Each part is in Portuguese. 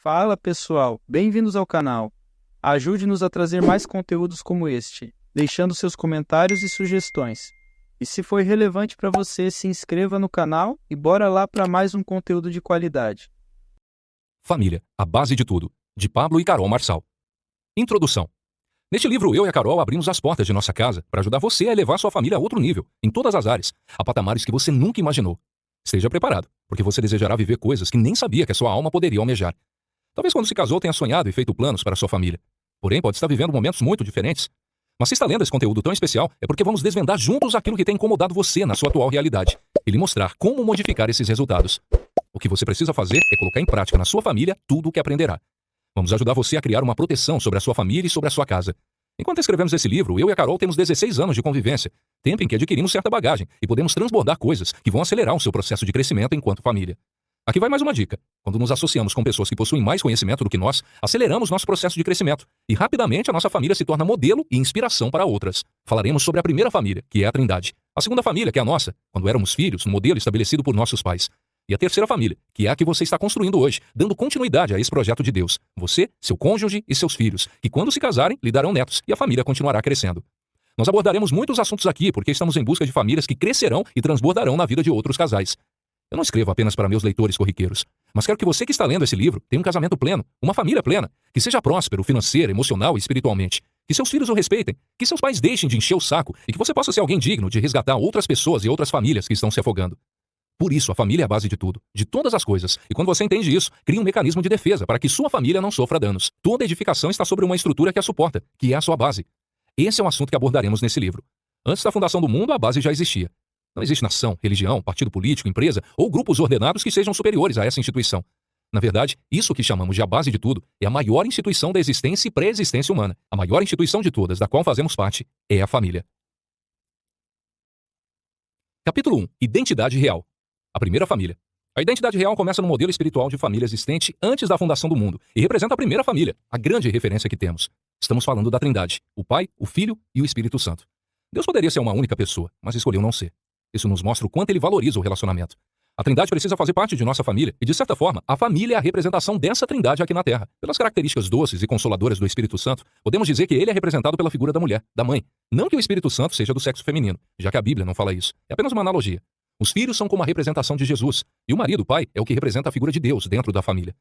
Fala pessoal, bem-vindos ao canal. Ajude-nos a trazer mais conteúdos como este, deixando seus comentários e sugestões. E se foi relevante para você, se inscreva no canal e bora lá para mais um conteúdo de qualidade. Família, a base de tudo, de Pablo e Carol Marçal. Introdução. Neste livro, eu e a Carol abrimos as portas de nossa casa para ajudar você a elevar sua família a outro nível, em todas as áreas, a patamares que você nunca imaginou. Esteja preparado, porque você desejará viver coisas que nem sabia que a sua alma poderia almejar. Talvez quando se casou tenha sonhado e feito planos para a sua família. Porém, pode estar vivendo momentos muito diferentes. Mas se está lendo esse conteúdo tão especial, é porque vamos desvendar juntos aquilo que tem incomodado você na sua atual realidade e lhe mostrar como modificar esses resultados. O que você precisa fazer é colocar em prática na sua família tudo o que aprenderá. Vamos ajudar você a criar uma proteção sobre a sua família e sobre a sua casa. Enquanto escrevemos esse livro, eu e a Carol temos 16 anos de convivência, tempo em que adquirimos certa bagagem e podemos transbordar coisas que vão acelerar o seu processo de crescimento enquanto família. Aqui vai mais uma dica. Quando nos associamos com pessoas que possuem mais conhecimento do que nós, aceleramos nosso processo de crescimento e rapidamente a nossa família se torna modelo e inspiração para outras. Falaremos sobre a primeira família, que é a Trindade. A segunda família, que é a nossa, quando éramos filhos, no modelo estabelecido por nossos pais. E a terceira família, que é a que você está construindo hoje, dando continuidade a esse projeto de Deus. Você, seu cônjuge e seus filhos, que quando se casarem, lhe darão netos e a família continuará crescendo. Nós abordaremos muitos assuntos aqui porque estamos em busca de famílias que crescerão e transbordarão na vida de outros casais. Eu não escrevo apenas para meus leitores corriqueiros, mas quero que você que está lendo esse livro tenha um casamento pleno, uma família plena, que seja próspero, financeiro, emocional e espiritualmente, que seus filhos o respeitem, que seus pais deixem de encher o saco e que você possa ser alguém digno de resgatar outras pessoas e outras famílias que estão se afogando. Por isso, a família é a base de tudo, de todas as coisas, e quando você entende isso, cria um mecanismo de defesa para que sua família não sofra danos. Toda edificação está sobre uma estrutura que a suporta, que é a sua base. Esse é um assunto que abordaremos nesse livro. Antes da fundação do mundo, a base já existia. Não existe nação, religião, partido político, empresa ou grupos ordenados que sejam superiores a essa instituição. Na verdade, isso que chamamos de a base de tudo é a maior instituição da existência e pré-existência humana. A maior instituição de todas, da qual fazemos parte, é a família. Capítulo 1. Identidade real. A primeira família. A identidade real começa no modelo espiritual de família existente antes da fundação do mundo e representa a primeira família, a grande referência que temos. Estamos falando da Trindade, o Pai, o Filho e o Espírito Santo. Deus poderia ser uma única pessoa, mas escolheu não ser. Isso nos mostra o quanto ele valoriza o relacionamento. A Trindade precisa fazer parte de nossa família e, de certa forma, a família é a representação dessa Trindade aqui na Terra. Pelas características doces e consoladoras do Espírito Santo, podemos dizer que ele é representado pela figura da mulher, da mãe. Não que o Espírito Santo seja do sexo feminino, já que a Bíblia não fala isso. É apenas uma analogia. Os filhos são como a representação de Jesus, e o marido, o pai, é o que representa a figura de Deus dentro da família.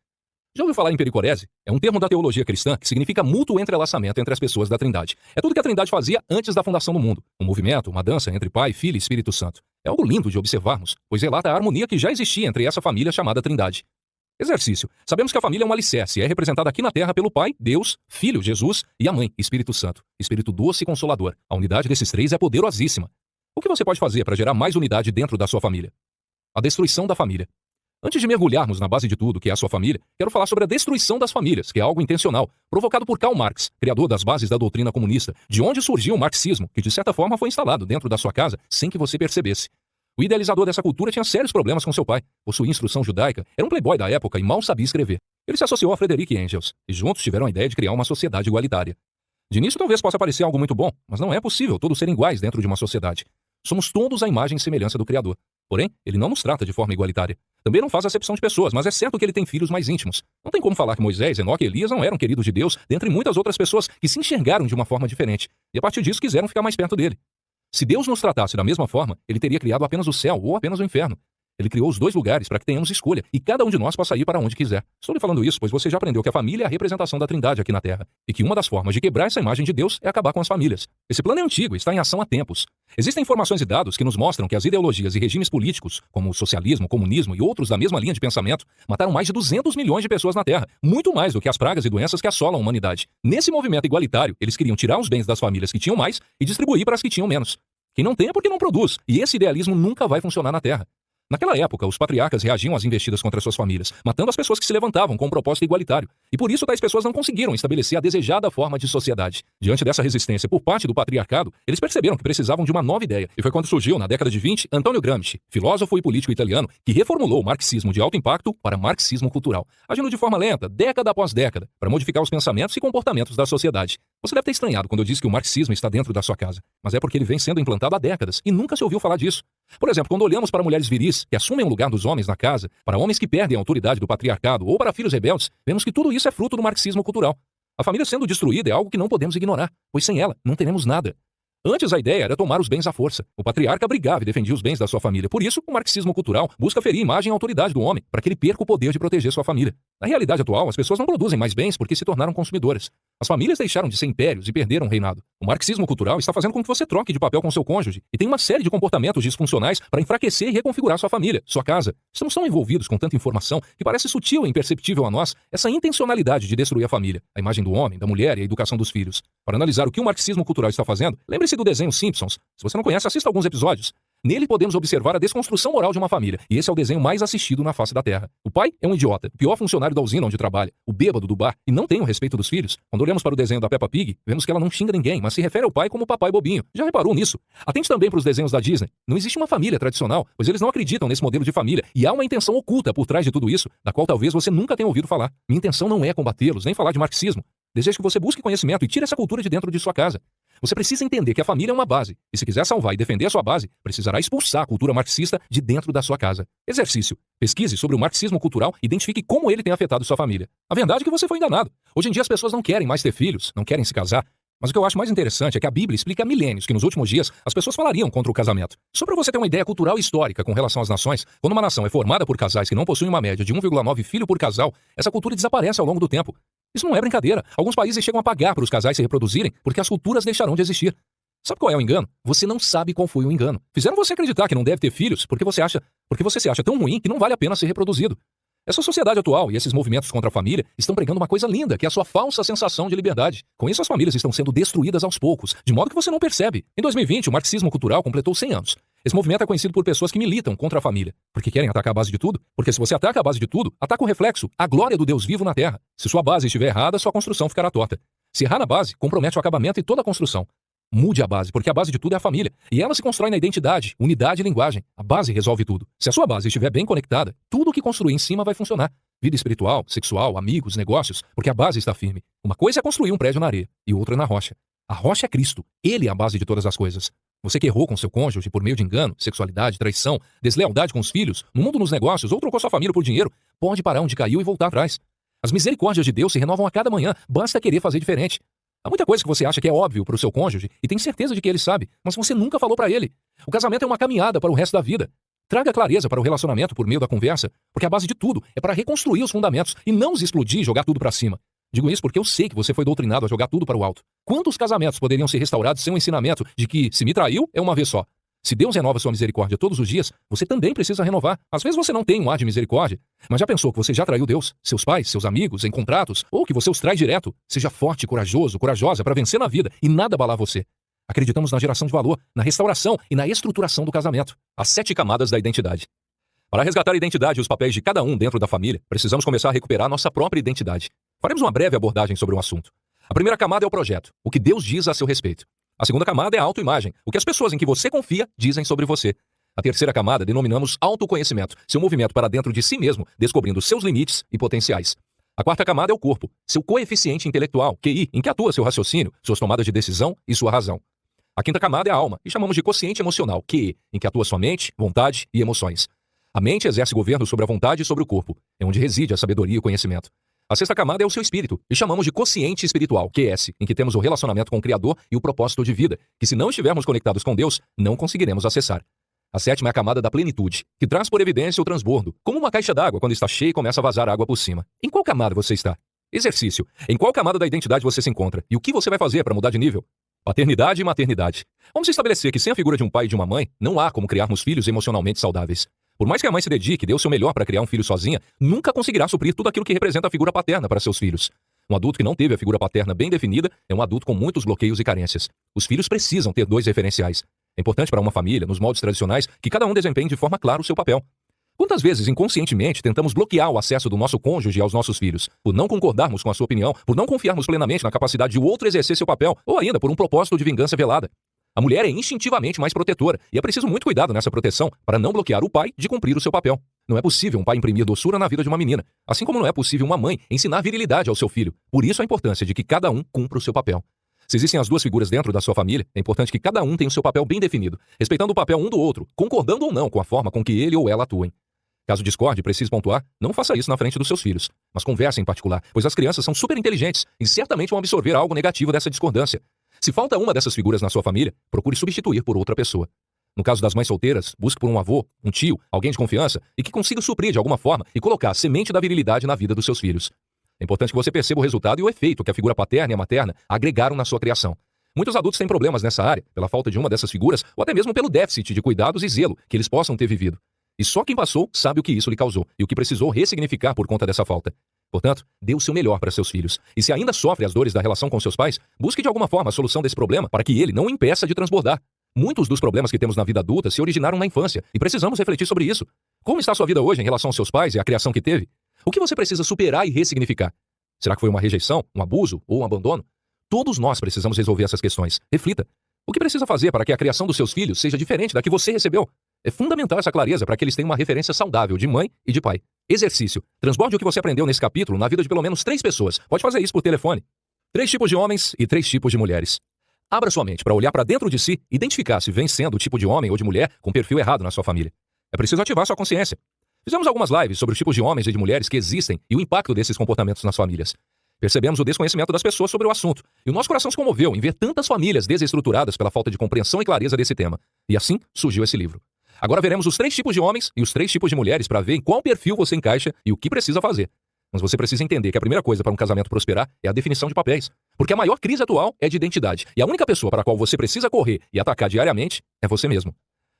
Já ouviu falar em pericorese? É um termo da teologia cristã que significa mútuo entrelaçamento entre as pessoas da Trindade. É tudo que a Trindade fazia antes da fundação do mundo. Um movimento, uma dança entre Pai, Filho e Espírito Santo. É algo lindo de observarmos, pois relata a harmonia que já existia entre essa família chamada Trindade. Exercício. Sabemos que a família é um alicerce e é representada aqui na Terra pelo Pai, Deus, Filho, Jesus e a Mãe, Espírito Santo. Espírito doce e consolador. A unidade desses três é poderosíssima. O que você pode fazer para gerar mais unidade dentro da sua família? A destruição da família. Antes de mergulharmos na base de tudo, que é a sua família, quero falar sobre a destruição das famílias, que é algo intencional, provocado por Karl Marx, criador das bases da doutrina comunista, de onde surgiu o marxismo, que de certa forma foi instalado dentro da sua casa sem que você percebesse. O idealizador dessa cultura tinha sérios problemas com seu pai, possuía instrução judaica, era um playboy da época e mal sabia escrever. Ele se associou a Friedrich Engels, e juntos tiveram a ideia de criar uma sociedade igualitária. De início talvez possa parecer algo muito bom, mas não é possível todos serem iguais dentro de uma sociedade. Somos todos a imagem e semelhança do Criador. Porém, ele não nos trata de forma igualitária. Também não faz acepção de pessoas, mas é certo que ele tem filhos mais íntimos. Não tem como falar que Moisés, Enoque e Elias não eram queridos de Deus, dentre muitas outras pessoas que se enxergaram de uma forma diferente, e a partir disso quiseram ficar mais perto dele. Se Deus nos tratasse da mesma forma, ele teria criado apenas o céu ou apenas o inferno. Ele criou os dois lugares para que tenhamos escolha, e cada um de nós possa ir para onde quiser. Estou lhe falando isso, pois você já aprendeu que a família é a representação da Trindade aqui na Terra, e que uma das formas de quebrar essa imagem de Deus é acabar com as famílias. Esse plano é antigo e está em ação há tempos. Existem informações e dados que nos mostram que as ideologias e regimes políticos, como o socialismo, o comunismo e outros da mesma linha de pensamento, mataram mais de 200 milhões de pessoas na Terra, muito mais do que as pragas e doenças que assolam a humanidade. Nesse movimento igualitário, eles queriam tirar os bens das famílias que tinham mais e distribuir para as que tinham menos. Quem não tem é porque não produz, e esse idealismo nunca vai funcionar na Terra. Naquela época, os patriarcas reagiam às investidas contra suas famílias, matando as pessoas que se levantavam com um propósito igualitário. E por isso tais pessoas não conseguiram estabelecer a desejada forma de sociedade. Diante dessa resistência por parte do patriarcado, eles perceberam que precisavam de uma nova ideia. E foi quando surgiu, na década de 20, Antonio Gramsci, filósofo e político italiano, que reformulou o marxismo de alto impacto para marxismo cultural, agindo de forma lenta, década após década, para modificar os pensamentos e comportamentos da sociedade. Você deve ter estranhado quando eu disse que o marxismo está dentro da sua casa, mas é porque ele vem sendo implantado há décadas e nunca se ouviu falar disso. Por exemplo, quando olhamos para mulheres viris mulheres que assumem o lugar dos homens na casa, para homens que perdem a autoridade do patriarcado ou para filhos rebeldes, vemos que tudo isso é fruto do marxismo cultural. A família sendo destruída é algo que não podemos ignorar, pois sem ela não teremos nada. Antes a ideia era tomar os bens à força. O patriarca brigava e defendia os bens da sua família. Por isso, o marxismo cultural busca ferir a imagem e a autoridade do homem, para que ele perca o poder de proteger sua família. Na realidade atual, as pessoas não produzem mais bens porque se tornaram consumidoras. As famílias deixaram de ser impérios e perderam o reinado. O marxismo cultural está fazendo com que você troque de papel com seu cônjuge e tem uma série de comportamentos disfuncionais para enfraquecer e reconfigurar sua família, sua casa. Estamos tão envolvidos com tanta informação que parece sutil e imperceptível a nós essa intencionalidade de destruir a família, a imagem do homem, da mulher e a educação dos filhos. Para analisar o que o marxismo cultural está fazendo, lembre-se do desenho Simpsons. Se você não conhece, assista alguns episódios. Nele podemos observar a desconstrução moral de uma família, e esse é o desenho mais assistido na face da Terra. O pai é um idiota, o pior funcionário da usina onde trabalha, o bêbado do bar, e não tem o respeito dos filhos. Quando olhamos para o desenho da Peppa Pig, vemos que ela não xinga ninguém, mas se refere ao pai como papai bobinho. Já reparou nisso? Atente também para os desenhos da Disney. Não existe uma família tradicional, pois eles não acreditam nesse modelo de família, e há uma intenção oculta por trás de tudo isso, da qual talvez você nunca tenha ouvido falar. Minha intenção não é combatê-los, nem falar de marxismo. Desejo que você busque conhecimento e tire essa cultura de dentro de sua casa. Você precisa entender que a família é uma base, e se quiser salvar e defender a sua base, precisará expulsar a cultura marxista de dentro da sua casa. Exercício. Pesquise sobre o marxismo cultural e identifique como ele tem afetado sua família. A verdade é que você foi enganado. Hoje em dia as pessoas não querem mais ter filhos, não querem se casar. Mas o que eu acho mais interessante é que a Bíblia explica há milênios que nos últimos dias as pessoas falariam contra o casamento. Só para você ter uma ideia cultural e histórica com relação às nações, quando uma nação é formada por casais que não possuem uma média de 1,9 filho por casal, essa cultura desaparece ao longo do tempo. Isso não é brincadeira. Alguns países chegam a pagar para os casais se reproduzirem porque as culturas deixarão de existir. Sabe qual é o engano? Você não sabe qual foi o engano. Fizeram você acreditar que não deve ter filhos porque você se acha tão ruim que não vale a pena ser reproduzido. Essa sociedade atual e esses movimentos contra a família estão pregando uma coisa linda, que é a sua falsa sensação de liberdade. Com isso, as famílias estão sendo destruídas aos poucos, de modo que você não percebe. Em 2020, o marxismo cultural completou 100 anos. Esse movimento é conhecido por pessoas que militam contra a família. Porque querem atacar a base de tudo? Porque se você ataca a base de tudo, ataca o reflexo, a glória do Deus vivo na Terra. Se sua base estiver errada, sua construção ficará torta. Se errar na base, compromete o acabamento e toda a construção. Mude a base, porque a base de tudo é a família. E ela se constrói na identidade, unidade e linguagem. A base resolve tudo. Se a sua base estiver bem conectada, tudo o que construir em cima vai funcionar. Vida espiritual, sexual, amigos, negócios, porque a base está firme. Uma coisa é construir um prédio na areia, e outra na rocha. A rocha é Cristo. Ele é a base de todas as coisas. Você que errou com seu cônjuge por meio de engano, sexualidade, traição, deslealdade com os filhos, no mundo nos negócios, ou trocou sua família por dinheiro, pode parar onde caiu e voltar atrás. As misericórdias de Deus se renovam a cada manhã, basta querer fazer diferente. Há muita coisa que você acha que é óbvio para o seu cônjuge e tem certeza de que ele sabe, mas você nunca falou para ele. O casamento é uma caminhada para o resto da vida. Traga clareza para o relacionamento por meio da conversa, porque a base de tudo é para reconstruir os fundamentos e não os explodir e jogar tudo para cima. Digo isso porque eu sei que você foi doutrinado a jogar tudo para o alto. Quantos casamentos poderiam ser restaurados sem o ensinamento de que, se me traiu, é uma vez só? Se Deus renova sua misericórdia todos os dias, você também precisa renovar. Às vezes você não tem um ar de misericórdia, mas já pensou que você já traiu Deus, seus pais, seus amigos, em contratos, ou que você os trai direto? Seja forte, corajoso, corajosa para vencer na vida e nada abalar você. Acreditamos na geração de valor, na restauração e na estruturação do casamento. As 7 camadas da identidade. Para resgatar a identidade e os papéis de cada um dentro da família, precisamos começar a recuperar nossa própria identidade. Faremos uma breve abordagem sobre o assunto. A primeira camada é o projeto, o que Deus diz a seu respeito. A segunda camada é a autoimagem, o que as pessoas em que você confia dizem sobre você. A terceira camada denominamos autoconhecimento, seu movimento para dentro de si mesmo, descobrindo seus limites e potenciais. A quarta camada é o corpo, seu coeficiente intelectual, QI, em que atua seu raciocínio, suas tomadas de decisão e sua razão. A quinta camada é a alma, e chamamos de quociente emocional, QE, em que atua sua mente, vontade e emoções. A mente exerce governo sobre a vontade e sobre o corpo, é onde reside a sabedoria e o conhecimento. A sexta camada é o seu espírito, e chamamos de quociente espiritual, QS, em que temos o relacionamento com o Criador e o propósito de vida, que se não estivermos conectados com Deus, não conseguiremos acessar. A sétima é a camada da plenitude, que traz por evidência o transbordo, como uma caixa d'água quando está cheia e começa a vazar água por cima. Em qual camada você está? Exercício. Em qual camada da identidade você se encontra? E o que você vai fazer para mudar de nível? Paternidade e maternidade. Vamos estabelecer que sem a figura de um pai e de uma mãe, não há como criarmos filhos emocionalmente saudáveis. Por mais que a mãe se dedique e dê o seu melhor para criar um filho sozinha, nunca conseguirá suprir tudo aquilo que representa a figura paterna para seus filhos. Um adulto que não teve a figura paterna bem definida é um adulto com muitos bloqueios e carências. Os filhos precisam ter 2 referenciais. É importante para uma família, nos moldes tradicionais, que cada um desempenhe de forma clara o seu papel. Quantas vezes, inconscientemente, tentamos bloquear o acesso do nosso cônjuge aos nossos filhos, por não concordarmos com a sua opinião, por não confiarmos plenamente na capacidade de o outro exercer seu papel, ou ainda por um propósito de vingança velada? A mulher é instintivamente mais protetora, e é preciso muito cuidado nessa proteção para não bloquear o pai de cumprir o seu papel. Não é possível um pai imprimir doçura na vida de uma menina, assim como não é possível uma mãe ensinar virilidade ao seu filho. Por isso a importância de que cada um cumpra o seu papel. Se existem as duas figuras dentro da sua família, é importante que cada um tenha o seu papel bem definido, respeitando o papel um do outro, concordando ou não com a forma com que ele ou ela atuem. Caso discorde e precise pontuar, não faça isso na frente dos seus filhos, mas converse em particular, pois as crianças são super inteligentes e certamente vão absorver algo negativo dessa discordância. Se falta uma dessas figuras na sua família, procure substituir por outra pessoa. No caso das mães solteiras, busque por um avô, um tio, alguém de confiança e que consiga suprir de alguma forma e colocar a semente da virilidade na vida dos seus filhos. É importante que você perceba o resultado e o efeito que a figura paterna e a materna agregaram na sua criação. Muitos adultos têm problemas nessa área, pela falta de uma dessas figuras ou até mesmo pelo déficit de cuidados e zelo que eles possam ter vivido. E só quem passou sabe o que isso lhe causou e o que precisou ressignificar por conta dessa falta. Portanto, dê o seu melhor para seus filhos. E se ainda sofre as dores da relação com seus pais, busque de alguma forma a solução desse problema para que ele não o impeça de transbordar. Muitos dos problemas que temos na vida adulta se originaram na infância e precisamos refletir sobre isso. Como está a sua vida hoje em relação aos seus pais e à criação que teve? O que você precisa superar e ressignificar? Será que foi uma rejeição, um abuso ou um abandono? Todos nós precisamos resolver essas questões. Reflita. O que precisa fazer para que a criação dos seus filhos seja diferente da que você recebeu? É fundamental essa clareza para que eles tenham uma referência saudável de mãe e de pai. Exercício. Transborde o que você aprendeu nesse capítulo na vida de pelo menos 3 pessoas. Pode fazer isso por telefone. 3 tipos de homens e 3 tipos de mulheres. Abra sua mente para olhar para dentro de si e identificar se vem sendo o tipo de homem ou de mulher com perfil errado na sua família. É preciso ativar sua consciência. Fizemos algumas lives sobre os tipos de homens e de mulheres que existem e o impacto desses comportamentos nas famílias. Percebemos o desconhecimento das pessoas sobre o assunto, e o nosso coração se comoveu em ver tantas famílias desestruturadas pela falta de compreensão e clareza desse tema. E assim surgiu esse livro. Agora veremos os 3 tipos de homens e os 3 tipos de mulheres para ver em qual perfil você encaixa e o que precisa fazer. Mas você precisa entender que a primeira coisa para um casamento prosperar é a definição de papéis. Porque a maior crise atual é de identidade, e a única pessoa para a qual você precisa correr e atacar diariamente é você mesmo.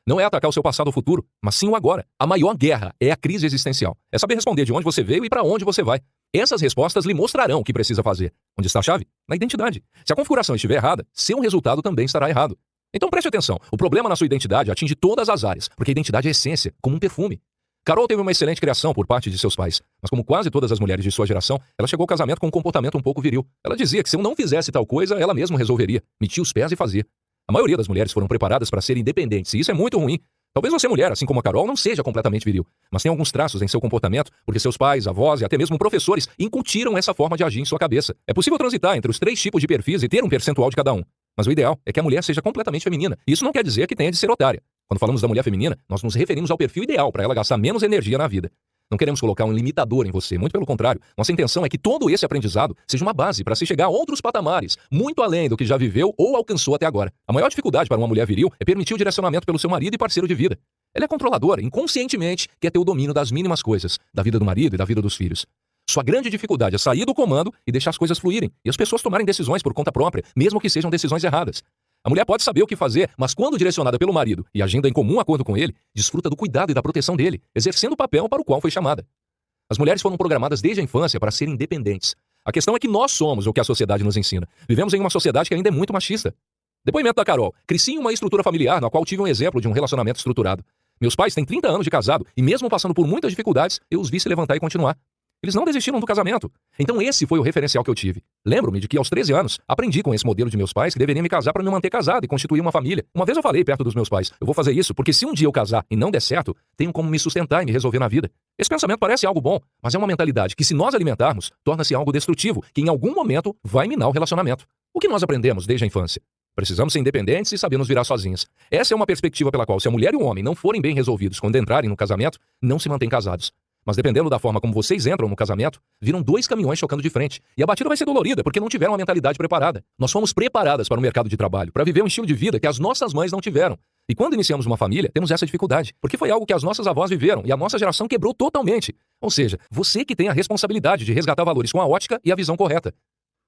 Não é atacar o seu passado ou futuro, mas sim o agora. A maior guerra é a crise existencial. É saber responder de onde você veio e para onde você vai. Essas respostas lhe mostrarão o que precisa fazer. Onde está a chave? Na identidade. Se a configuração estiver errada, seu resultado também estará errado. Então preste atenção. O problema na sua identidade atinge todas as áreas, porque a identidade é essência, como um perfume. Carol teve uma excelente criação por parte de seus pais, mas como quase todas as mulheres de sua geração, ela chegou ao casamento com um comportamento um pouco viril. Ela dizia que se eu não fizesse tal coisa, ela mesma resolveria. Metia os pés e fazia. A maioria das mulheres foram preparadas para serem independentes, e isso é muito ruim. Talvez você, mulher, assim como a Carol, não seja completamente viril, mas tem alguns traços em seu comportamento, porque seus pais, avós e até mesmo professores incutiram essa forma de agir em sua cabeça. É possível transitar entre os 3 tipos de perfis e ter um percentual de cada um. Mas o ideal é que a mulher seja completamente feminina. E isso não quer dizer que tenha de ser otária. Quando falamos da mulher feminina, nós nos referimos ao perfil ideal para ela gastar menos energia na vida. Não queremos colocar um limitador em você, muito pelo contrário. Nossa intenção é que todo esse aprendizado seja uma base para se chegar a outros patamares, muito além do que já viveu ou alcançou até agora. A maior dificuldade para uma mulher viril é permitir o direcionamento pelo seu marido e parceiro de vida. Ela é controladora, inconscientemente quer ter o domínio das mínimas coisas, da vida do marido e da vida dos filhos. Sua grande dificuldade é sair do comando e deixar as coisas fluírem, e as pessoas tomarem decisões por conta própria, mesmo que sejam decisões erradas. A mulher pode saber o que fazer, mas quando direcionada pelo marido e agindo em comum acordo com ele, desfruta do cuidado e da proteção dele, exercendo o papel para o qual foi chamada. As mulheres foram programadas desde a infância para serem independentes. A questão é que nós somos o que a sociedade nos ensina. Vivemos em uma sociedade que ainda é muito machista. Depoimento da Carol. Cresci em uma estrutura familiar na qual tive um exemplo de um relacionamento estruturado. Meus pais têm 30 anos de casado e mesmo passando por muitas dificuldades, eu os vi se levantar e continuar. Eles não desistiram do casamento. Então esse foi o referencial que eu tive. Lembro-me de que aos 13 anos, aprendi com esse modelo de meus pais que deveria me casar para me manter casado e constituir uma família. Uma vez eu falei perto dos meus pais, eu vou fazer isso porque se um dia eu casar e não der certo, tenho como me sustentar e me resolver na vida. Esse pensamento parece algo bom, mas é uma mentalidade que se nós alimentarmos, torna-se algo destrutivo, que em algum momento vai minar o relacionamento. O que nós aprendemos desde a infância? Precisamos ser independentes e saber nos virar sozinhas. Essa é uma perspectiva pela qual se a mulher e o homem não forem bem resolvidos quando entrarem no casamento, não se mantêm casados. Mas dependendo da forma como vocês entram no casamento, viram 2 caminhões chocando de frente. E a batida vai ser dolorida, porque não tiveram uma mentalidade preparada. Nós fomos preparadas para o mercado de trabalho, para viver um estilo de vida que as nossas mães não tiveram. E quando iniciamos uma família, temos essa dificuldade, porque foi algo que as nossas avós viveram e a nossa geração quebrou totalmente. Ou seja, você que tem a responsabilidade de resgatar valores com a ótica e a visão correta.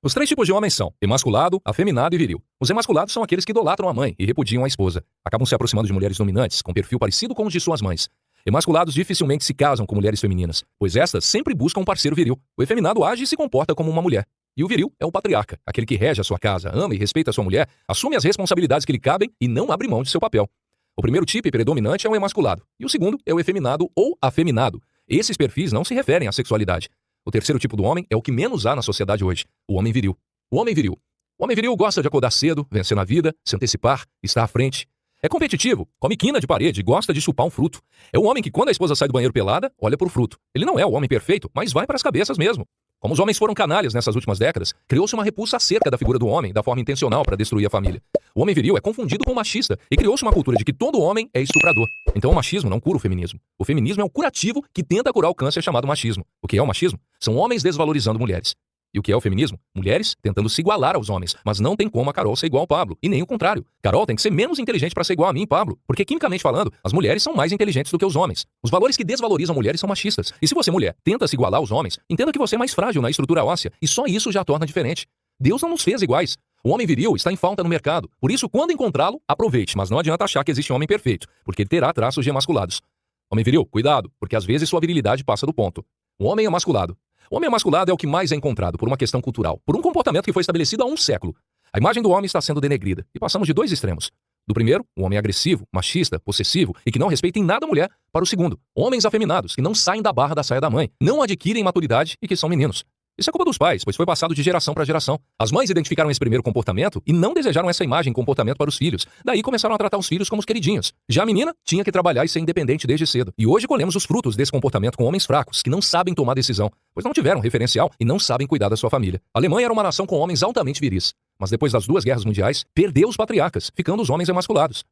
Os 3 tipos de homens são emasculado, afeminado e viril. Os emasculados são aqueles que idolatram a mãe e repudiam a esposa. Acabam se aproximando de mulheres dominantes, com perfil parecido com os de suas mães. Emasculados dificilmente se casam com mulheres femininas, pois estas sempre buscam um parceiro viril. O efeminado age e se comporta como uma mulher. E o viril é o patriarca, aquele que rege a sua casa, ama e respeita a sua mulher, assume as responsabilidades que lhe cabem e não abre mão de seu papel. O primeiro tipo predominante é o emasculado, e o segundo é o efeminado ou afeminado. Esses perfis não se referem à sexualidade. O terceiro tipo do homem é o que menos há na sociedade hoje, o homem viril. O homem viril. O homem viril gosta de acordar cedo, vencer na vida, se antecipar, estar à frente. É competitivo, come quina de parede e gosta de chupar um fruto. É o homem que, quando a esposa sai do banheiro pelada, olha pro fruto. Ele não é o homem perfeito, mas vai para as cabeças mesmo. Como os homens foram canalhas nessas últimas décadas, criou-se uma repulsa acerca da figura do homem, da forma intencional para destruir a família. O homem viril é confundido com o machista e criou-se uma cultura de que todo homem é estuprador. Então o machismo não cura o feminismo. O feminismo é um curativo que tenta curar o câncer chamado machismo. O que é o machismo? São homens desvalorizando mulheres. E o que é o feminismo? Mulheres tentando se igualar aos homens, mas não tem como a Carol ser igual ao Pablo, e nem o contrário. Carol tem que ser menos inteligente para ser igual a mim, Pablo, porque quimicamente falando, as mulheres são mais inteligentes do que os homens. Os valores que desvalorizam mulheres são machistas. E se você, mulher, tenta se igualar aos homens, entenda que você é mais frágil na estrutura óssea, e só isso já torna diferente. Deus não nos fez iguais. O homem viril está em falta no mercado. Por isso, quando encontrá-lo, aproveite, mas não adianta achar que existe um homem perfeito, porque ele terá traços de emasculados. Homem viril, cuidado, porque às vezes sua virilidade passa do ponto. O homem emasculado. O homem emasculado é o que mais é encontrado por uma questão cultural, por um comportamento que foi estabelecido há um século. A imagem do homem está sendo denegrida, e passamos de dois extremos. Do primeiro, o homem agressivo, machista, possessivo e que não respeita em nada a mulher, para o segundo, homens afeminados, que não saem da barra da saia da mãe, não adquirem maturidade e que são meninos. Isso é culpa dos pais, pois foi passado de geração para geração. As mães identificaram esse primeiro comportamento e não desejaram essa imagem e comportamento para os filhos. Daí começaram a tratar os filhos como os queridinhos. Já a menina tinha que trabalhar e ser independente desde cedo. E hoje colhemos os frutos desse comportamento com homens fracos, que não sabem tomar decisão, pois não tiveram referencial e não sabem cuidar da sua família. A Alemanha era uma nação com homens altamente viris. Mas depois das 2 guerras mundiais, perdeu os patriarcas, ficando os homens emasculados.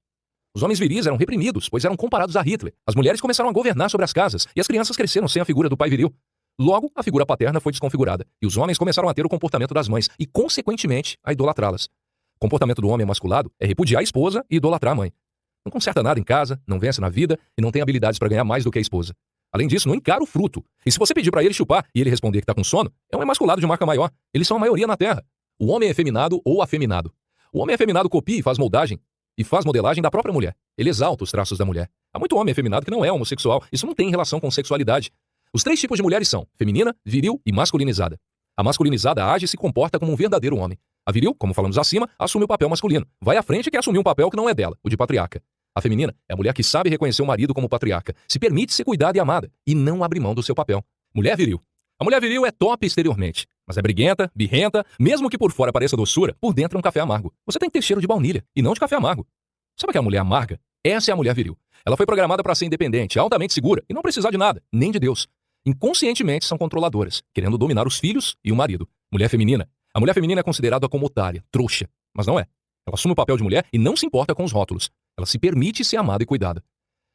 Os homens viris eram reprimidos, pois eram comparados a Hitler. As mulheres começaram a governar sobre as casas e as crianças cresceram sem a figura do pai viril. Logo, a figura paterna foi desconfigurada, e os homens começaram a ter o comportamento das mães e, consequentemente, a idolatrá-las. O comportamento do homem emasculado é repudiar a esposa e idolatrar a mãe. Não conserta nada em casa, não vence na vida e não tem habilidades para ganhar mais do que a esposa. Além disso, não encara o fruto. E se você pedir para ele chupar e ele responder que está com sono, é um emasculado de marca maior. Eles são a maioria na Terra. O homem é efeminado ou afeminado. O homem efeminado copia e faz moldagem e faz modelagem da própria mulher. Ele exalta os traços da mulher. Há muito homem efeminado que não é homossexual. Isso não tem relação com sexualidade. Os 3 tipos de mulheres são feminina, viril e masculinizada. A masculinizada age e se comporta como um verdadeiro homem. A viril, como falamos acima, assume o papel masculino. Vai à frente e quer assumir um papel que não é dela, o de patriarca. A feminina é a mulher que sabe reconhecer o marido como patriarca, se permite ser cuidada e amada, e não abre mão do seu papel. Mulher viril. A mulher viril é top exteriormente, mas é briguenta, birrenta, mesmo que por fora pareça doçura, por dentro é um café amargo. Você tem que ter cheiro de baunilha, e não de café amargo. Sabe o que é a mulher amarga? Essa é a mulher viril. Ela foi programada para ser independente, altamente segura, e não precisar de nada, nem de Deus. Inconscientemente são controladoras, querendo dominar os filhos e o marido. Mulher feminina. A mulher feminina é considerada como otária, trouxa, mas não é. Ela assume o papel de mulher e não se importa com os rótulos. Ela se permite ser amada e cuidada.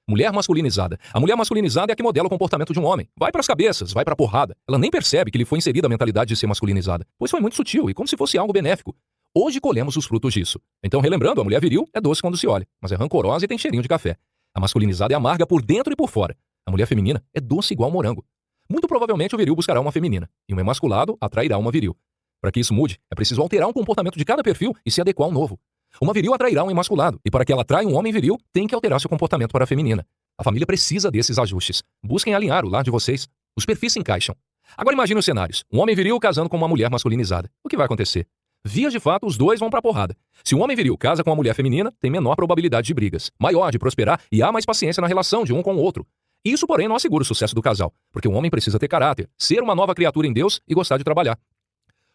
Mulher masculinizada. A mulher masculinizada é a que modela o comportamento de um homem. Vai para as cabeças, vai para a porrada. Ela nem percebe que lhe foi inserida a mentalidade de ser masculinizada, pois foi muito sutil e como se fosse algo benéfico. Hoje colhemos os frutos disso. Então, relembrando, a mulher viril é doce quando se olha, mas é rancorosa e tem cheirinho de café. A masculinizada é amarga por dentro e por fora. A mulher feminina é doce igual morango. Muito provavelmente o viril buscará uma feminina, e um emasculado atrairá uma viril. Para que isso mude, é preciso alterar um comportamento de cada perfil e se adequar ao novo. Uma viril atrairá um emasculado, e para que ela atraia um homem viril, tem que alterar seu comportamento para a feminina. A família precisa desses ajustes. Busquem alinhar o lar de vocês. Os perfis se encaixam. Agora imagine os cenários. Um homem viril casando com uma mulher masculinizada. O que vai acontecer? Vias de fato, os dois vão para a porrada. Se um homem viril casa com uma mulher feminina, tem menor probabilidade de brigas, maior de prosperar e há mais paciência na relação de um com o outro. Isso, porém, não assegura o sucesso do casal, porque o homem precisa ter caráter, ser uma nova criatura em Deus e gostar de trabalhar.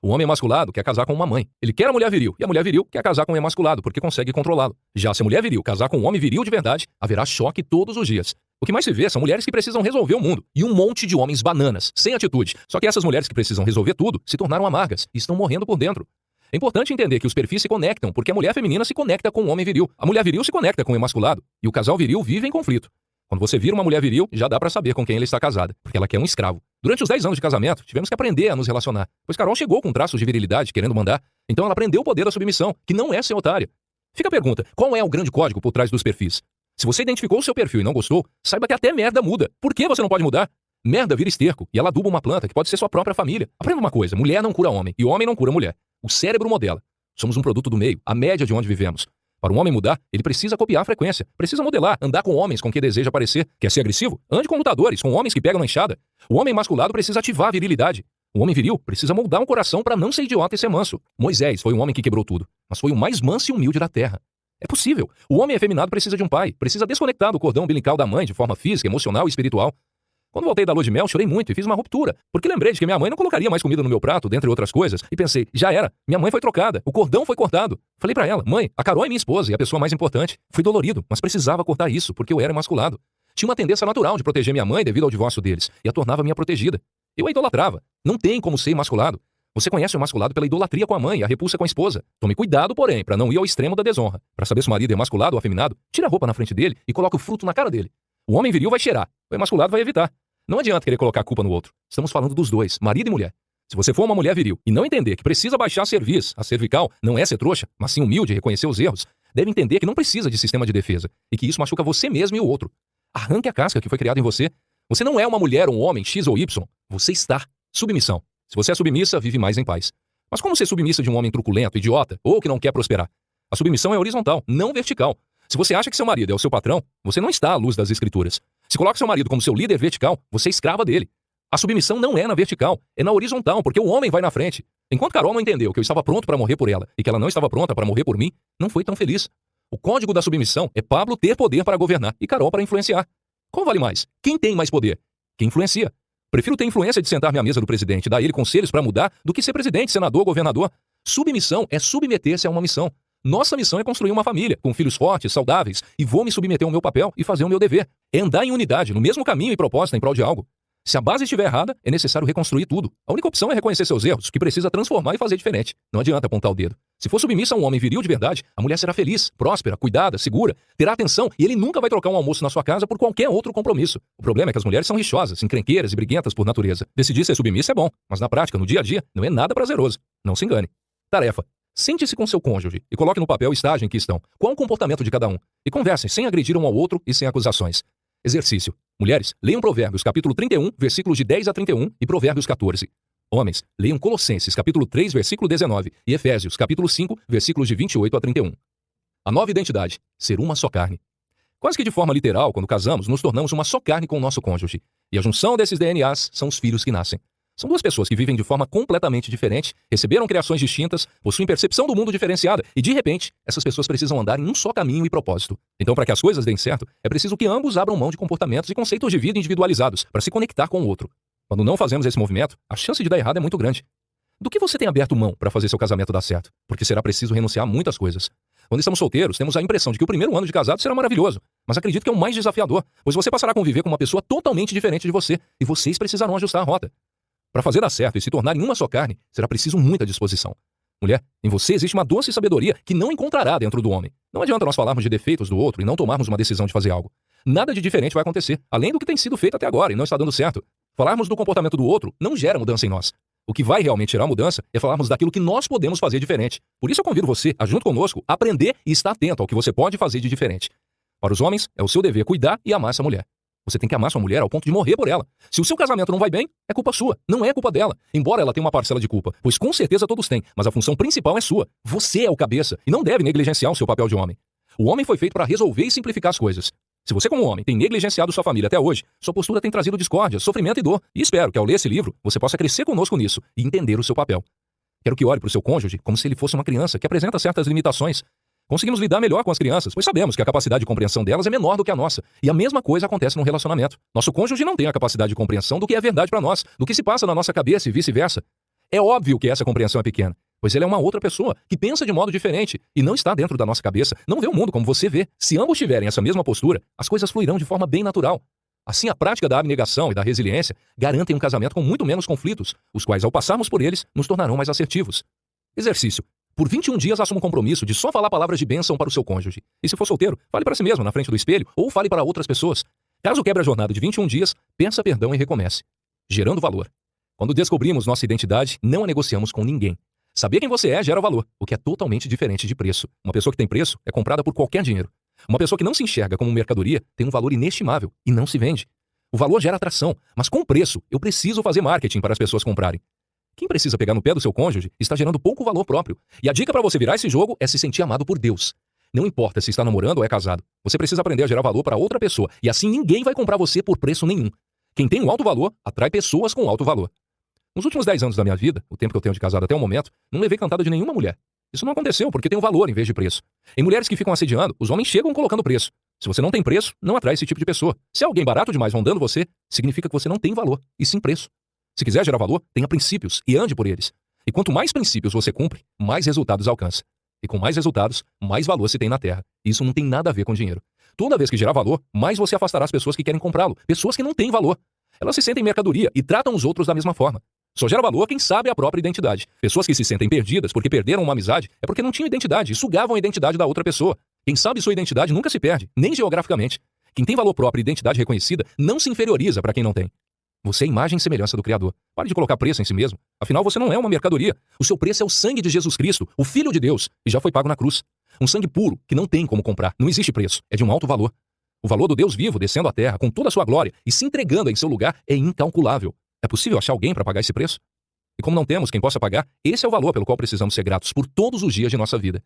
O homem emasculado quer casar com uma mãe. Ele quer a mulher viril, e a mulher viril quer casar com um emasculado, porque consegue controlá-lo. Já se a mulher viril casar com um homem viril de verdade, haverá choque todos os dias. O que mais se vê são mulheres que precisam resolver o mundo, e um monte de homens bananas, sem atitude. Só que essas mulheres que precisam resolver tudo se tornaram amargas e estão morrendo por dentro. É importante entender que os perfis se conectam, porque a mulher feminina se conecta com o homem viril, a mulher viril se conecta com o emasculado, e o casal viril vive em conflito. Quando você vira uma mulher viril, já dá pra saber com quem ela está casada, porque ela quer um escravo. Durante os 10 anos de casamento, tivemos que aprender a nos relacionar, pois Carol chegou com traços de virilidade, querendo mandar, então ela aprendeu o poder da submissão, que não é ser otária. Fica a pergunta, qual é o grande código por trás dos perfis? Se você identificou o seu perfil e não gostou, saiba que até merda muda. Por que você não pode mudar? Merda vira esterco, e ela aduba uma planta que pode ser sua própria família. Aprenda uma coisa, mulher não cura homem, e homem não cura mulher. O cérebro modela. Somos um produto do meio, a média de onde vivemos. Para um homem mudar, ele precisa copiar a frequência, precisa modelar, andar com homens com quem deseja parecer. Quer ser agressivo? Ande com lutadores, com homens que pegam na enxada. O homem masculado precisa ativar a virilidade. O homem viril precisa moldar um coração para não ser idiota e ser manso. Moisés foi um homem que quebrou tudo, mas foi o mais manso e humilde da terra. É possível. O homem efeminado precisa de um pai, precisa desconectar do cordão umbilical da mãe de forma física, emocional e espiritual. Quando voltei da lua de mel, chorei muito e fiz uma ruptura, porque lembrei de que minha mãe não colocaria mais comida no meu prato, dentre outras coisas, e pensei, já era, minha mãe foi trocada, o cordão foi cortado. Falei pra ela, mãe, a Carol é minha esposa e a pessoa mais importante. Fui dolorido, mas precisava cortar isso, porque eu era emasculado. Tinha uma tendência natural de proteger minha mãe devido ao divórcio deles, e a tornava minha protegida. Eu a idolatrava. Não tem como ser imasculado. Você conhece o imasculado pela idolatria com a mãe e a repulsa com a esposa. Tome cuidado, porém, para não ir ao extremo da desonra. Para saber se o marido é imasculado ou afeminado, tira a roupa na frente dele e coloca o fruto na cara dele. O homem viril vai cheirar, o imasculado vai evitar. Não adianta querer colocar a culpa no outro. Estamos falando dos dois, marido e mulher. Se você for uma mulher viril e não entender que precisa baixar a cerviz, a cervical, não é ser trouxa, mas sim humilde e reconhecer os erros, deve entender que não precisa de sistema de defesa e que isso machuca você mesmo e o outro. Arranque a casca que foi criada em você. Você não é uma mulher ou um homem X ou Y. Você está. Submissão. Se você é submissa, vive mais em paz. Mas como ser submissa de um homem truculento, idiota ou que não quer prosperar? A submissão é horizontal, não vertical. Se você acha que seu marido é o seu patrão, você não está à luz das escrituras. Se coloca seu marido como seu líder vertical, você é escrava dele. A submissão não é na vertical, é na horizontal, porque o homem vai na frente. Enquanto Carol não entendeu que eu estava pronto para morrer por ela e que ela não estava pronta para morrer por mim, não foi tão feliz. O código da submissão é Pablo ter poder para governar e Carol para influenciar. Qual vale mais? Quem tem mais poder? Quem influencia. Prefiro ter influência de sentar-me à mesa do presidente e dar a ele conselhos para mudar do que ser presidente, senador, governador. Submissão é submeter-se a uma missão. Nossa missão é construir uma família, com filhos fortes, saudáveis, e vou me submeter ao meu papel e fazer o meu dever. É andar em unidade, no mesmo caminho e propósito em prol de algo. Se a base estiver errada, é necessário reconstruir tudo. A única opção é reconhecer seus erros, que precisa transformar e fazer diferente. Não adianta apontar o dedo. Se for submissa a um homem viril de verdade, a mulher será feliz, próspera, cuidada, segura, terá atenção e ele nunca vai trocar um almoço na sua casa por qualquer outro compromisso. O problema é que as mulheres são rixosas, encrenqueiras e briguentas por natureza. Decidir ser submissa é bom, mas na prática, no dia a dia, não é nada prazeroso. Não se engane. Tarefa. Sente-se com seu cônjuge e coloque no papel o estágio em que estão. Qual o comportamento de cada um? E conversem sem agredir um ao outro e sem acusações. Exercício. Mulheres, leiam Provérbios capítulo 31, versículos de 10 a 31 e Provérbios 14. Homens, leiam Colossenses capítulo 3, versículo 19 e Efésios capítulo 5, versículos de 28 a 31. A nova identidade. Ser uma só carne. Quase que de forma literal, quando casamos, nos tornamos uma só carne com o nosso cônjuge. E a junção desses DNAs são os filhos que nascem. São duas pessoas que vivem de forma completamente diferente, receberam criações distintas, possuem percepção do mundo diferenciada e, de repente, essas pessoas precisam andar em um só caminho e propósito. Então, para que as coisas deem certo, é preciso que ambos abram mão de comportamentos e conceitos de vida individualizados para se conectar com o outro. Quando não fazemos esse movimento, a chance de dar errado é muito grande. Do que você tem aberto mão para fazer seu casamento dar certo? Porque será preciso renunciar a muitas coisas. Quando estamos solteiros, temos a impressão de que o primeiro ano de casado será maravilhoso, mas acredito que é o mais desafiador, pois você passará a conviver com uma pessoa totalmente diferente de você e vocês precisarão ajustar a rota. Para fazer dar certo e se tornar em uma só carne, será preciso muita disposição. Mulher, em você existe uma doce sabedoria que não encontrará dentro do homem. Não adianta nós falarmos de defeitos do outro e não tomarmos uma decisão de fazer algo. Nada de diferente vai acontecer, além do que tem sido feito até agora e não está dando certo. Falarmos do comportamento do outro não gera mudança em nós. O que vai realmente gerar mudança é falarmos daquilo que nós podemos fazer diferente. Por isso eu convido você a, junto conosco, aprender e estar atento ao que você pode fazer de diferente. Para os homens, é o seu dever cuidar e amar essa mulher. Você tem que amar sua mulher ao ponto de morrer por ela. Se o seu casamento não vai bem, é culpa sua, não é culpa dela. Embora ela tenha uma parcela de culpa, pois com certeza todos têm, mas a função principal é sua. Você é o cabeça e não deve negligenciar o seu papel de homem. O homem foi feito para resolver e simplificar as coisas. Se você como homem tem negligenciado sua família até hoje, sua postura tem trazido discórdia, sofrimento e dor. E espero que ao ler esse livro, você possa crescer conosco nisso e entender o seu papel. Quero que olhe para o seu cônjuge como se ele fosse uma criança que apresenta certas limitações. Conseguimos lidar melhor com as crianças, pois sabemos que a capacidade de compreensão delas é menor do que a nossa. E a mesma coisa acontece no relacionamento. Nosso cônjuge não tem a capacidade de compreensão do que é verdade para nós, do que se passa na nossa cabeça e vice-versa. É óbvio que essa compreensão é pequena, pois ele é uma outra pessoa que pensa de modo diferente e não está dentro da nossa cabeça, não vê o mundo como você vê. Se ambos tiverem essa mesma postura, as coisas fluirão de forma bem natural. Assim, a prática da abnegação e da resiliência garantem um casamento com muito menos conflitos, os quais, ao passarmos por eles, nos tornarão mais assertivos. Exercício. Por 21 dias, assuma um compromisso de só falar palavras de bênção para o seu cônjuge. E se for solteiro, fale para si mesmo na frente do espelho ou fale para outras pessoas. Caso quebre a jornada de 21 dias, peça perdão e recomece. Gerando valor. Quando descobrimos nossa identidade, não a negociamos com ninguém. Saber quem você é gera valor, o que é totalmente diferente de preço. Uma pessoa que tem preço é comprada por qualquer dinheiro. Uma pessoa que não se enxerga como mercadoria tem um valor inestimável e não se vende. O valor gera atração, mas com preço, eu preciso fazer marketing para as pessoas comprarem. Quem precisa pegar no pé do seu cônjuge está gerando pouco valor próprio. E a dica para você virar esse jogo é se sentir amado por Deus. Não importa se está namorando ou é casado. Você precisa aprender a gerar valor para outra pessoa. E assim ninguém vai comprar você por preço nenhum. Quem tem um alto valor, atrai pessoas com alto valor. Nos últimos 10 anos da minha vida, o tempo que eu tenho de casado até o momento, não levei cantada de nenhuma mulher. Isso não aconteceu porque tem um valor em vez de preço. Em mulheres que ficam assediando, os homens chegam colocando preço. Se você não tem preço, não atrai esse tipo de pessoa. Se é alguém barato demais rondando você, significa que você não tem valor, e sim preço. Se quiser gerar valor, tenha princípios e ande por eles. E quanto mais princípios você cumpre, mais resultados alcança. E com mais resultados, mais valor se tem na Terra. Isso não tem nada a ver com dinheiro. Toda vez que gerar valor, mais você afastará as pessoas que querem comprá-lo, pessoas que não têm valor. Elas se sentem mercadoria e tratam os outros da mesma forma. Só gera valor quem sabe a própria identidade. Pessoas que se sentem perdidas porque perderam uma amizade é porque não tinham identidade e sugavam a identidade da outra pessoa. Quem sabe sua identidade nunca se perde, nem geograficamente. Quem tem valor próprio e identidade reconhecida não se inferioriza para quem não tem. Você é imagem e semelhança do Criador. Pare de colocar preço em si mesmo. Afinal, você não é uma mercadoria. O seu preço é o sangue de Jesus Cristo, o Filho de Deus, e já foi pago na cruz. Um sangue puro, que não tem como comprar. Não existe preço. É de um alto valor. O valor do Deus vivo descendo à terra com toda a sua glória e se entregando em seu lugar é incalculável. É possível achar alguém para pagar esse preço? E como não temos quem possa pagar, esse é o valor pelo qual precisamos ser gratos por todos os dias de nossa vida.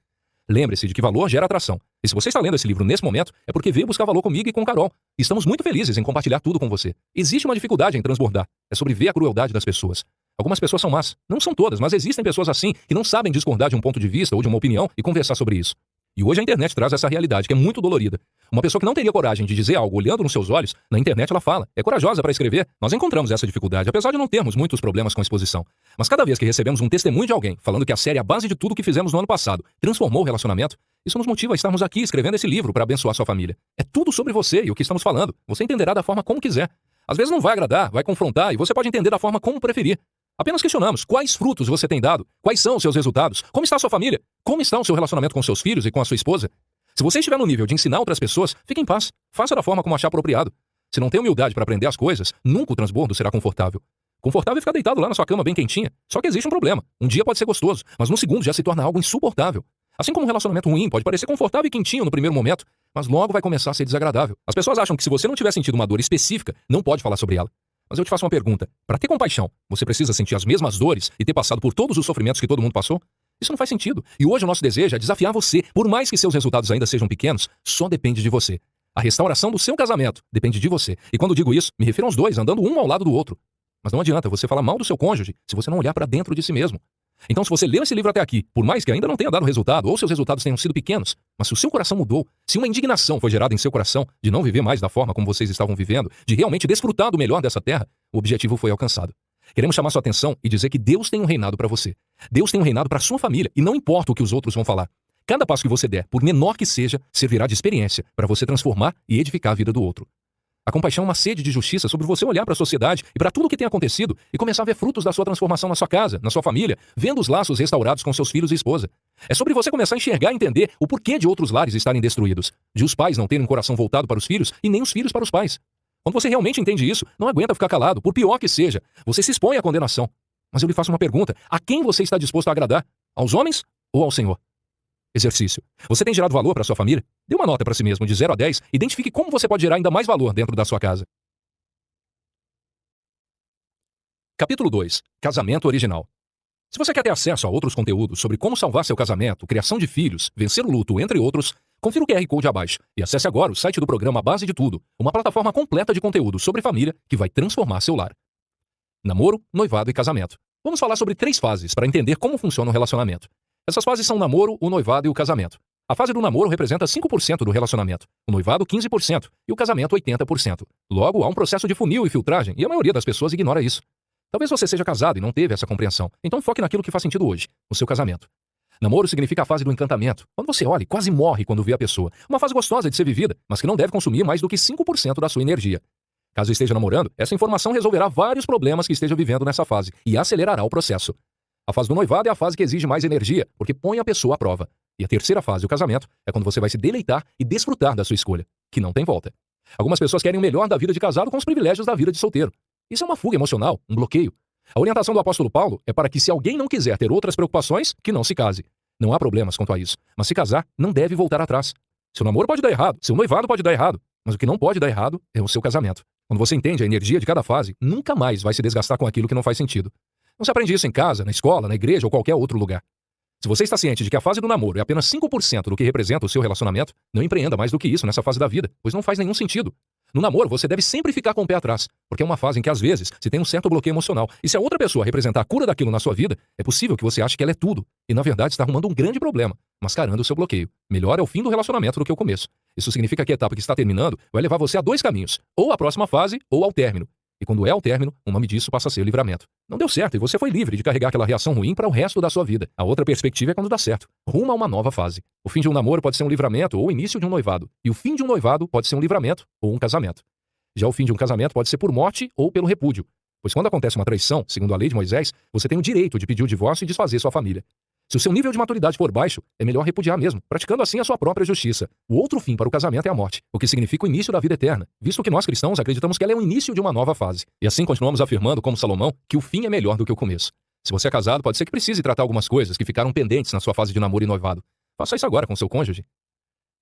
Lembre-se de que valor gera atração. E se você está lendo esse livro nesse momento, é porque veio buscar valor comigo e com Carol. E estamos muito felizes em compartilhar tudo com você. Existe uma dificuldade em transbordar. É sobre ver a crueldade das pessoas. Algumas pessoas são más. Não são todas, mas existem pessoas assim que não sabem discordar de um ponto de vista ou de uma opinião e conversar sobre isso. E hoje a internet traz essa realidade que é muito dolorida. Uma pessoa que não teria coragem de dizer algo olhando nos seus olhos, na internet ela fala. É corajosa para escrever. Nós encontramos essa dificuldade, apesar de não termos muitos problemas com exposição. Mas cada vez que recebemos um testemunho de alguém falando que a série é a base de tudo que fizemos no ano passado transformou o relacionamento, isso nos motiva a estarmos aqui escrevendo esse livro para abençoar sua família. É tudo sobre você e o que estamos falando. Você entenderá da forma como quiser. Às vezes não vai agradar, vai confrontar e você pode entender da forma como preferir. Apenas questionamos quais frutos você tem dado, quais são os seus resultados, como está a sua família, como está o seu relacionamento com seus filhos e com a sua esposa. Se você estiver no nível de ensinar outras pessoas, fique em paz. Faça da forma como achar apropriado. Se não tem humildade para aprender as coisas, nunca o transbordo será confortável. Confortável é ficar deitado lá na sua cama bem quentinha. Só que existe um problema. Um dia pode ser gostoso, mas no segundo já se torna algo insuportável. Assim como um relacionamento ruim pode parecer confortável e quentinho no primeiro momento, mas logo vai começar a ser desagradável. As pessoas acham que se você não tiver sentido uma dor específica, não pode falar sobre ela. Mas eu te faço uma pergunta. Para ter compaixão, você precisa sentir as mesmas dores e ter passado por todos os sofrimentos que todo mundo passou? Isso não faz sentido. E hoje o nosso desejo é desafiar você. Por mais que seus resultados ainda sejam pequenos, só depende de você. A restauração do seu casamento depende de você. E quando digo isso, me refiro aos dois, andando um ao lado do outro. Mas não adianta você falar mal do seu cônjuge se você não olhar para dentro de si mesmo. Então, se você leu esse livro até aqui, por mais que ainda não tenha dado resultado, ou seus resultados tenham sido pequenos, mas se o seu coração mudou, se uma indignação foi gerada em seu coração de não viver mais da forma como vocês estavam vivendo, de realmente desfrutar do melhor dessa terra, o objetivo foi alcançado. Queremos chamar sua atenção e dizer que Deus tem um reinado para você. Deus tem um reinado para sua família, e não importa o que os outros vão falar. Cada passo que você der, por menor que seja, servirá de experiência para você transformar e edificar a vida do outro. A compaixão é uma sede de justiça sobre você olhar para a sociedade e para tudo o que tem acontecido e começar a ver frutos da sua transformação na sua casa, na sua família, vendo os laços restaurados com seus filhos e esposa. É sobre você começar a enxergar e entender o porquê de outros lares estarem destruídos, de os pais não terem um coração voltado para os filhos e nem os filhos para os pais. Quando você realmente entende isso, não aguenta ficar calado, por pior que seja. Você se expõe à condenação. Mas eu lhe faço uma pergunta. A quem você está disposto a agradar? Aos homens ou ao Senhor? Exercício. Você tem gerado valor para sua família? Dê uma nota para si mesmo de 0 a 10 e identifique como você pode gerar ainda mais valor dentro da sua casa. Capítulo 2. Casamento original. Se você quer ter acesso a outros conteúdos sobre como salvar seu casamento, criação de filhos, vencer o luto, entre outros, confira o QR Code abaixo e acesse agora o site do programa Base de Tudo, uma plataforma completa de conteúdo sobre família que vai transformar seu lar. Namoro, noivado e casamento. Vamos falar sobre 3 fases para entender como funciona um relacionamento. Essas fases são o namoro, o noivado e o casamento. A fase do namoro representa 5% do relacionamento, o noivado 15% e o casamento 80%. Logo, há um processo de funil e filtragem e a maioria das pessoas ignora isso. Talvez você seja casado e não teve essa compreensão, então foque naquilo que faz sentido hoje, o seu casamento. Namoro significa a fase do encantamento, quando você olha e quase morre quando vê a pessoa. Uma fase gostosa de ser vivida, mas que não deve consumir mais do que 5% da sua energia. Caso esteja namorando, essa informação resolverá vários problemas que esteja vivendo nessa fase e acelerará o processo. A fase do noivado é a fase que exige mais energia, porque põe a pessoa à prova. E a terceira fase, o casamento, é quando você vai se deleitar e desfrutar da sua escolha, que não tem volta. Algumas pessoas querem o melhor da vida de casado com os privilégios da vida de solteiro. Isso é uma fuga emocional, um bloqueio. A orientação do apóstolo Paulo é para que se alguém não quiser ter outras preocupações, que não se case. Não há problemas quanto a isso, mas se casar, não deve voltar atrás. Seu namoro pode dar errado, seu noivado pode dar errado, mas o que não pode dar errado é o seu casamento. Quando você entende a energia de cada fase, nunca mais vai se desgastar com aquilo que não faz sentido. Não se aprende isso em casa, na escola, na igreja ou qualquer outro lugar. Se você está ciente de que a fase do namoro é apenas 5% do que representa o seu relacionamento, não empreenda mais do que isso nessa fase da vida, pois não faz nenhum sentido. No namoro, você deve sempre ficar com o pé atrás, porque é uma fase em que, às vezes, se tem um certo bloqueio emocional. E se a outra pessoa representar a cura daquilo na sua vida, é possível que você ache que ela é tudo. E, na verdade, está arrumando um grande problema, mascarando o seu bloqueio. Melhor é o fim do relacionamento do que o começo. Isso significa que a etapa que está terminando vai levar você a 2 caminhos, ou à próxima fase, ou ao término. E quando é ao término, o nome disso passa a ser o livramento. Não deu certo e você foi livre de carregar aquela reação ruim para o resto da sua vida. A outra perspectiva é quando dá certo. Rumo a uma nova fase. O fim de um namoro pode ser um livramento ou o início de um noivado. E o fim de um noivado pode ser um livramento ou um casamento. Já o fim de um casamento pode ser por morte ou pelo repúdio, pois quando acontece uma traição, segundo a lei de Moisés, você tem o direito de pedir o divórcio e desfazer sua família. Se o seu nível de maturidade for baixo, é melhor repudiar mesmo, praticando assim a sua própria justiça. O outro fim para o casamento é a morte, o que significa o início da vida eterna, visto que nós cristãos acreditamos que ela é o início de uma nova fase. E assim continuamos afirmando, como Salomão, que o fim é melhor do que o começo. Se você é casado, pode ser que precise tratar algumas coisas que ficaram pendentes na sua fase de namoro e noivado. Faça isso agora com seu cônjuge.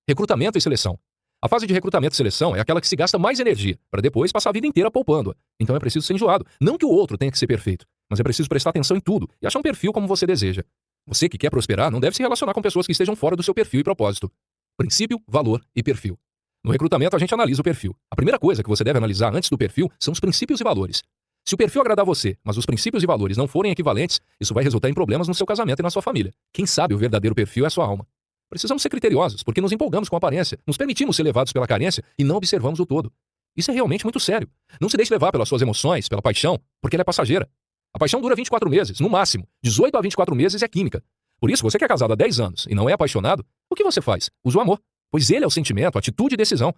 Recrutamento e seleção. A fase de recrutamento e seleção é aquela que se gasta mais energia, para depois passar a vida inteira poupando-a. Então é preciso ser enjoado. Não que o outro tenha que ser perfeito, mas é preciso prestar atenção em tudo e achar um perfil como você deseja. Você que quer prosperar não deve se relacionar com pessoas que estejam fora do seu perfil e propósito. Princípio, valor e perfil. No recrutamento a gente analisa o perfil. A primeira coisa que você deve analisar antes do perfil são os princípios e valores. Se o perfil agradar você, mas os princípios e valores não forem equivalentes, isso vai resultar em problemas no seu casamento e na sua família. Quem sabe o verdadeiro perfil é a sua alma. Precisamos ser criteriosos, porque nos empolgamos com a aparência, nos permitimos ser levados pela carência e não observamos o todo. Isso é realmente muito sério. Não se deixe levar pelas suas emoções, pela paixão, porque ela é passageira. A paixão dura 24 meses, no máximo. 18 a 24 meses é química. Por isso, você que é casado há 10 anos e não é apaixonado, o que você faz? Usa o amor, pois ele é o sentimento, atitude e decisão.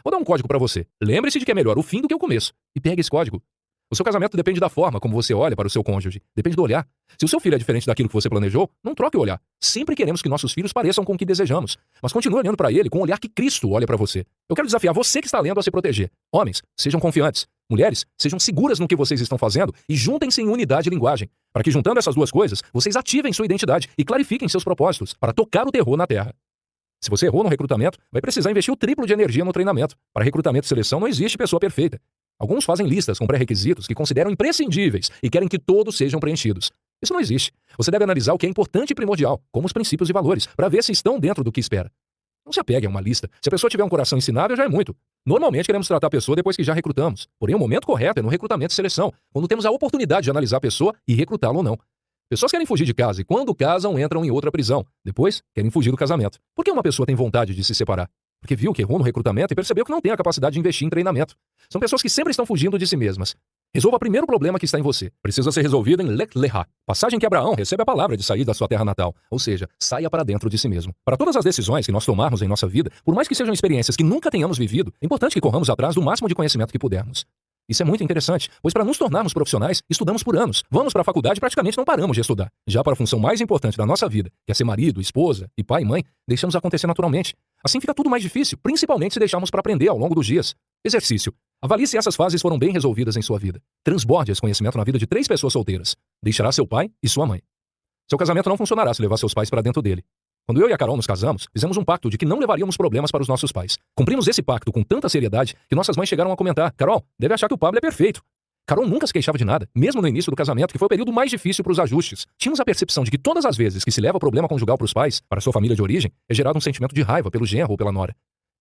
Vou dar um código para você. Lembre-se de que é melhor o fim do que o começo. E pegue esse código. O seu casamento depende da forma como você olha para o seu cônjuge. Depende do olhar. Se o seu filho é diferente daquilo que você planejou, não troque o olhar. Sempre queremos que nossos filhos pareçam com o que desejamos. Mas continue olhando para ele com o olhar que Cristo olha para você. Eu quero desafiar você que está lendo a se proteger. Homens, sejam confiantes. Mulheres, sejam seguras no que vocês estão fazendo e juntem-se em unidade de linguagem. Para que, juntando essas duas coisas, vocês ativem sua identidade e clarifiquem seus propósitos para tocar o terror na terra. Se você errou no recrutamento, vai precisar investir o triplo de energia no treinamento. Para recrutamento e seleção não existe pessoa perfeita. Alguns fazem listas com pré-requisitos que consideram imprescindíveis e querem que todos sejam preenchidos. Isso não existe. Você deve analisar o que é importante e primordial, como os princípios e valores, para ver se estão dentro do que espera. Não se apegue a uma lista. Se a pessoa tiver um coração ensinável, já é muito. Normalmente queremos tratar a pessoa depois que já recrutamos. Porém, o momento correto é no recrutamento e seleção, quando temos a oportunidade de analisar a pessoa e recrutá-la ou não. Pessoas querem fugir de casa e, quando casam, entram em outra prisão. Depois, querem fugir do casamento. Por que uma pessoa tem vontade de se separar? Porque viu que errou no recrutamento e percebeu que não tem a capacidade de investir em treinamento. São pessoas que sempre estão fugindo de si mesmas. Resolva primeiro o problema que está em você. Precisa ser resolvido em Lech Lecha, passagem que Abraão recebe a palavra de sair da sua terra natal. Ou seja, saia para dentro de si mesmo. Para todas as decisões que nós tomarmos em nossa vida, por mais que sejam experiências que nunca tenhamos vivido, é importante que corramos atrás do máximo de conhecimento que pudermos. Isso é muito interessante, pois para nos tornarmos profissionais, estudamos por anos. Vamos para a faculdade e praticamente não paramos de estudar. Já para a função mais importante da nossa vida, que é ser marido, esposa e pai e mãe, deixamos acontecer naturalmente. Assim fica tudo mais difícil, principalmente se deixarmos para aprender ao longo dos dias. Exercício. Avalie se essas fases foram bem resolvidas em sua vida. Transborde esse conhecimento na vida de 3 pessoas solteiras. Deixará seu pai e sua mãe. Seu casamento não funcionará se levar seus pais para dentro dele. Quando eu e a Carol nos casamos, fizemos um pacto de que não levaríamos problemas para os nossos pais. Cumprimos esse pacto com tanta seriedade que nossas mães chegaram a comentar: Carol, deve achar que o Pablo é perfeito. Carol nunca se queixava de nada, mesmo no início do casamento, que foi o período mais difícil para os ajustes. Tínhamos a percepção de que todas as vezes que se leva problema conjugal para os pais, para sua família de origem, é gerado um sentimento de raiva pelo genro ou pela nora.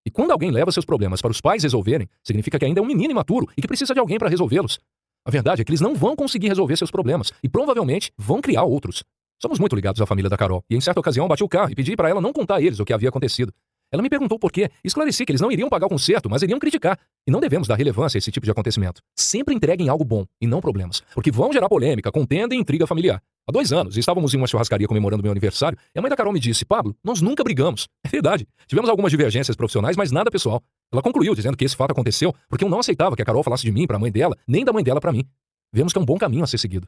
E quando alguém leva seus problemas para os pais resolverem, significa que ainda é um menino imaturo e que precisa de alguém para resolvê-los. A verdade é que eles não vão conseguir resolver seus problemas e provavelmente vão criar outros. Somos muito ligados à família da Carol, e em certa ocasião bati o carro e pedi para ela não contar a eles o que havia acontecido. Ela me perguntou por quê, e esclareci que eles não iriam pagar o conserto, mas iriam criticar. E não devemos dar relevância a esse tipo de acontecimento. Sempre entreguem algo bom, e não problemas, porque vão gerar polêmica, contenda e intriga familiar. Há 2 anos, estávamos em uma churrascaria comemorando meu aniversário, e a mãe da Carol me disse: Pablo, nós nunca brigamos. É verdade, tivemos algumas divergências profissionais, mas nada pessoal. Ela concluiu dizendo que esse fato aconteceu porque eu não aceitava que a Carol falasse de mim para a mãe dela, nem da mãe dela para mim. Vemos que é um bom caminho a ser seguido.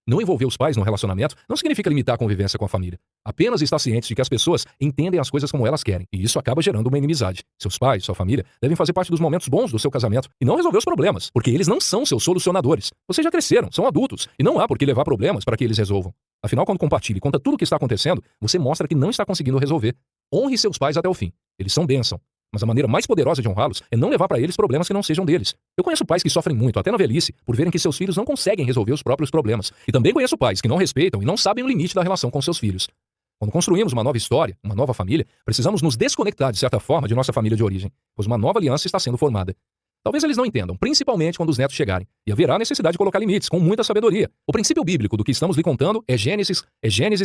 Não envolver os pais no relacionamento não significa limitar a convivência com a família. Apenas estar ciente de que as pessoas entendem as coisas como elas querem, e isso acaba gerando uma inimizade. Seus pais, sua família, devem fazer parte dos momentos bons do seu casamento e não resolver os problemas, porque eles não são seus solucionadores. Vocês já cresceram, são adultos, e não há por que levar problemas para que eles resolvam. Afinal, quando compartilha e conta tudo o que está acontecendo, você mostra que não está conseguindo resolver. Honre seus pais até o fim. Eles são bênção. Mas a maneira mais poderosa de honrá-los é não levar para eles problemas que não sejam deles. Eu conheço pais que sofrem muito, até na velhice, por verem que seus filhos não conseguem resolver os próprios problemas. E também conheço pais que não respeitam e não sabem o limite da relação com seus filhos. Quando construímos uma nova história, uma nova família, precisamos nos desconectar, de certa forma, de nossa família de origem, pois uma nova aliança está sendo formada. Talvez eles não entendam, principalmente quando os netos chegarem. E haverá necessidade de colocar limites, com muita sabedoria. O princípio bíblico do que estamos lhe contando é Gênesis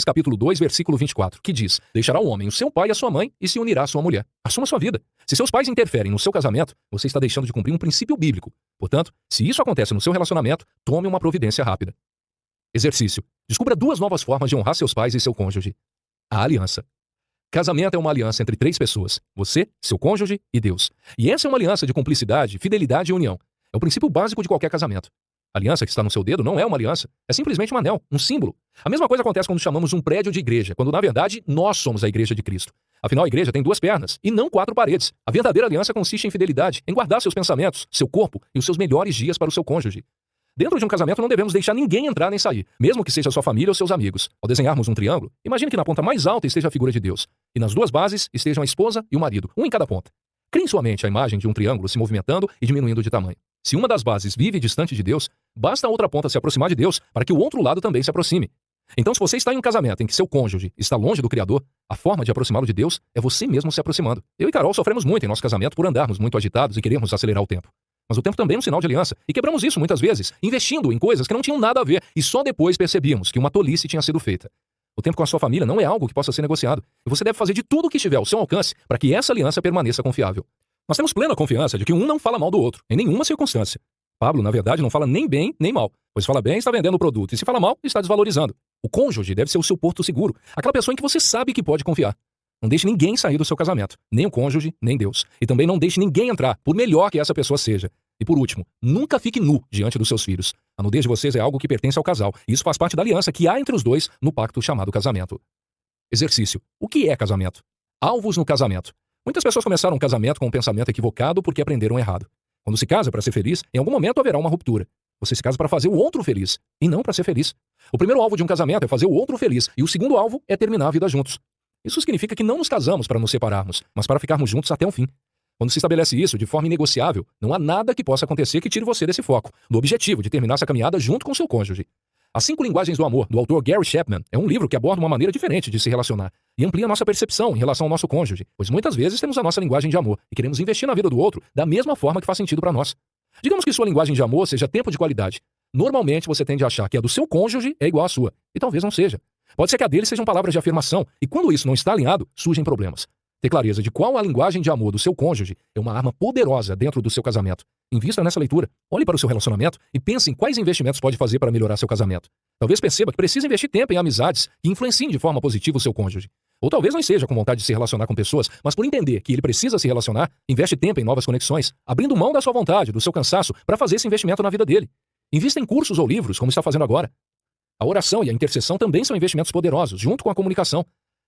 capítulo 2, versículo 24, que diz: deixará o homem o seu pai e a sua mãe e se unirá à sua mulher. Assuma sua vida. Se seus pais interferem no seu casamento, você está deixando de cumprir um princípio bíblico. Portanto, se isso acontece no seu relacionamento, tome uma providência rápida. Exercício. Descubra 2 novas formas de honrar seus pais e seu cônjuge. A aliança. Casamento é uma aliança entre 3 pessoas, você, seu cônjuge e Deus. E essa é uma aliança de cumplicidade, fidelidade e união. É o princípio básico de qualquer casamento. A aliança que está no seu dedo não é uma aliança, é simplesmente um anel, um símbolo. A mesma coisa acontece quando chamamos um prédio de igreja, quando na verdade nós somos a igreja de Cristo. Afinal, a igreja tem 2 pernas e não 4 paredes. A verdadeira aliança consiste em fidelidade, em guardar seus pensamentos, seu corpo e os seus melhores dias para o seu cônjuge. Dentro de um casamento não devemos deixar ninguém entrar nem sair, mesmo que seja sua família ou seus amigos. Ao desenharmos um triângulo, imagine que na ponta mais alta esteja a figura de Deus, e nas 2 bases estejam a esposa e o marido, um em cada ponta. Crie em sua mente a imagem de um triângulo se movimentando e diminuindo de tamanho. Se uma das bases vive distante de Deus, basta a outra ponta se aproximar de Deus para que o outro lado também se aproxime. Então, se você está em um casamento em que seu cônjuge está longe do Criador, a forma de aproximá-lo de Deus é você mesmo se aproximando. Eu e Carol sofremos muito em nosso casamento por andarmos muito agitados e queremos acelerar o tempo. Mas o tempo também é um sinal de aliança, e quebramos isso muitas vezes, investindo em coisas que não tinham nada a ver, e só depois percebíamos que uma tolice tinha sido feita. O tempo com a sua família não é algo que possa ser negociado, e você deve fazer de tudo o que estiver ao seu alcance para que essa aliança permaneça confiável. Nós temos plena confiança de que um não fala mal do outro, em nenhuma circunstância. Pablo, na verdade, não fala nem bem nem mal, pois fala bem está vendendo o produto, e se fala mal, está desvalorizando. O cônjuge deve ser o seu porto seguro, aquela pessoa em que você sabe que pode confiar. Não deixe ninguém sair do seu casamento, nem o cônjuge, nem Deus. E também não deixe ninguém entrar, por melhor que essa pessoa seja. E por último, nunca fique nu diante dos seus filhos. A nudez de vocês é algo que pertence ao casal, e isso faz parte da aliança que há entre os dois no pacto chamado casamento. Exercício. O que é casamento? Alvos no casamento. Muitas pessoas começaram um casamento com um pensamento equivocado porque aprenderam errado. Quando se casa para ser feliz, em algum momento haverá uma ruptura. Você se casa para fazer o outro feliz, e não para ser feliz. O primeiro alvo de um casamento é fazer o outro feliz, e o segundo alvo é terminar a vida juntos. Isso significa que não nos casamos para nos separarmos, mas para ficarmos juntos até o fim. Quando se estabelece isso de forma inegociável, não há nada que possa acontecer que tire você desse foco, do objetivo de terminar essa caminhada junto com seu cônjuge. As 5 Linguagens do Amor, do autor Gary Chapman, é um livro que aborda uma maneira diferente de se relacionar e amplia nossa percepção em relação ao nosso cônjuge, pois muitas vezes temos a nossa linguagem de amor e queremos investir na vida do outro da mesma forma que faz sentido para nós. Digamos que sua linguagem de amor seja tempo de qualidade. Normalmente você tende a achar que a do seu cônjuge é igual à sua, e talvez não seja. Pode ser que a dele sejam palavras de afirmação, e quando isso não está alinhado, surgem problemas. Ter clareza de qual a linguagem de amor do seu cônjuge é uma arma poderosa dentro do seu casamento. Invista nessa leitura. Olhe para o seu relacionamento e pense em quais investimentos pode fazer para melhorar seu casamento. Talvez perceba que precisa investir tempo em amizades que influenciem de forma positiva o seu cônjuge. Ou talvez não esteja com vontade de se relacionar com pessoas, mas por entender que ele precisa se relacionar, investe tempo em novas conexões, abrindo mão da sua vontade, do seu cansaço, para fazer esse investimento na vida dele. Invista em cursos ou livros, como está fazendo agora. A oração e a intercessão também são investimentos poderosos, junto com a comunicação.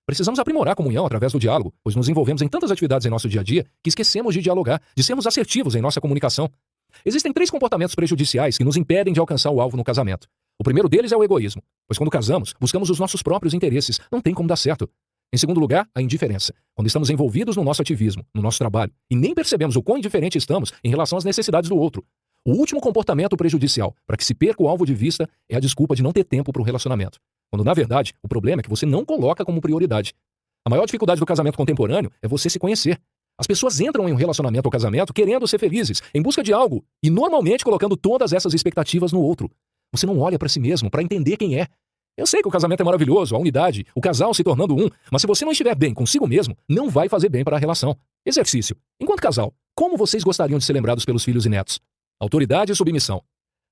Precisamos aprimorar a comunhão através do diálogo, pois nos envolvemos em tantas atividades em nosso dia a dia que esquecemos de dialogar, de sermos assertivos em nossa comunicação. Existem 3 comportamentos prejudiciais que nos impedem de alcançar o alvo no casamento. O primeiro deles é o egoísmo, pois quando casamos, buscamos os nossos próprios interesses, não tem como dar certo. Em segundo lugar, a indiferença, quando estamos envolvidos no nosso ativismo, no nosso trabalho, e nem percebemos o quão indiferente estamos em relação às necessidades do outro. O último comportamento prejudicial, para que se perca o alvo de vista, é a desculpa de não ter tempo para o relacionamento. Quando, na verdade, o problema é que você não coloca como prioridade. A maior dificuldade do casamento contemporâneo é você se conhecer. As pessoas entram em um relacionamento ou casamento querendo ser felizes, em busca de algo, e normalmente colocando todas essas expectativas no outro. Você não olha para si mesmo para entender quem é. Eu sei que o casamento é maravilhoso, a unidade, o casal se tornando um, mas se você não estiver bem consigo mesmo, não vai fazer bem para a relação. Exercício. Enquanto casal, como vocês gostariam de ser lembrados pelos filhos e netos? Autoridade e submissão.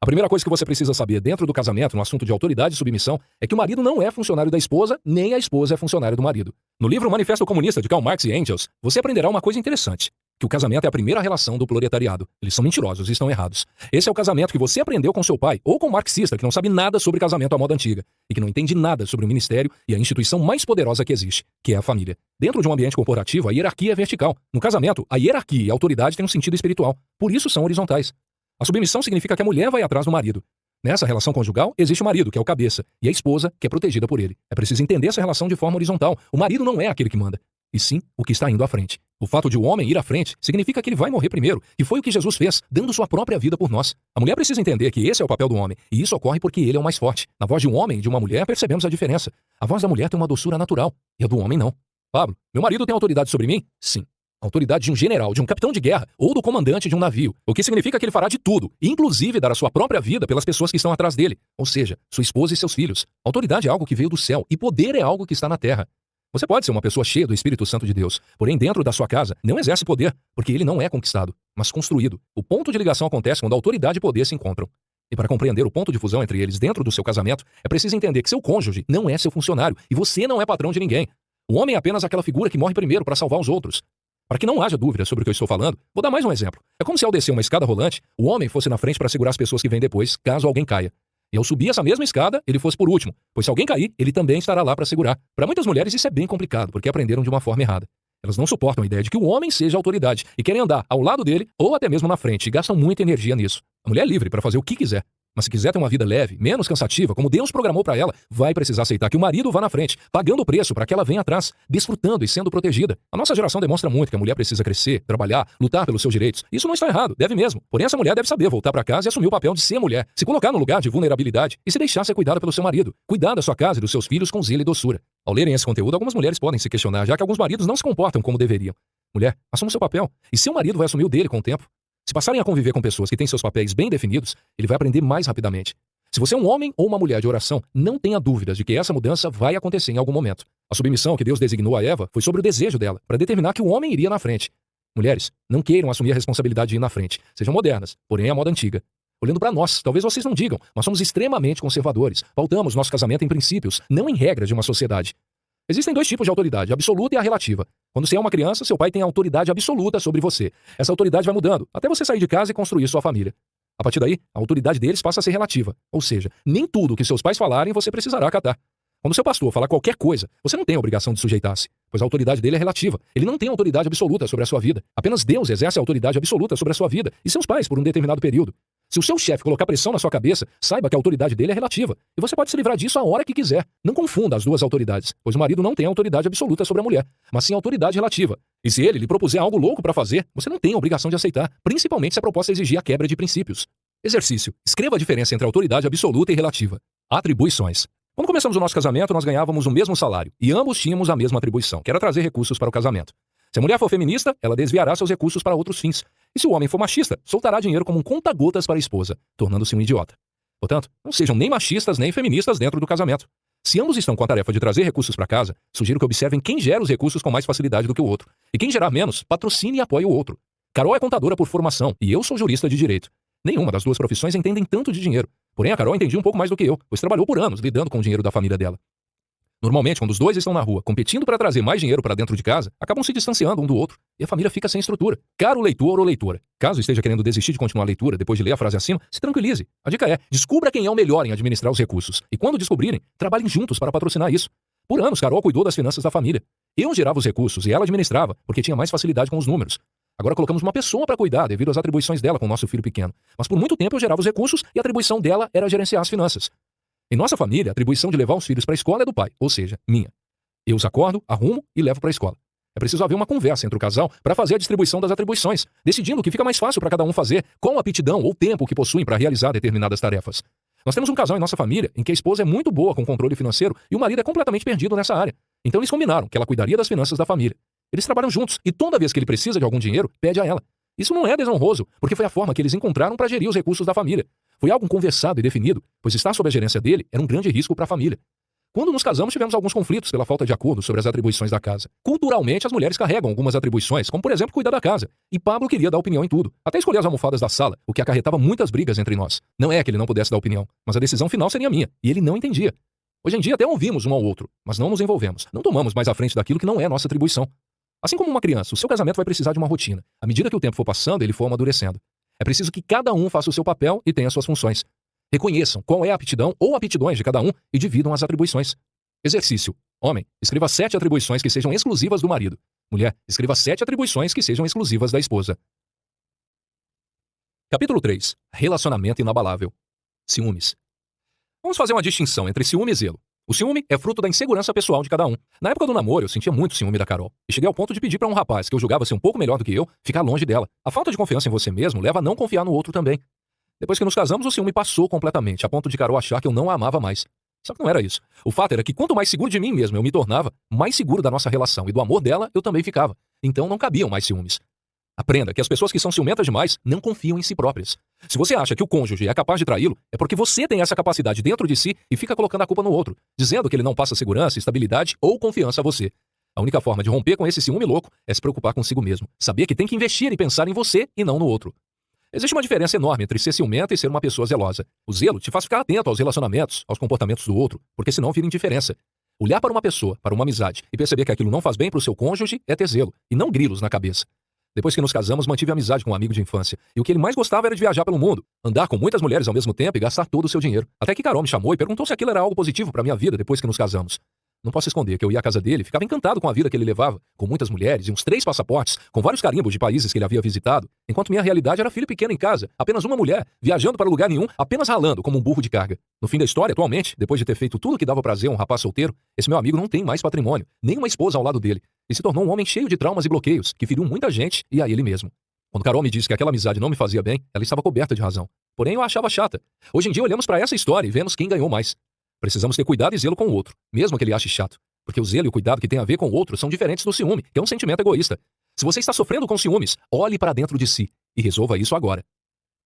A primeira coisa que você precisa saber dentro do casamento, no assunto de autoridade e submissão, é que o marido não é funcionário da esposa, nem a esposa é funcionária do marido. No livro Manifesto Comunista de Karl Marx e Engels, você aprenderá uma coisa interessante, que o casamento é a primeira relação do proletariado. Eles são mentirosos e estão errados. Esse é o casamento que você aprendeu com seu pai, ou com um marxista que não sabe nada sobre casamento à moda antiga, e que não entende nada sobre o ministério e a instituição mais poderosa que existe, que é a família. Dentro de um ambiente corporativo, a hierarquia é vertical. No casamento, a hierarquia e a autoridade têm um sentido espiritual. Por isso são horizontais. A submissão significa que a mulher vai atrás do marido. Nessa relação conjugal, existe o marido, que é o cabeça, e a esposa, que é protegida por ele. É preciso entender essa relação de forma horizontal. O marido não é aquele que manda, e sim o que está indo à frente. O fato de o homem ir à frente significa que ele vai morrer primeiro, e foi o que Jesus fez, dando sua própria vida por nós. A mulher precisa entender que esse é o papel do homem, e isso ocorre porque ele é o mais forte. Na voz de um homem e de uma mulher percebemos a diferença. A voz da mulher tem uma doçura natural, e a do homem não. Pablo, meu marido tem autoridade sobre mim? Sim. Autoridade de um general, de um capitão de guerra ou do comandante de um navio, o que significa que ele fará de tudo, inclusive dar a sua própria vida pelas pessoas que estão atrás dele, ou seja, sua esposa e seus filhos. Autoridade é algo que veio do céu e poder é algo que está na terra. Você pode ser uma pessoa cheia do Espírito Santo de Deus, porém dentro da sua casa não exerce poder, porque ele não é conquistado, mas construído. O ponto de ligação acontece quando autoridade e poder se encontram. E para compreender o ponto de fusão entre eles dentro do seu casamento, é preciso entender que seu cônjuge não é seu funcionário e você não é patrão de ninguém. O homem é apenas aquela figura que morre primeiro para salvar os outros. Para que não haja dúvida sobre o que eu estou falando, vou dar mais um exemplo. É como se ao descer uma escada rolante, o homem fosse na frente para segurar as pessoas que vêm depois, caso alguém caia. E ao subir essa mesma escada, ele fosse por último, pois se alguém cair, ele também estará lá para segurar. Para muitas mulheres isso é bem complicado, porque aprenderam de uma forma errada. Elas não suportam a ideia de que o homem seja a autoridade e querem andar ao lado dele ou até mesmo na frente e gastam muita energia nisso. A mulher é livre para fazer o que quiser. Mas se quiser ter uma vida leve, menos cansativa, como Deus programou para ela, vai precisar aceitar que o marido vá na frente, pagando o preço para que ela venha atrás, desfrutando e sendo protegida. A nossa geração demonstra muito que a mulher precisa crescer, trabalhar, lutar pelos seus direitos. Isso não está errado, deve mesmo. Porém, essa mulher deve saber voltar para casa e assumir o papel de ser mulher, se colocar no lugar de vulnerabilidade e se deixar ser cuidada pelo seu marido. Cuidar da sua casa e dos seus filhos com zelo e doçura. Ao lerem esse conteúdo, algumas mulheres podem se questionar, já que alguns maridos não se comportam como deveriam. Mulher, assuma o seu papel. E seu marido vai assumir o dele com o tempo. Se passarem a conviver com pessoas que têm seus papéis bem definidos, ele vai aprender mais rapidamente. Se você é um homem ou uma mulher de oração, não tenha dúvidas de que essa mudança vai acontecer em algum momento. A submissão que Deus designou a Eva foi sobre o desejo dela, para determinar que o homem iria na frente. Mulheres, não queiram assumir a responsabilidade de ir na frente. Sejam modernas, porém a moda antiga. Olhando para nós, talvez vocês não digam, mas somos extremamente conservadores. Pautamos nosso casamento em princípios, não em regras de uma sociedade. Existem dois tipos de autoridade, a absoluta e a relativa. Quando você é uma criança, seu pai tem a autoridade absoluta sobre você. Essa autoridade vai mudando, até você sair de casa e construir sua família. A partir daí, a autoridade deles passa a ser relativa. Ou seja, nem tudo que seus pais falarem você precisará acatar. Quando seu pastor falar qualquer coisa, você não tem a obrigação de sujeitar-se, pois a autoridade dele é relativa. Ele não tem autoridade absoluta sobre a sua vida. Apenas Deus exerce a autoridade absoluta sobre a sua vida e seus pais por um determinado período. Se o seu chefe colocar pressão na sua cabeça, saiba que a autoridade dele é relativa. E você pode se livrar disso a hora que quiser. Não confunda as duas autoridades, pois o marido não tem autoridade absoluta sobre a mulher, mas sim autoridade relativa. E se ele lhe propuser algo louco para fazer, você não tem a obrigação de aceitar, principalmente se a proposta exigir a quebra de princípios. Exercício. Escreva a diferença entre autoridade absoluta e relativa. Atribuições. Quando começamos o nosso casamento, nós ganhávamos o mesmo salário, e ambos tínhamos a mesma atribuição, que era trazer recursos para o casamento. Se a mulher for feminista, ela desviará seus recursos para outros fins. E se o homem for machista, soltará dinheiro como um conta-gotas para a esposa, tornando-se um idiota. Portanto, não sejam nem machistas nem feministas dentro do casamento. Se ambos estão com a tarefa de trazer recursos para casa, sugiro que observem quem gera os recursos com mais facilidade do que o outro. E quem gerar menos, patrocine e apoie o outro. Carol é contadora por formação, e eu sou jurista de direito. Nenhuma das duas profissões entendem tanto de dinheiro. Porém, a Carol entendia um pouco mais do que eu, pois trabalhou por anos lidando com o dinheiro da família dela. Normalmente, quando os dois estão na rua competindo para trazer mais dinheiro para dentro de casa, acabam se distanciando um do outro e a família fica sem estrutura. Caro leitor ou leitora, caso esteja querendo desistir de continuar a leitura depois de ler a frase acima, se tranquilize. A dica é, descubra quem é o melhor em administrar os recursos. E quando descobrirem, trabalhem juntos para patrocinar isso. Por anos, Carol cuidou das finanças da família. Eu gerava os recursos e ela administrava, porque tinha mais facilidade com os números. Agora colocamos uma pessoa para cuidar devido às atribuições dela com o nosso filho pequeno. Mas por muito tempo eu gerava os recursos e a atribuição dela era gerenciar as finanças. Em nossa família, a atribuição de levar os filhos para a escola é do pai, ou seja, minha. Eu os acordo, arrumo e levo para a escola. É preciso haver uma conversa entre o casal para fazer a distribuição das atribuições, decidindo o que fica mais fácil para cada um fazer, qual a aptidão ou tempo que possuem para realizar determinadas tarefas. Nós temos um casal em nossa família em que a esposa é muito boa com controle financeiro e o marido é completamente perdido nessa área. Então eles combinaram que ela cuidaria das finanças da família. Eles trabalham juntos e toda vez que ele precisa de algum dinheiro, pede a ela. Isso não é desonroso, porque foi a forma que eles encontraram para gerir os recursos da família. Foi algo conversado e definido, pois estar sob a gerência dele era um grande risco para a família. Quando nos casamos, tivemos alguns conflitos pela falta de acordo sobre as atribuições da casa. Culturalmente, as mulheres carregam algumas atribuições, como por exemplo cuidar da casa. E Pablo queria dar opinião em tudo, até escolher as almofadas da sala, o que acarretava muitas brigas entre nós. Não é que ele não pudesse dar opinião, mas a decisão final seria minha, e ele não entendia. Hoje em dia até ouvimos um ao outro, mas não nos envolvemos. Não tomamos mais à frente daquilo que não é nossa atribuição. Assim como uma criança, o seu casamento vai precisar de uma rotina. À medida que o tempo for passando, ele for amadurecendo. É preciso que cada um faça o seu papel e tenha suas funções. Reconheçam qual é a aptidão ou aptidões de cada um e dividam as atribuições. Exercício. Homem, escreva 7 atribuições que sejam exclusivas do marido. Mulher, escreva 7 atribuições que sejam exclusivas da esposa. Capítulo 3. Relacionamento inabalável. Ciúmes. Vamos fazer uma distinção entre ciúme e zelo. O ciúme é fruto da insegurança pessoal de cada um. Na época do namoro, eu sentia muito ciúme da Carol. E cheguei ao ponto de pedir para um rapaz, que eu julgava ser um pouco melhor do que eu, ficar longe dela. A falta de confiança em você mesmo leva a não confiar no outro também. Depois que nos casamos, o ciúme passou completamente, a ponto de Carol achar que eu não a amava mais. Só que não era isso. O fato era que quanto mais seguro de mim mesmo eu me tornava, mais seguro da nossa relação e do amor dela eu também ficava. Então não cabiam mais ciúmes. Aprenda que as pessoas que são ciumentas demais não confiam em si próprias. Se você acha que o cônjuge é capaz de traí-lo, é porque você tem essa capacidade dentro de si e fica colocando a culpa no outro, dizendo que ele não passa segurança, estabilidade ou confiança a você. A única forma de romper com esse ciúme louco é se preocupar consigo mesmo. Saber que tem que investir e pensar em você e não no outro. Existe uma diferença enorme entre ser ciumenta e ser uma pessoa zelosa. O zelo te faz ficar atento aos relacionamentos, aos comportamentos do outro, porque senão vira indiferença. Olhar para uma pessoa, para uma amizade, e perceber que aquilo não faz bem para o seu cônjuge é ter zelo, e não grilos na cabeça. Depois que nos casamos, mantive amizade com um amigo de infância. E o que ele mais gostava era de viajar pelo mundo, andar com muitas mulheres ao mesmo tempo e gastar todo o seu dinheiro. Até que Carol me chamou e perguntou se aquilo era algo positivo para minha vida depois que nos casamos. Não posso esconder que eu ia à casa dele e ficava encantado com a vida que ele levava, com muitas mulheres e uns 3 passaportes, com vários carimbos de países que ele havia visitado, enquanto minha realidade era filho pequeno em casa, apenas uma mulher, viajando para lugar nenhum, apenas ralando como um burro de carga. No fim da história, atualmente, depois de ter feito tudo o que dava prazer a um rapaz solteiro, esse meu amigo não tem mais patrimônio, nem uma esposa ao lado dele, e se tornou um homem cheio de traumas e bloqueios, que feriu muita gente e a ele mesmo. Quando Carol me disse que aquela amizade não me fazia bem, ela estava coberta de razão. Porém, eu a achava chata. Hoje em dia olhamos para essa história e vemos quem ganhou mais. Precisamos ter cuidado e zelo com o outro, mesmo que ele ache chato. Porque o zelo e o cuidado que tem a ver com o outro são diferentes do ciúme, que é um sentimento egoísta. Se você está sofrendo com ciúmes, olhe para dentro de si e resolva isso agora.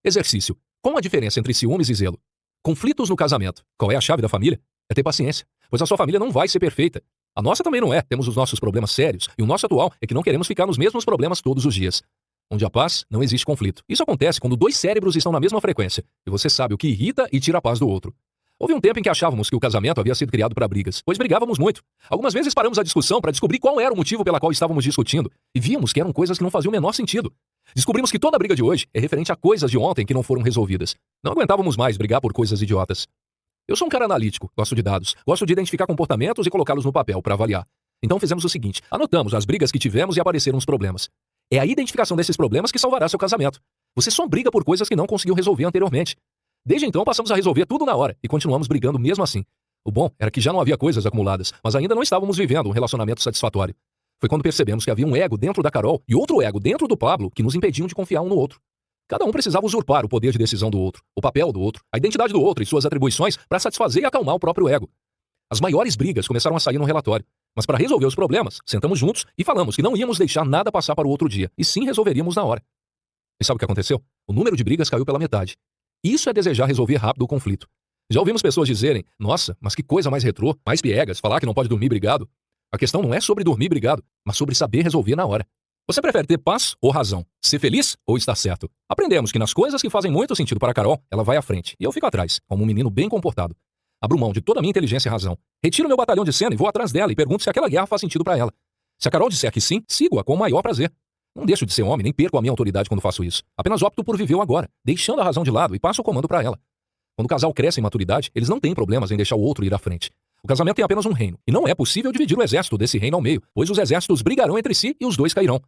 Exercício. Qual a diferença entre ciúmes e zelo? Conflitos no casamento. Qual é a chave da família? É ter paciência, pois a sua família não vai ser perfeita. A nossa também não é. Temos os nossos problemas sérios e o nosso atual é que não queremos ficar nos mesmos problemas todos os dias. Onde há paz, não existe conflito. Isso acontece quando 2 cérebros estão na mesma frequência e você sabe o que irrita e tira a paz do outro. Houve um tempo em que achávamos que o casamento havia sido criado para brigas, pois brigávamos muito. Algumas vezes paramos a discussão para descobrir qual era o motivo pela qual estávamos discutindo e víamos que eram coisas que não faziam o menor sentido. Descobrimos que toda a briga de hoje é referente a coisas de ontem que não foram resolvidas. Não aguentávamos mais brigar por coisas idiotas. Eu sou um cara analítico, gosto de dados, gosto de identificar comportamentos e colocá-los no papel para avaliar. Então fizemos o seguinte, anotamos as brigas que tivemos e apareceram os problemas. É a identificação desses problemas que salvará seu casamento. Você só briga por coisas que não conseguiu resolver anteriormente. Desde então passamos a resolver tudo na hora e continuamos brigando mesmo assim. O bom era que já não havia coisas acumuladas, mas ainda não estávamos vivendo um relacionamento satisfatório. Foi quando percebemos que havia um ego dentro da Carol e outro ego dentro do Pablo que nos impediam de confiar um no outro. Cada um precisava usurpar o poder de decisão do outro, o papel do outro, a identidade do outro e suas atribuições para satisfazer e acalmar o próprio ego. As maiores brigas começaram a sair no relatório, mas para resolver os problemas, sentamos juntos e falamos que não íamos deixar nada passar para o outro dia, e sim resolveríamos na hora. E sabe o que aconteceu? O número de brigas caiu pela metade. Isso é desejar resolver rápido o conflito. Já ouvimos pessoas dizerem, nossa, mas que coisa mais retrô, mais piegas, falar que não pode dormir brigado. A questão não é sobre dormir brigado, mas sobre saber resolver na hora. Você prefere ter paz ou razão? Ser feliz ou estar certo? Aprendemos que nas coisas que fazem muito sentido para a Carol, ela vai à frente, e eu fico atrás, como um menino bem comportado. Abro mão de toda a minha inteligência e razão. Retiro meu batalhão de cena e vou atrás dela e pergunto se aquela guerra faz sentido para ela. Se a Carol disser que sim, sigo-a com o maior prazer. Não deixo de ser homem, nem perco a minha autoridade quando faço isso. Apenas opto por viver o agora, deixando a razão de lado e passo o comando para ela. Quando o casal cresce em maturidade, eles não têm problemas em deixar o outro ir à frente. O casamento tem apenas um reino, e não é possível dividir o exército desse reino ao meio, pois os exércitos brigarão entre si e os dois cairão.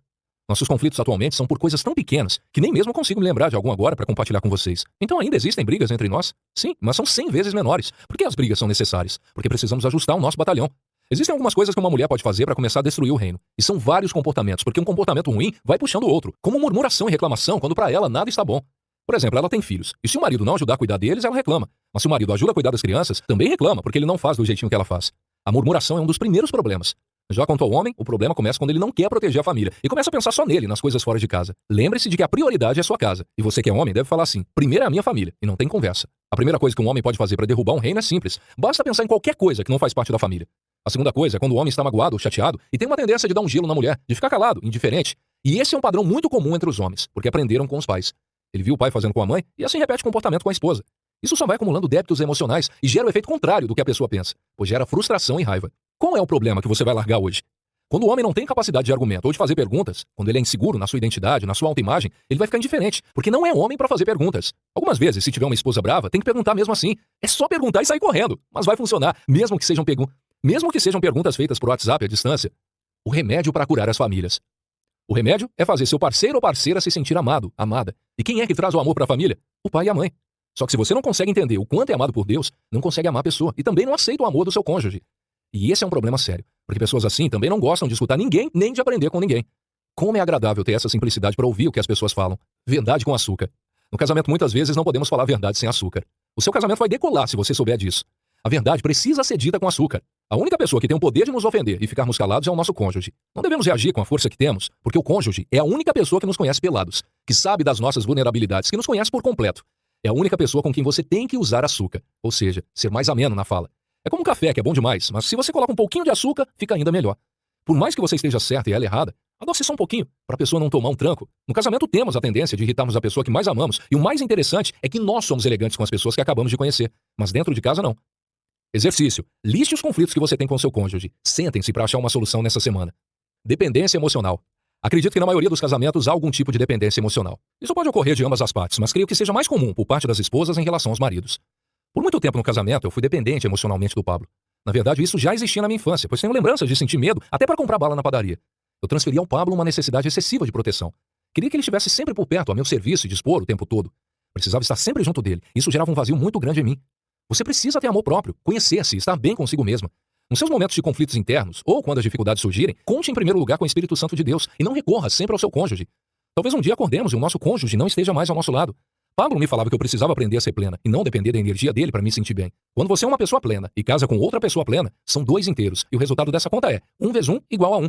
Nossos conflitos atualmente são por coisas tão pequenas que nem mesmo consigo me lembrar de algum agora para compartilhar com vocês. Então ainda existem brigas entre nós? Sim, mas são 100 vezes menores. Por que as brigas são necessárias? Porque precisamos ajustar o nosso batalhão. Existem algumas coisas que uma mulher pode fazer para começar a destruir o reino. E são vários comportamentos, porque um comportamento ruim vai puxando o outro, como murmuração e reclamação quando para ela nada está bom. Por exemplo, ela tem filhos, e se o marido não ajudar a cuidar deles, ela reclama. Mas se o marido ajuda a cuidar das crianças, também reclama, porque ele não faz do jeitinho que ela faz. A murmuração é um dos primeiros problemas. Já quanto ao homem, o problema começa quando ele não quer proteger a família e começa a pensar só nele, nas coisas fora de casa. Lembre-se de que a prioridade é a sua casa. E você que é homem deve falar assim, primeiro é a minha família, e não tem conversa. A primeira coisa que um homem pode fazer para derrubar um reino é simples. Basta pensar em qualquer coisa que não faz parte da família. A segunda coisa é quando o homem está magoado ou chateado e tem uma tendência de dar um gelo na mulher, de ficar calado, indiferente. E esse é um padrão muito comum entre os homens, porque aprenderam com os pais. Ele viu o pai fazendo com a mãe e assim repete o comportamento com a esposa. Isso só vai acumulando débitos emocionais e gera o efeito contrário do que a pessoa pensa, pois gera frustração e raiva. Qual é o problema que você vai largar hoje? Quando o homem não tem capacidade de argumento ou de fazer perguntas, quando ele é inseguro na sua identidade, na sua autoimagem, ele vai ficar indiferente, porque não é homem para fazer perguntas. Algumas vezes, se tiver uma esposa brava, tem que perguntar mesmo assim. É só perguntar e sair correndo, mas vai funcionar, mesmo que sejam perguntas feitas por WhatsApp à distância. O remédio para curar as famílias. O remédio é fazer seu parceiro ou parceira se sentir amado, amada. E quem é que traz o amor para a família? O pai e a mãe. Só que se você não consegue entender o quanto é amado por Deus, não consegue amar a pessoa e também não aceita o amor do seu cônjuge. E esse é um problema sério, porque pessoas assim também não gostam de escutar ninguém, nem de aprender com ninguém. Como é agradável ter essa simplicidade para ouvir o que as pessoas falam. Verdade com açúcar. No casamento, muitas vezes, não podemos falar verdade sem açúcar. O seu casamento vai decolar se você souber disso. A verdade precisa ser dita com açúcar. A única pessoa que tem o poder de nos ofender e ficarmos calados é o nosso cônjuge. Não devemos reagir com a força que temos, porque o cônjuge é a única pessoa que nos conhece pelados, que sabe das nossas vulnerabilidades, que nos conhece por completo. É a única pessoa com quem você tem que usar açúcar, ou seja, ser mais ameno na fala. É como um café, que é bom demais, mas se você coloca um pouquinho de açúcar, fica ainda melhor. Por mais que você esteja certa e ela errada, adoce só um pouquinho, para a pessoa não tomar um tranco. No casamento temos a tendência de irritarmos a pessoa que mais amamos, e o mais interessante é que nós somos elegantes com as pessoas que acabamos de conhecer, mas dentro de casa não. Exercício. Liste os conflitos que você tem com seu cônjuge. Sentem-se para achar uma solução nessa semana. Dependência emocional. Acredito que na maioria dos casamentos há algum tipo de dependência emocional. Isso pode ocorrer de ambas as partes, mas creio que seja mais comum por parte das esposas em relação aos maridos. Por muito tempo no casamento, eu fui dependente emocionalmente do Pablo. Na verdade, isso já existia na minha infância, pois tenho lembranças de sentir medo até para comprar bala na padaria. Eu transferi ao Pablo uma necessidade excessiva de proteção. Queria que ele estivesse sempre por perto, a meu serviço e dispor o tempo todo. Precisava estar sempre junto dele. Isso gerava um vazio muito grande em mim. Você precisa ter amor próprio, conhecer-se, estar bem consigo mesma. Nos seus momentos de conflitos internos, ou quando as dificuldades surgirem, conte em primeiro lugar com o Espírito Santo de Deus e não recorra sempre ao seu cônjuge. Talvez um dia acordemos e o nosso cônjuge não esteja mais ao nosso lado. Pablo me falava que eu precisava aprender a ser plena e não depender da energia dele para me sentir bem. Quando você é uma pessoa plena e casa com outra pessoa plena, são dois inteiros e o resultado dessa conta é 1 vezes 1 igual a 1.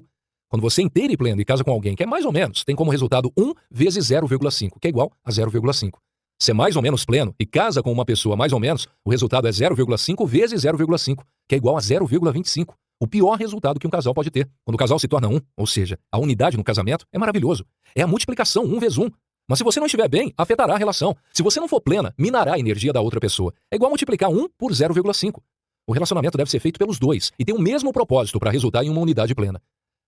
Quando você é inteiro e pleno e casa com alguém que é mais ou menos, tem como resultado 1 vezes 0,5, que é igual a 0,5. Se é mais ou menos pleno e casa com uma pessoa mais ou menos, o resultado é 0,5 vezes 0,5, que é igual a 0,25. O pior resultado que um casal pode ter. Quando o casal se torna um, ou seja, a unidade no casamento, é maravilhoso. É a multiplicação 1 vezes 1. Mas se você não estiver bem, afetará a relação. Se você não for plena, minará a energia da outra pessoa. É igual multiplicar 1 por 0,5. O relacionamento deve ser feito pelos dois e tem o mesmo propósito para resultar em uma unidade plena.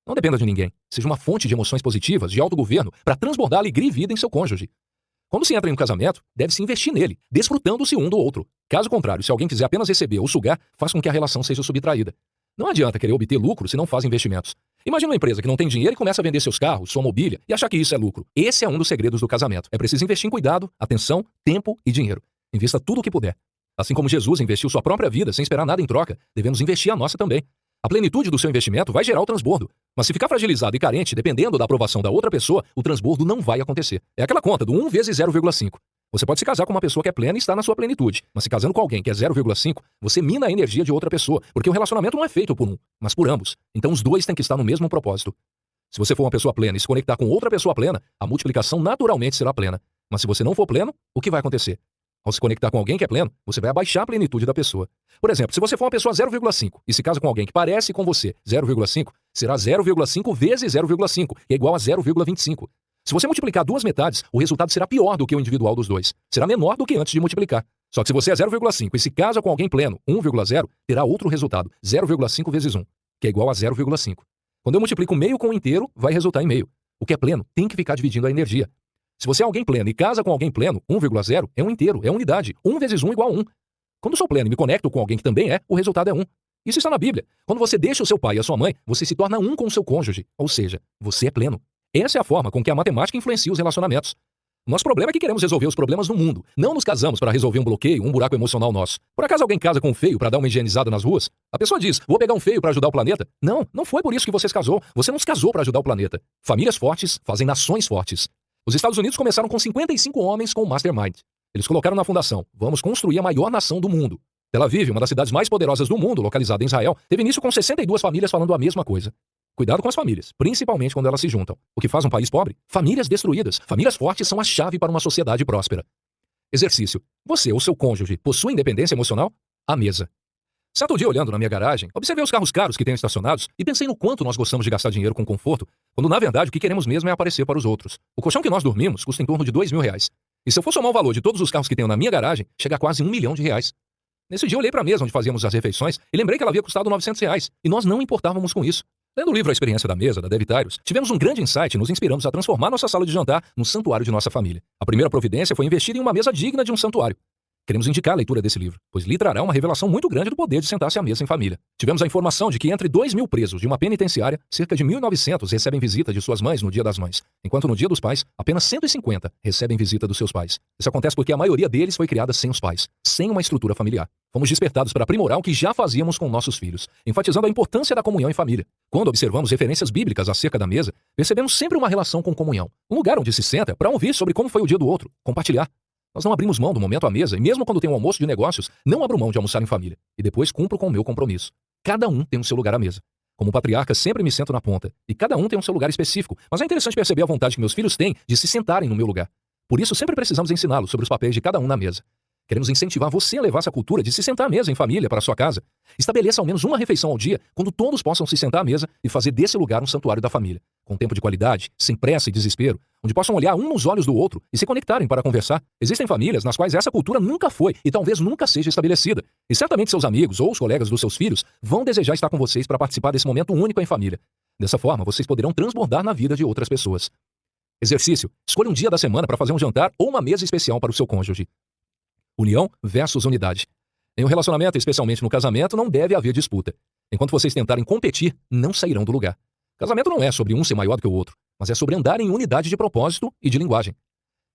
Não dependa de ninguém. Seja uma fonte de emoções positivas, de autogoverno, para transbordar alegria e vida em seu cônjuge. Quando se entra em um casamento, deve-se investir nele, desfrutando-se um do outro. Caso contrário, se alguém quiser apenas receber ou sugar, faz com que a relação seja subtraída. Não adianta querer obter lucro se não faz investimentos. Imagina uma empresa que não tem dinheiro e começa a vender seus carros, sua mobília e achar que isso é lucro. Esse é um dos segredos do casamento. É preciso investir em cuidado, atenção, tempo e dinheiro. Invista tudo o que puder. Assim como Jesus investiu sua própria vida sem esperar nada em troca, devemos investir a nossa também. A plenitude do seu investimento vai gerar o transbordo. Mas se ficar fragilizado e carente, dependendo da aprovação da outra pessoa, o transbordo não vai acontecer. É aquela conta do 1 vezes 0,5. Você pode se casar com uma pessoa que é plena e está na sua plenitude. Mas se casando com alguém que é 0,5, você mina a energia de outra pessoa. Porque o relacionamento não é feito por um, mas por ambos. Então os dois têm que estar no mesmo propósito. Se você for uma pessoa plena e se conectar com outra pessoa plena, a multiplicação naturalmente será plena. Mas se você não for pleno, o que vai acontecer? Ao se conectar com alguém que é pleno, você vai abaixar a plenitude da pessoa. Por exemplo, se você for uma pessoa 0,5 e se casa com alguém que parece com você 0,5, será 0,5 vezes 0,5, que é igual a 0,25. Se você multiplicar duas metades, o resultado será pior do que o individual dos dois. Será menor do que antes de multiplicar. Só que se você é 0,5 e se casa com alguém pleno, 1,0, terá outro resultado, 0,5 vezes 1, que é igual a 0,5. Quando eu multiplico meio com o inteiro, vai resultar em meio. O que é pleno tem que ficar dividindo a energia. Se você é alguém pleno e casa com alguém pleno, 1,0 é um inteiro, é unidade. 1 vezes 1 igual a 1. Quando sou pleno e me conecto com alguém que também é, o resultado é 1. Isso está na Bíblia. Quando você deixa o seu pai e a sua mãe, você se torna um com o seu cônjuge. Ou seja, você é pleno. Essa é a forma com que a matemática influencia os relacionamentos. Nosso problema é que queremos resolver os problemas do mundo. Não nos casamos para resolver um bloqueio, um buraco emocional nosso. Por acaso alguém casa com um feio para dar uma higienizada nas ruas? A pessoa diz, vou pegar um feio para ajudar o planeta. Não, não foi por isso que você se casou. Você não se casou para ajudar o planeta. Famílias fortes fazem nações fortes. Os Estados Unidos começaram com 55 homens com o Mastermind. Eles colocaram na fundação, vamos construir a maior nação do mundo. Tel Aviv, uma das cidades mais poderosas do mundo, localizada em Israel, teve início com 62 famílias falando a mesma coisa. Cuidado com as famílias, principalmente quando elas se juntam. O que faz um país pobre? Famílias destruídas. Famílias fortes são a chave para uma sociedade próspera. Exercício. Você ou seu cônjuge possui independência emocional? À mesa. Certo dia, olhando na minha garagem, observei os carros caros que tenho estacionados e pensei no quanto nós gostamos de gastar dinheiro com conforto, quando na verdade o que queremos mesmo é aparecer para os outros. O colchão que nós dormimos custa em torno de R$2.000. E se eu for somar o valor de todos os carros que tenho na minha garagem, chega a quase R$1 milhão. Nesse dia, olhei para a mesa onde fazíamos as refeições e lembrei que ela havia custado R$900. E nós não importávamos com isso. Lendo o livro A Experiência da Mesa, da Dev Tyros, tivemos um grande insight e nos inspiramos a transformar nossa sala de jantar no santuário de nossa família. A primeira providência foi investir em uma mesa digna de um santuário. Queremos indicar a leitura desse livro, pois lhe trará uma revelação muito grande do poder de sentar-se à mesa em família. Tivemos a informação de que entre 2.000 presos de uma penitenciária, cerca de 1.900 recebem visita de suas mães no Dia das Mães, enquanto no Dia dos Pais, apenas 150 recebem visita dos seus pais. Isso acontece porque a maioria deles foi criada sem os pais, sem uma estrutura familiar. Fomos despertados para aprimorar o que já fazíamos com nossos filhos, enfatizando a importância da comunhão em família. Quando observamos referências bíblicas acerca da mesa, percebemos sempre uma relação com comunhão. Um lugar onde se senta para ouvir sobre como foi o dia do outro, compartilhar. Nós não abrimos mão do momento à mesa e mesmo quando tem um almoço de negócios, não abro mão de almoçar em família. E depois cumpro com o meu compromisso. Cada um tem o seu lugar à mesa. Como patriarca, sempre me sento na ponta. E cada um tem o seu lugar específico. Mas é interessante perceber a vontade que meus filhos têm de se sentarem no meu lugar. Por isso, sempre precisamos ensiná-los sobre os papéis de cada um na mesa. Queremos incentivar você a levar essa cultura de se sentar à mesa em família para a sua casa. Estabeleça ao menos uma refeição ao dia, quando todos possam se sentar à mesa e fazer desse lugar um santuário da família. Com tempo de qualidade, sem pressa e desespero, onde possam olhar um nos olhos do outro e se conectarem para conversar. Existem famílias nas quais essa cultura nunca foi e talvez nunca seja estabelecida. E certamente seus amigos ou os colegas dos seus filhos vão desejar estar com vocês para participar desse momento único em família. Dessa forma, vocês poderão transbordar na vida de outras pessoas. Exercício. Escolha um dia da semana para fazer um jantar ou uma mesa especial para o seu cônjuge. União versus unidade. Em um relacionamento, especialmente no casamento, não deve haver disputa. Enquanto vocês tentarem competir, não sairão do lugar. Casamento não é sobre um ser maior do que o outro, mas é sobre andar em unidade de propósito e de linguagem.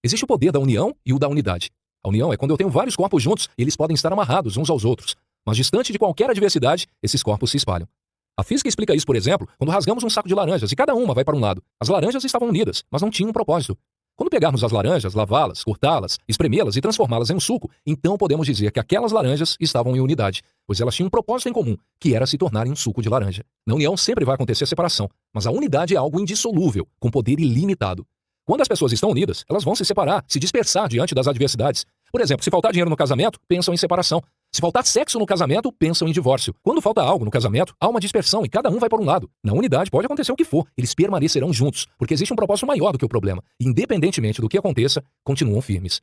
Existe o poder da união e o da unidade. A união é quando eu tenho vários corpos juntos e eles podem estar amarrados uns aos outros, mas distante de qualquer adversidade, esses corpos se espalham. A física explica isso, por exemplo, quando rasgamos um saco de laranjas e cada uma vai para um lado. As laranjas estavam unidas, mas não tinham um propósito. Quando pegarmos as laranjas, lavá-las, cortá-las, espremê-las e transformá-las em um suco, então podemos dizer que aquelas laranjas estavam em unidade, pois elas tinham um propósito em comum, que era se tornarem um suco de laranja. Na união sempre vai acontecer separação, mas a unidade é algo indissolúvel, com poder ilimitado. Quando as pessoas estão unidas, elas vão se separar, se dispersar diante das adversidades. Por exemplo, se faltar dinheiro no casamento, pensam em separação. Se faltar sexo no casamento, pensam em divórcio. Quando falta algo no casamento, há uma dispersão e cada um vai para um lado. Na unidade pode acontecer o que for, eles permanecerão juntos, porque existe um propósito maior do que o problema. E, independentemente do que aconteça, continuam firmes.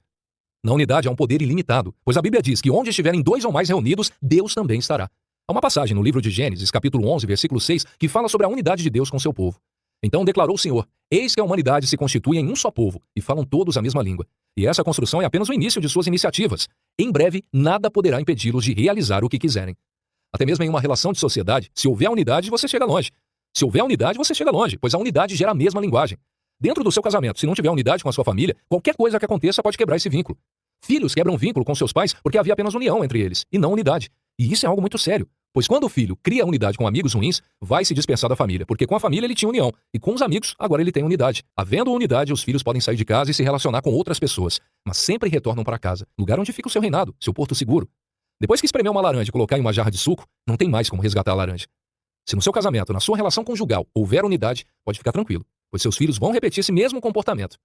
Na unidade há um poder ilimitado, pois a Bíblia diz que onde estiverem 2 ou mais reunidos, Deus também estará. Há uma passagem no livro de Gênesis, capítulo 11, versículo 6, que fala sobre a unidade de Deus com seu povo. Então declarou o Senhor: eis que a humanidade se constitui em um só povo, e falam todos a mesma língua. E essa construção é apenas o início de suas iniciativas. Em breve, nada poderá impedi-los de realizar o que quiserem. Até mesmo em uma relação de sociedade, se houver unidade, você chega longe. Se houver unidade, você chega longe, pois a unidade gera a mesma linguagem. Dentro do seu casamento, se não tiver unidade com a sua família, qualquer coisa que aconteça pode quebrar esse vínculo. Filhos quebram vínculo com seus pais porque havia apenas união entre eles, e não unidade. E isso é algo muito sério, pois quando o filho cria unidade com amigos ruins, vai se dispensar da família, porque com a família ele tinha união, e com os amigos, agora ele tem unidade. Havendo unidade, os filhos podem sair de casa e se relacionar com outras pessoas, mas sempre retornam para casa, lugar onde fica o seu reinado, seu porto seguro. Depois que espremer uma laranja e colocar em uma jarra de suco, não tem mais como resgatar a laranja. Se no seu casamento, na sua relação conjugal, houver unidade, pode ficar tranquilo, pois seus filhos vão repetir esse mesmo comportamento.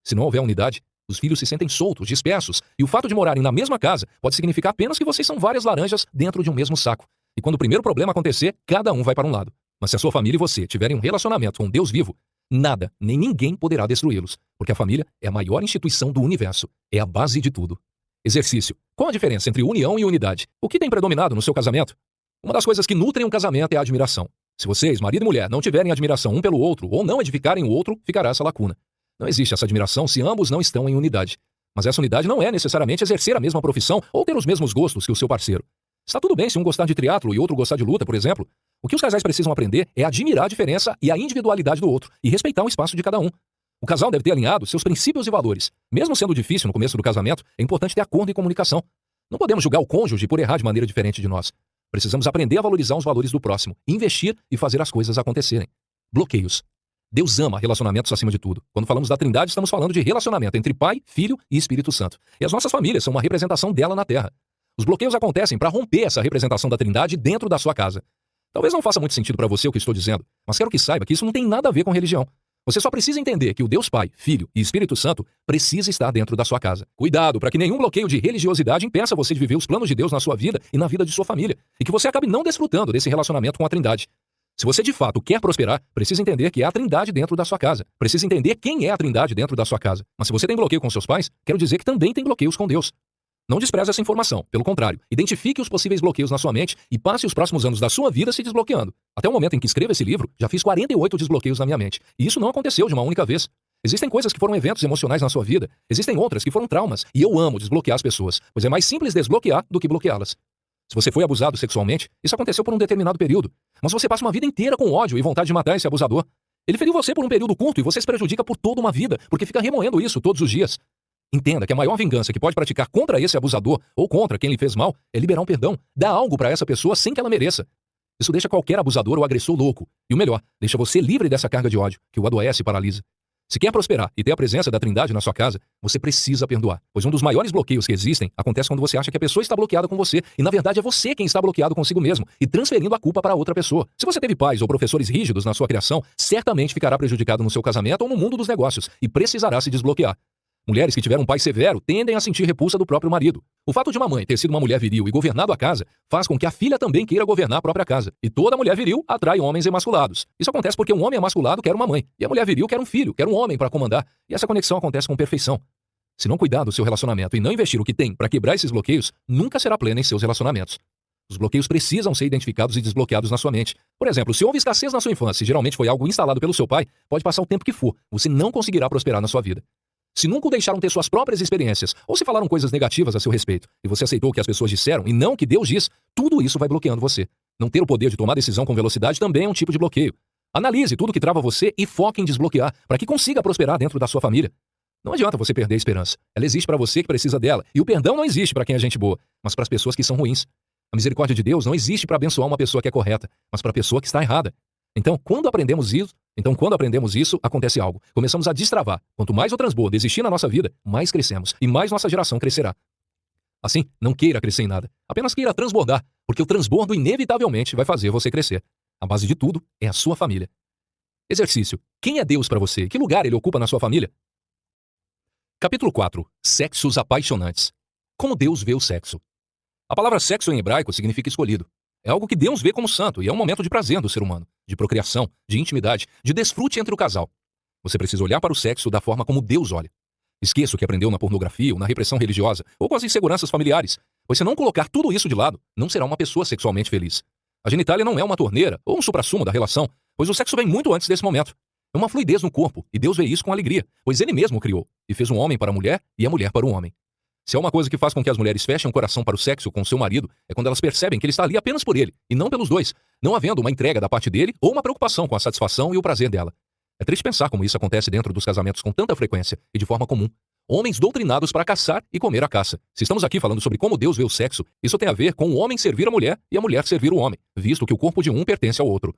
Se não houver unidade, os filhos se sentem soltos, dispersos, e o fato de morarem na mesma casa pode significar apenas que vocês são várias laranjas dentro de um mesmo saco. E quando o primeiro problema acontecer, cada um vai para um lado. Mas se a sua família e você tiverem um relacionamento com Deus vivo, nada, nem ninguém poderá destruí-los, porque a família é a maior instituição do universo, é a base de tudo. Exercício. Qual a diferença entre união e unidade? O que tem predominado no seu casamento? Uma das coisas que nutrem um casamento é a admiração. Se vocês, marido e mulher, não tiverem admiração um pelo outro ou não edificarem o outro, ficará essa lacuna. Não existe essa admiração se ambos não estão em unidade. Mas essa unidade não é necessariamente exercer a mesma profissão ou ter os mesmos gostos que o seu parceiro. Está tudo bem se um gostar de triatlo e outro gostar de luta, por exemplo. O que os casais precisam aprender é admirar a diferença e a individualidade do outro e respeitar o espaço de cada um. O casal deve ter alinhado seus princípios e valores. Mesmo sendo difícil no começo do casamento, é importante ter acordo e comunicação. Não podemos julgar o cônjuge por errar de maneira diferente de nós. Precisamos aprender a valorizar os valores do próximo, investir e fazer as coisas acontecerem. Bloqueios. Deus ama relacionamentos acima de tudo. Quando falamos da Trindade, estamos falando de relacionamento entre Pai, Filho e Espírito Santo. E as nossas famílias são uma representação dela na Terra. Os bloqueios acontecem para romper essa representação da Trindade dentro da sua casa. Talvez não faça muito sentido para você o que estou dizendo, mas quero que saiba que isso não tem nada a ver com religião. Você só precisa entender que o Deus Pai, Filho e Espírito Santo precisa estar dentro da sua casa. Cuidado para que nenhum bloqueio de religiosidade impeça você de viver os planos de Deus na sua vida e na vida de sua família, e que você acabe não desfrutando desse relacionamento com a Trindade. Se você de fato quer prosperar, precisa entender que há a Trindade dentro da sua casa. Precisa entender quem é a Trindade dentro da sua casa. Mas se você tem bloqueio com seus pais, quero dizer que também tem bloqueios com Deus. Não despreze essa informação, pelo contrário, identifique os possíveis bloqueios na sua mente e passe os próximos anos da sua vida se desbloqueando. Até o momento em que escrevo esse livro, já fiz 48 desbloqueios na minha mente. E isso não aconteceu de uma única vez. Existem coisas que foram eventos emocionais na sua vida, existem outras que foram traumas, e eu amo desbloquear as pessoas, pois é mais simples desbloquear do que bloqueá-las. Se você foi abusado sexualmente, isso aconteceu por um determinado período. Mas você passa uma vida inteira com ódio e vontade de matar esse abusador. Ele feriu você por um período curto e você se prejudica por toda uma vida, porque fica remoendo isso todos os dias. Entenda que a maior vingança que pode praticar contra esse abusador ou contra quem lhe fez mal é liberar um perdão, dar algo para essa pessoa sem que ela mereça. Isso deixa qualquer abusador ou agressor louco. E o melhor, deixa você livre dessa carga de ódio, que o adoece e paralisa. Se quer prosperar e ter a presença da Trindade na sua casa, você precisa perdoar. Pois um dos maiores bloqueios que existem acontece quando você acha que a pessoa está bloqueada com você e na verdade é você quem está bloqueado consigo mesmo e transferindo a culpa para outra pessoa. Se você teve pais ou professores rígidos na sua criação, certamente ficará prejudicado no seu casamento ou no mundo dos negócios e precisará se desbloquear. Mulheres que tiveram um pai severo tendem a sentir repulsa do próprio marido. O fato de uma mãe ter sido uma mulher viril e governado a casa faz com que a filha também queira governar a própria casa. E toda mulher viril atrai homens emasculados. Isso acontece porque um homem emasculado quer uma mãe, e a mulher viril quer um filho, quer um homem para comandar. E essa conexão acontece com perfeição. Se não cuidar do seu relacionamento e não investir o que tem para quebrar esses bloqueios, nunca será plena em seus relacionamentos. Os bloqueios precisam ser identificados e desbloqueados na sua mente. Por exemplo, se houve escassez na sua infância e geralmente foi algo instalado pelo seu pai, pode passar o tempo que for, você não conseguirá prosperar na sua vida. Se nunca o deixaram ter suas próprias experiências, ou se falaram coisas negativas a seu respeito, e você aceitou o que as pessoas disseram e não o que Deus diz, tudo isso vai bloqueando você. Não ter o poder de tomar decisão com velocidade também é um tipo de bloqueio. Analise tudo que trava você e foque em desbloquear, para que consiga prosperar dentro da sua família. Não adianta você perder a esperança. Ela existe para você que precisa dela, e o perdão não existe para quem é gente boa, mas para as pessoas que são ruins. A misericórdia de Deus não existe para abençoar uma pessoa que é correta, mas para a pessoa que está errada. Então, quando aprendemos isso, acontece algo. Começamos a destravar. Quanto mais o transbordo existir na nossa vida, mais crescemos e mais nossa geração crescerá. Assim, não queira crescer em nada. Apenas queira transbordar, porque o transbordo inevitavelmente vai fazer você crescer. A base de tudo é a sua família. Exercício. Quem é Deus para você? Que lugar ele ocupa na sua família? Capítulo 4. Sexos apaixonantes. Como Deus vê o sexo. A palavra sexo em hebraico significa escolhido. É algo que Deus vê como santo e é um momento de prazer do ser humano, de procriação, de intimidade, de desfrute entre o casal. Você precisa olhar para o sexo da forma como Deus olha. Esqueça o que aprendeu na pornografia ou na repressão religiosa ou com as inseguranças familiares, pois se não colocar tudo isso de lado, não será uma pessoa sexualmente feliz. A genitália não é uma torneira ou um suprassumo da relação, pois o sexo vem muito antes desse momento. É uma fluidez no corpo e Deus vê isso com alegria, pois Ele mesmo o criou e fez um homem para a mulher e a mulher para o homem. Se há uma coisa que faz com que as mulheres fechem o coração para o sexo com seu marido, é quando elas percebem que ele está ali apenas por ele, e não pelos dois, não havendo uma entrega da parte dele ou uma preocupação com a satisfação e o prazer dela. É triste pensar como isso acontece dentro dos casamentos com tanta frequência e de forma comum. Homens doutrinados para caçar e comer a caça. Se estamos aqui falando sobre como Deus vê o sexo, isso tem a ver com o homem servir a mulher e a mulher servir o homem, visto que o corpo de um pertence ao outro.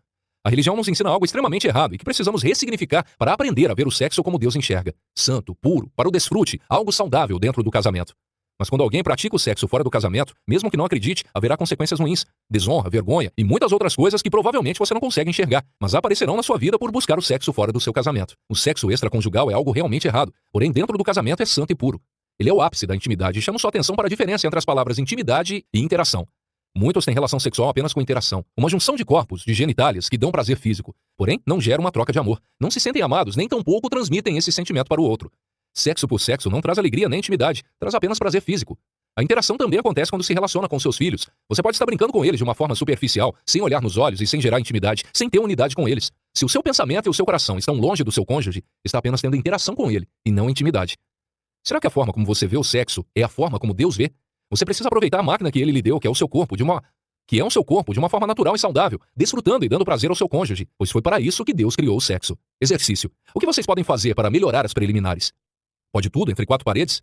A religião nos ensina algo extremamente errado e que precisamos ressignificar para aprender a ver o sexo como Deus enxerga. Santo, puro, para o desfrute, algo saudável dentro do casamento. Mas quando alguém pratica o sexo fora do casamento, mesmo que não acredite, haverá consequências ruins, desonra, vergonha e muitas outras coisas que provavelmente você não consegue enxergar, mas aparecerão na sua vida por buscar o sexo fora do seu casamento. O sexo extraconjugal é algo realmente errado, porém dentro do casamento é santo e puro. Ele é o ápice da intimidade e chama sua atenção para a diferença entre as palavras intimidade e interação. Muitos têm relação sexual apenas com interação, uma junção de corpos, de genitálias, que dão prazer físico, porém não gera uma troca de amor. Não se sentem amados, nem tampouco transmitem esse sentimento para o outro. Sexo por sexo não traz alegria nem intimidade, traz apenas prazer físico. A interação também acontece quando se relaciona com seus filhos. Você pode estar brincando com eles de uma forma superficial, sem olhar nos olhos e sem gerar intimidade, sem ter unidade com eles. Se o seu pensamento e o seu coração estão longe do seu cônjuge, está apenas tendo interação com ele, e não intimidade. Será que a forma como você vê o sexo é a forma como Deus vê? Você precisa aproveitar a máquina que ele lhe deu, que é o seu corpo, de uma forma natural e saudável, desfrutando e dando prazer ao seu cônjuge, pois foi para isso que Deus criou o sexo. Exercício. O que vocês podem fazer para melhorar as preliminares? Pode tudo entre quatro paredes?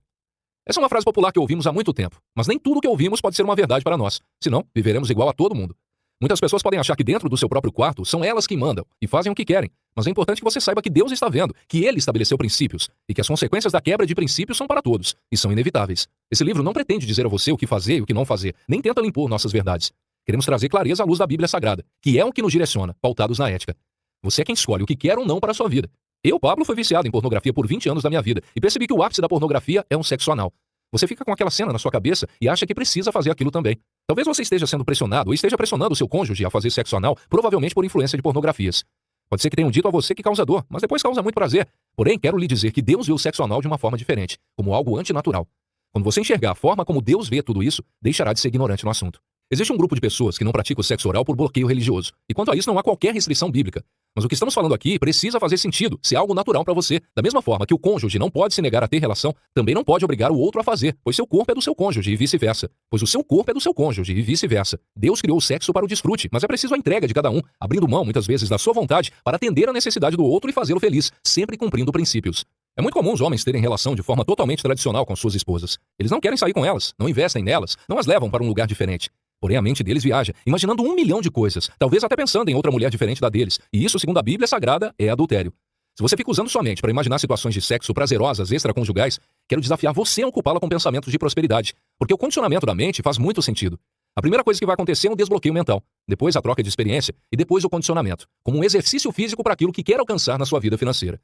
Essa é uma frase popular que ouvimos há muito tempo, mas nem tudo que ouvimos pode ser uma verdade para nós, senão viveremos igual a todo mundo. Muitas pessoas podem achar que dentro do seu próprio quarto são elas que mandam e fazem o que querem, mas é importante que você saiba que Deus está vendo, que Ele estabeleceu princípios e que as consequências da quebra de princípios são para todos e são inevitáveis. Esse livro não pretende dizer a você o que fazer e o que não fazer, nem tenta impor nossas verdades. Queremos trazer clareza à luz da Bíblia Sagrada, que é o que nos direciona, pautados na ética. Você é quem escolhe o que quer ou não para a sua vida. Eu, Pablo, fui viciado em pornografia por 20 anos da minha vida e percebi que o ápice da pornografia é um sexo anal. Você fica com aquela cena na sua cabeça e acha que precisa fazer aquilo também. Talvez você esteja sendo pressionado ou esteja pressionando o seu cônjuge a fazer sexo anal, provavelmente por influência de pornografias. Pode ser que tenham dito a você que causa dor, mas depois causa muito prazer. Porém, quero lhe dizer que Deus vê o sexo anal de uma forma diferente, como algo antinatural. Quando você enxergar a forma como Deus vê tudo isso, deixará de ser ignorante no assunto. Existe um grupo de pessoas que não pratica o sexo oral por bloqueio religioso, e quanto a isso não há qualquer restrição bíblica. Mas o que estamos falando aqui precisa fazer sentido, ser algo natural para você. Da mesma forma que o cônjuge não pode se negar a ter relação, também não pode obrigar o outro a fazer, pois seu corpo é do seu cônjuge e vice-versa. Pois o seu corpo é do seu cônjuge e vice-versa. Deus criou o sexo para o desfrute, mas é preciso a entrega de cada um, abrindo mão, muitas vezes, da sua vontade para atender a necessidade do outro e fazê-lo feliz, sempre cumprindo princípios. É muito comum os homens terem relação de forma totalmente tradicional com suas esposas. Eles não querem sair com elas, não investem nelas, não as levam para um lugar diferente. Porém, a mente deles viaja, imaginando 1 milhão de coisas, talvez até pensando em outra mulher diferente da deles. E isso, segundo a Bíblia Sagrada, é adultério. Se você fica usando sua mente para imaginar situações de sexo prazerosas extraconjugais, quero desafiar você a ocupá-la com pensamentos de prosperidade, porque o condicionamento da mente faz muito sentido. A primeira coisa que vai acontecer é um desbloqueio mental, depois a troca de experiência e depois o condicionamento, como um exercício físico para aquilo que quer alcançar na sua vida financeira.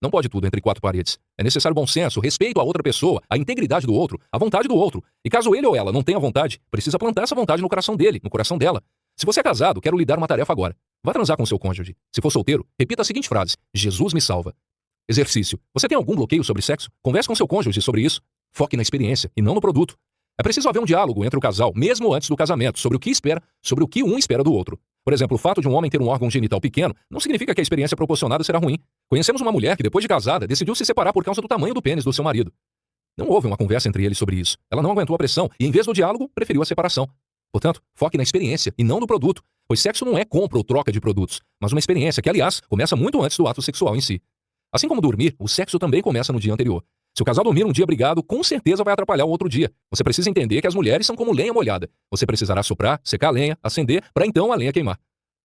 Não pode tudo entre quatro paredes. É necessário bom senso, respeito à outra pessoa, a integridade do outro, a vontade do outro. E caso ele ou ela não tenha vontade, precisa plantar essa vontade no coração dele, no coração dela. Se você é casado, quero lhe dar uma tarefa agora. Vá transar com seu cônjuge. Se for solteiro, repita a seguinte frase: Jesus me salva. Exercício. Você tem algum bloqueio sobre sexo? Converse com seu cônjuge sobre isso. Foque na experiência e não no produto. É preciso haver um diálogo entre o casal, mesmo antes do casamento, sobre o que um espera do outro. Por exemplo, o fato de um homem ter um órgão genital pequeno não significa que a experiência proporcionada será ruim. Conhecemos uma mulher que, depois de casada, decidiu se separar por causa do tamanho do pênis do seu marido. Não houve uma conversa entre eles sobre isso. Ela não aguentou a pressão e, em vez do diálogo, preferiu a separação. Portanto, foque na experiência e não no produto, pois sexo não é compra ou troca de produtos, mas uma experiência que, aliás, começa muito antes do ato sexual em si. Assim como dormir, o sexo também começa no dia anterior. Se o casal dormir um dia brigado, com certeza vai atrapalhar o outro dia. Você precisa entender que as mulheres são como lenha molhada. Você precisará soprar, secar a lenha, acender, para então a lenha queimar.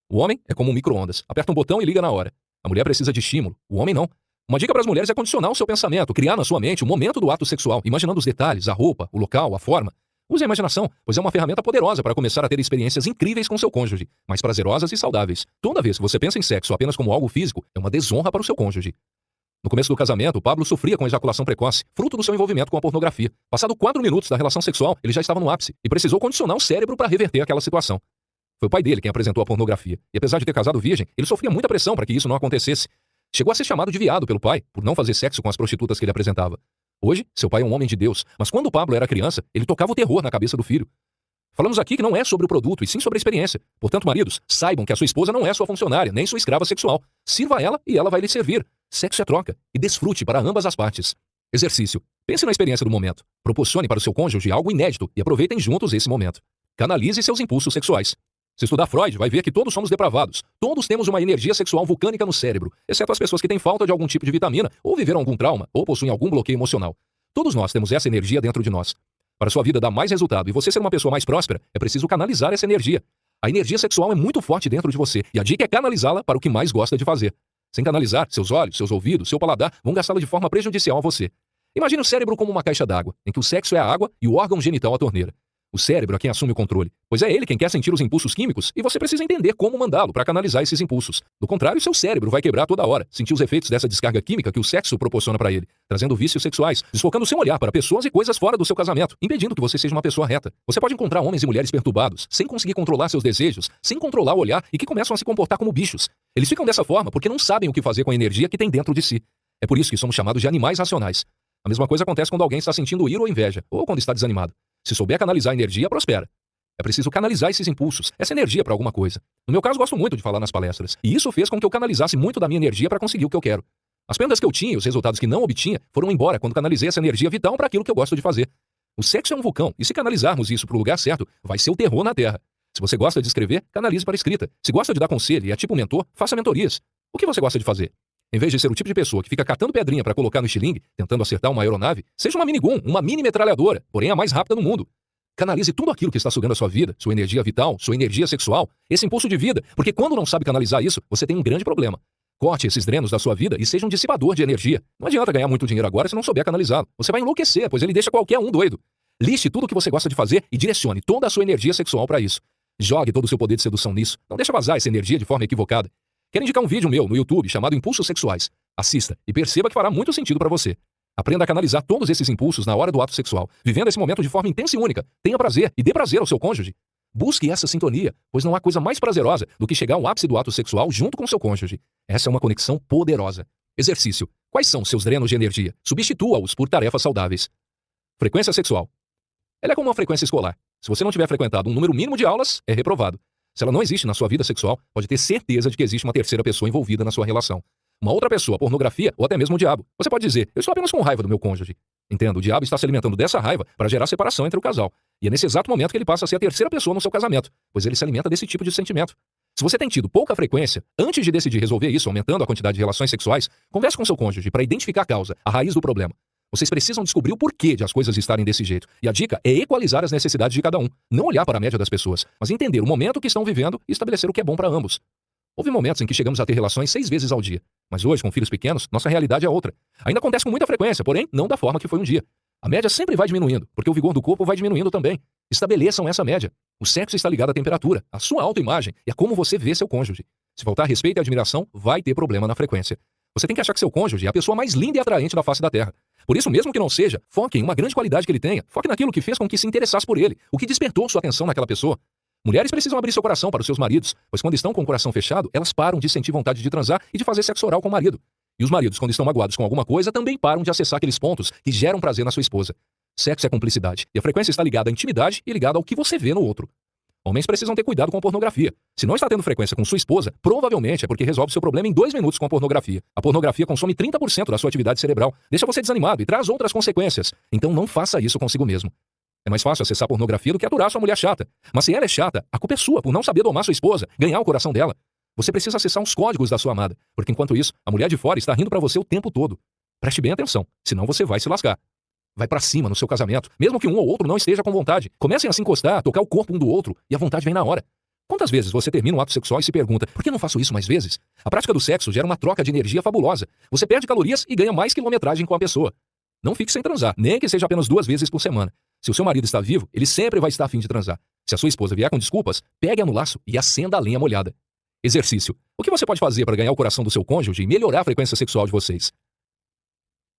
O homem é como um micro-ondas. Aperta um botão e liga na hora. A mulher precisa de estímulo. O homem não. Uma dica para as mulheres é condicionar o seu pensamento, criar na sua mente o momento do ato sexual, imaginando os detalhes, a roupa, o local, a forma. Use a imaginação, pois é uma ferramenta poderosa para começar a ter experiências incríveis com seu cônjuge, mais prazerosas e saudáveis. Toda vez que você pensa em sexo apenas como algo físico, é uma desonra para o seu cônjuge. No começo do casamento, Pablo sofria com ejaculação precoce, fruto do seu envolvimento com a pornografia. Passado 4 minutos da relação sexual, ele já estava no ápice e precisou condicionar o cérebro para reverter aquela situação. Foi o pai dele quem apresentou a pornografia, e apesar de ter casado virgem, ele sofria muita pressão para que isso não acontecesse. Chegou a ser chamado de viado pelo pai, por não fazer sexo com as prostitutas que ele apresentava. Hoje, seu pai é um homem de Deus, mas quando Pablo era criança, ele tocava o terror na cabeça do filho. Falamos aqui que não é sobre o produto, e sim sobre a experiência. Portanto, maridos, saibam que a sua esposa não é sua funcionária, nem sua escrava sexual. Sirva a ela e ela vai lhe servir. Sexo é troca, e desfrute para ambas as partes. Exercício. Pense na experiência do momento. Proporcione para o seu cônjuge algo inédito e aproveitem juntos esse momento. Canalize seus impulsos sexuais. Se estudar Freud, vai ver que todos somos depravados. Todos temos uma energia sexual vulcânica no cérebro, exceto as pessoas que têm falta de algum tipo de vitamina, ou viveram algum trauma, ou possuem algum bloqueio emocional. Todos nós temos essa energia dentro de nós. Para sua vida dar mais resultado e você ser uma pessoa mais próspera, é preciso canalizar essa energia. A energia sexual é muito forte dentro de você, e a dica é canalizá-la para o que mais gosta de fazer. Sem canalizar, seus olhos, seus ouvidos, seu paladar vão gastá-la de forma prejudicial a você. Imagine o cérebro como uma caixa d'água, em que o sexo é a água e o órgão genital a torneira. O cérebro é quem assume o controle, pois é ele quem quer sentir os impulsos químicos e você precisa entender como mandá-lo para canalizar esses impulsos. Do contrário, seu cérebro vai quebrar toda hora, sentir os efeitos dessa descarga química que o sexo proporciona para ele, trazendo vícios sexuais, desfocando seu olhar para pessoas e coisas fora do seu casamento, impedindo que você seja uma pessoa reta. Você pode encontrar homens e mulheres perturbados, sem conseguir controlar seus desejos, sem controlar o olhar e que começam a se comportar como bichos. Eles ficam dessa forma porque não sabem o que fazer com a energia que tem dentro de si. É por isso que somos chamados de animais racionais. A mesma coisa acontece quando alguém está sentindo ira ou inveja, ou quando está desanimado. Se souber canalizar a energia, prospera. É preciso canalizar esses impulsos, essa energia para alguma coisa. No meu caso, gosto muito de falar nas palestras. E isso fez com que eu canalizasse muito da minha energia para conseguir o que eu quero. As perdas que eu tinha e os resultados que não obtinha foram embora quando canalizei essa energia vital para aquilo que eu gosto de fazer. O sexo é um vulcão, e se canalizarmos isso para o lugar certo, vai ser o terror na Terra. Se você gosta de escrever, canalize para a escrita. Se gosta de dar conselho e é tipo mentor, faça mentorias. O que você gosta de fazer? Em vez de ser o tipo de pessoa que fica catando pedrinha para colocar no estilingue, tentando acertar uma aeronave, seja uma minigun, uma mini metralhadora, porém a mais rápida do mundo. Canalize tudo aquilo que está sugando a sua vida, sua energia vital, sua energia sexual, esse impulso de vida, porque quando não sabe canalizar isso, você tem um grande problema. Corte esses drenos da sua vida e seja um dissipador de energia. Não adianta ganhar muito dinheiro agora se não souber canalizá-lo. Você vai enlouquecer, pois ele deixa qualquer um doido. Liste tudo o que você gosta de fazer e direcione toda a sua energia sexual para isso. Jogue todo o seu poder de sedução nisso. Não deixe vazar essa energia de forma equivocada. Quero indicar um vídeo meu no YouTube chamado Impulsos Sexuais. Assista e perceba que fará muito sentido para você. Aprenda a canalizar todos esses impulsos na hora do ato sexual, vivendo esse momento de forma intensa e única. Tenha prazer e dê prazer ao seu cônjuge. Busque essa sintonia, pois não há coisa mais prazerosa do que chegar ao ápice do ato sexual junto com seu cônjuge. Essa é uma conexão poderosa. Exercício. Quais são seus drenos de energia? Substitua-os por tarefas saudáveis. Frequência sexual. Ela é como uma frequência escolar. Se você não tiver frequentado um número mínimo de aulas, é reprovado. Se ela não existe na sua vida sexual, pode ter certeza de que existe uma terceira pessoa envolvida na sua relação. Uma outra pessoa, pornografia ou até mesmo o diabo. Você pode dizer, eu estou apenas com raiva do meu cônjuge. Entenda, o diabo está se alimentando dessa raiva para gerar separação entre o casal. E é nesse exato momento que ele passa a ser a terceira pessoa no seu casamento, pois ele se alimenta desse tipo de sentimento. Se você tem tido pouca frequência, antes de decidir resolver isso, aumentando a quantidade de relações sexuais, converse com seu cônjuge para identificar a causa, a raiz do problema. Vocês precisam descobrir o porquê de as coisas estarem desse jeito. E a dica é equalizar as necessidades de cada um. Não olhar para a média das pessoas, mas entender o momento que estão vivendo e estabelecer o que é bom para ambos. Houve momentos em que chegamos a ter relações 6 vezes ao dia. Mas hoje, com filhos pequenos, nossa realidade é outra. Ainda acontece com muita frequência, porém, não da forma que foi um dia. A média sempre vai diminuindo, porque o vigor do corpo vai diminuindo também. Estabeleçam essa média. O sexo está ligado à temperatura, à sua autoimagem e a como você vê seu cônjuge. Se faltar respeito e admiração, vai ter problema na frequência. Você tem que achar que seu cônjuge é a pessoa mais linda e atraente da face da Terra. Por isso, mesmo que não seja, foque em uma grande qualidade que ele tenha. Foque naquilo que fez com que se interessasse por ele, o que despertou sua atenção naquela pessoa. Mulheres precisam abrir seu coração para os seus maridos, pois quando estão com o coração fechado, elas param de sentir vontade de transar e de fazer sexo oral com o marido. E os maridos, quando estão magoados com alguma coisa, também param de acessar aqueles pontos que geram prazer na sua esposa. Sexo é cumplicidade, e a frequência está ligada à intimidade e ligada ao que você vê no outro. Homens precisam ter cuidado com a pornografia. Se não está tendo frequência com sua esposa, provavelmente é porque resolve seu problema em 2 minutos com a pornografia. A pornografia consome 30% da sua atividade cerebral, deixa você desanimado e traz outras consequências. Então não faça isso consigo mesmo. É mais fácil acessar pornografia do que aturar sua mulher chata. Mas se ela é chata, a culpa é sua por não saber domar sua esposa, ganhar o coração dela. Você precisa acessar os códigos da sua amada, porque enquanto isso, a mulher de fora está rindo pra você o tempo todo. Preste bem atenção, senão você vai se lascar. Vai pra cima no seu casamento, mesmo que um ou outro não esteja com vontade. Comecem a se encostar, tocar o corpo um do outro, e a vontade vem na hora. Quantas vezes você termina um ato sexual e se pergunta, por que não faço isso mais vezes? A prática do sexo gera uma troca de energia fabulosa. Você perde calorias e ganha mais quilometragem com a pessoa. Não fique sem transar, nem que seja apenas 2 vezes por semana. Se o seu marido está vivo, ele sempre vai estar a fim de transar. Se a sua esposa vier com desculpas, pegue-a no laço e acenda a lenha molhada. Exercício. O que você pode fazer para ganhar o coração do seu cônjuge e melhorar a frequência sexual de vocês?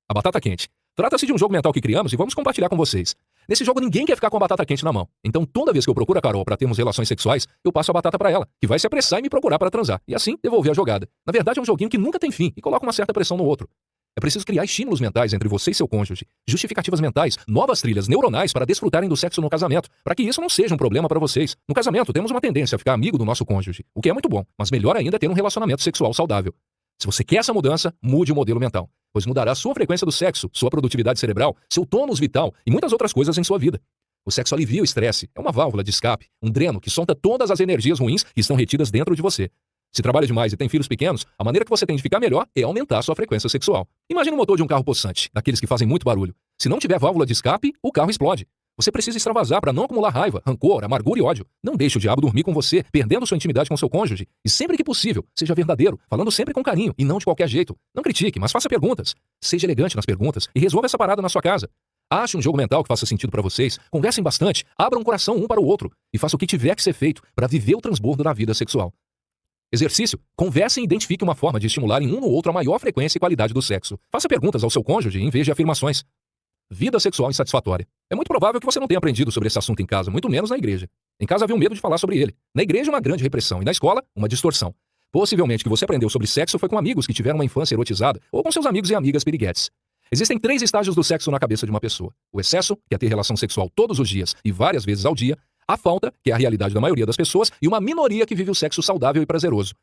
A batata quente. Trata-se de um jogo mental que criamos e vamos compartilhar com vocês. Nesse jogo ninguém quer ficar com a batata quente na mão. Então toda vez que eu procuro a Carol para termos relações sexuais, eu passo a batata para ela, que vai se apressar e me procurar para transar. E assim devolver a jogada. Na verdade é um joguinho que nunca tem fim e coloca uma certa pressão no outro. É preciso criar estímulos mentais entre você e seu cônjuge, justificativas mentais, novas trilhas neuronais para desfrutarem do sexo no casamento, para que isso não seja um problema para vocês. No casamento temos uma tendência a ficar amigo do nosso cônjuge, o que é muito bom, mas melhor ainda é ter um relacionamento sexual saudável. Se você quer essa mudança, mude o modelo mental, pois mudará sua frequência do sexo, sua produtividade cerebral, seu tônus vital e muitas outras coisas em sua vida. O sexo alivia o estresse, é uma válvula de escape, um dreno que solta todas as energias ruins que estão retidas dentro de você. Se trabalha demais e tem filhos pequenos, a maneira que você tem de ficar melhor é aumentar sua frequência sexual. Imagine o motor de um carro possante, daqueles que fazem muito barulho. Se não tiver válvula de escape, o carro explode. Você precisa extravasar para não acumular raiva, rancor, amargura e ódio. Não deixe o diabo dormir com você, perdendo sua intimidade com seu cônjuge. E sempre que possível, seja verdadeiro, falando sempre com carinho e não de qualquer jeito. Não critique, mas faça perguntas. Seja elegante nas perguntas e resolva essa parada na sua casa. Ache um jogo mental que faça sentido para vocês, conversem bastante, abram um coração um para o outro e faça o que tiver que ser feito para viver o transbordo da vida sexual. Exercício. Conversem e identifiquem uma forma de estimularem um no outro a maior frequência e qualidade do sexo. Faça perguntas ao seu cônjuge em vez de afirmações. Vida sexual insatisfatória. É muito provável que você não tenha aprendido sobre esse assunto em casa, muito menos na igreja. Em casa havia um medo de falar sobre ele. Na igreja, uma grande repressão. E na escola, uma distorção. Possivelmente que você aprendeu sobre sexo foi com amigos que tiveram uma infância erotizada ou com seus amigos e amigas piriguetes. Existem 3 estágios do sexo na cabeça de uma pessoa. O excesso, que é ter relação sexual todos os dias e várias vezes ao dia. A falta, que é a realidade da maioria das pessoas, e uma minoria que vive o sexo saudável e prazeroso.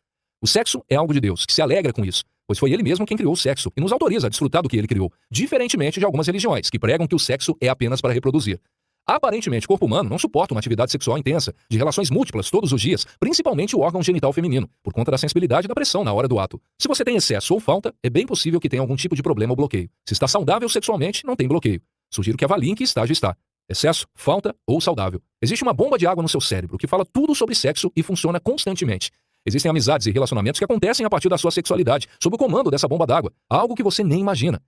O sexo é algo de Deus, que se alegra com isso, pois foi ele mesmo quem criou o sexo e nos autoriza a desfrutar do que ele criou, diferentemente de algumas religiões, que pregam que o sexo é apenas para reproduzir. Aparentemente, o corpo humano não suporta uma atividade sexual intensa, de relações múltiplas todos os dias, principalmente o órgão genital feminino, por conta da sensibilidade e da pressão na hora do ato. Se você tem excesso ou falta, é bem possível que tenha algum tipo de problema ou bloqueio. Se está saudável sexualmente, não tem bloqueio. Sugiro que avalie em que estágio está. Excesso, falta ou saudável. Existe uma bomba de água no seu cérebro que fala tudo sobre sexo e funciona constantemente. Existem amizades e relacionamentos que acontecem a partir da sua sexualidade, sob o comando dessa bomba d'água, algo que você nem imagina.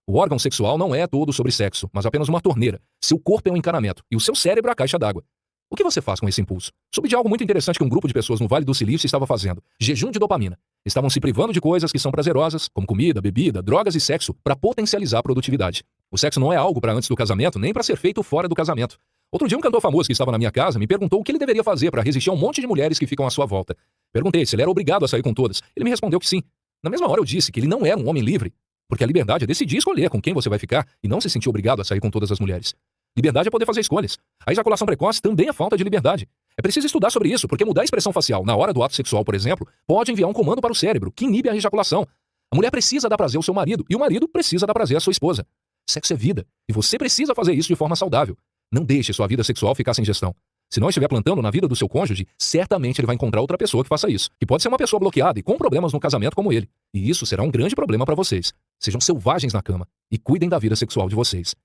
O órgão sexual não é todo sobre sexo, mas apenas uma torneira. Seu corpo é um encanamento e o seu cérebro a caixa d'água. O que você faz com esse impulso? Soube de algo muito interessante que um grupo de pessoas no Vale do Silício estava fazendo. Jejum de dopamina. Estavam se privando de coisas que são prazerosas, como comida, bebida, drogas e sexo, para potencializar a produtividade. O sexo não é algo para antes do casamento, nem para ser feito fora do casamento. Outro dia um cantor famoso que estava na minha casa me perguntou o que ele deveria fazer para resistir a um monte de mulheres que ficam à sua volta. Perguntei se ele era obrigado a sair com todas. Ele me respondeu que sim. Na mesma hora eu disse que ele não era um homem livre, porque a liberdade é decidir escolher com quem você vai ficar e não se sentir obrigado a sair com todas as mulheres. Liberdade é poder fazer escolhas. A ejaculação precoce também é falta de liberdade. É preciso estudar sobre isso, porque mudar a expressão facial na hora do ato sexual, por exemplo, pode enviar um comando para o cérebro que inibe a ejaculação. A mulher precisa dar prazer ao seu marido e o marido precisa dar prazer à sua esposa. Sexo é vida e você precisa fazer isso de forma saudável. Não deixe sua vida sexual ficar sem gestão. Se não estiver plantando na vida do seu cônjuge, certamente ele vai encontrar outra pessoa que faça isso. Que pode ser uma pessoa bloqueada e com problemas no casamento como ele. E isso será um grande problema para vocês. Sejam selvagens na cama e cuidem da vida sexual de vocês.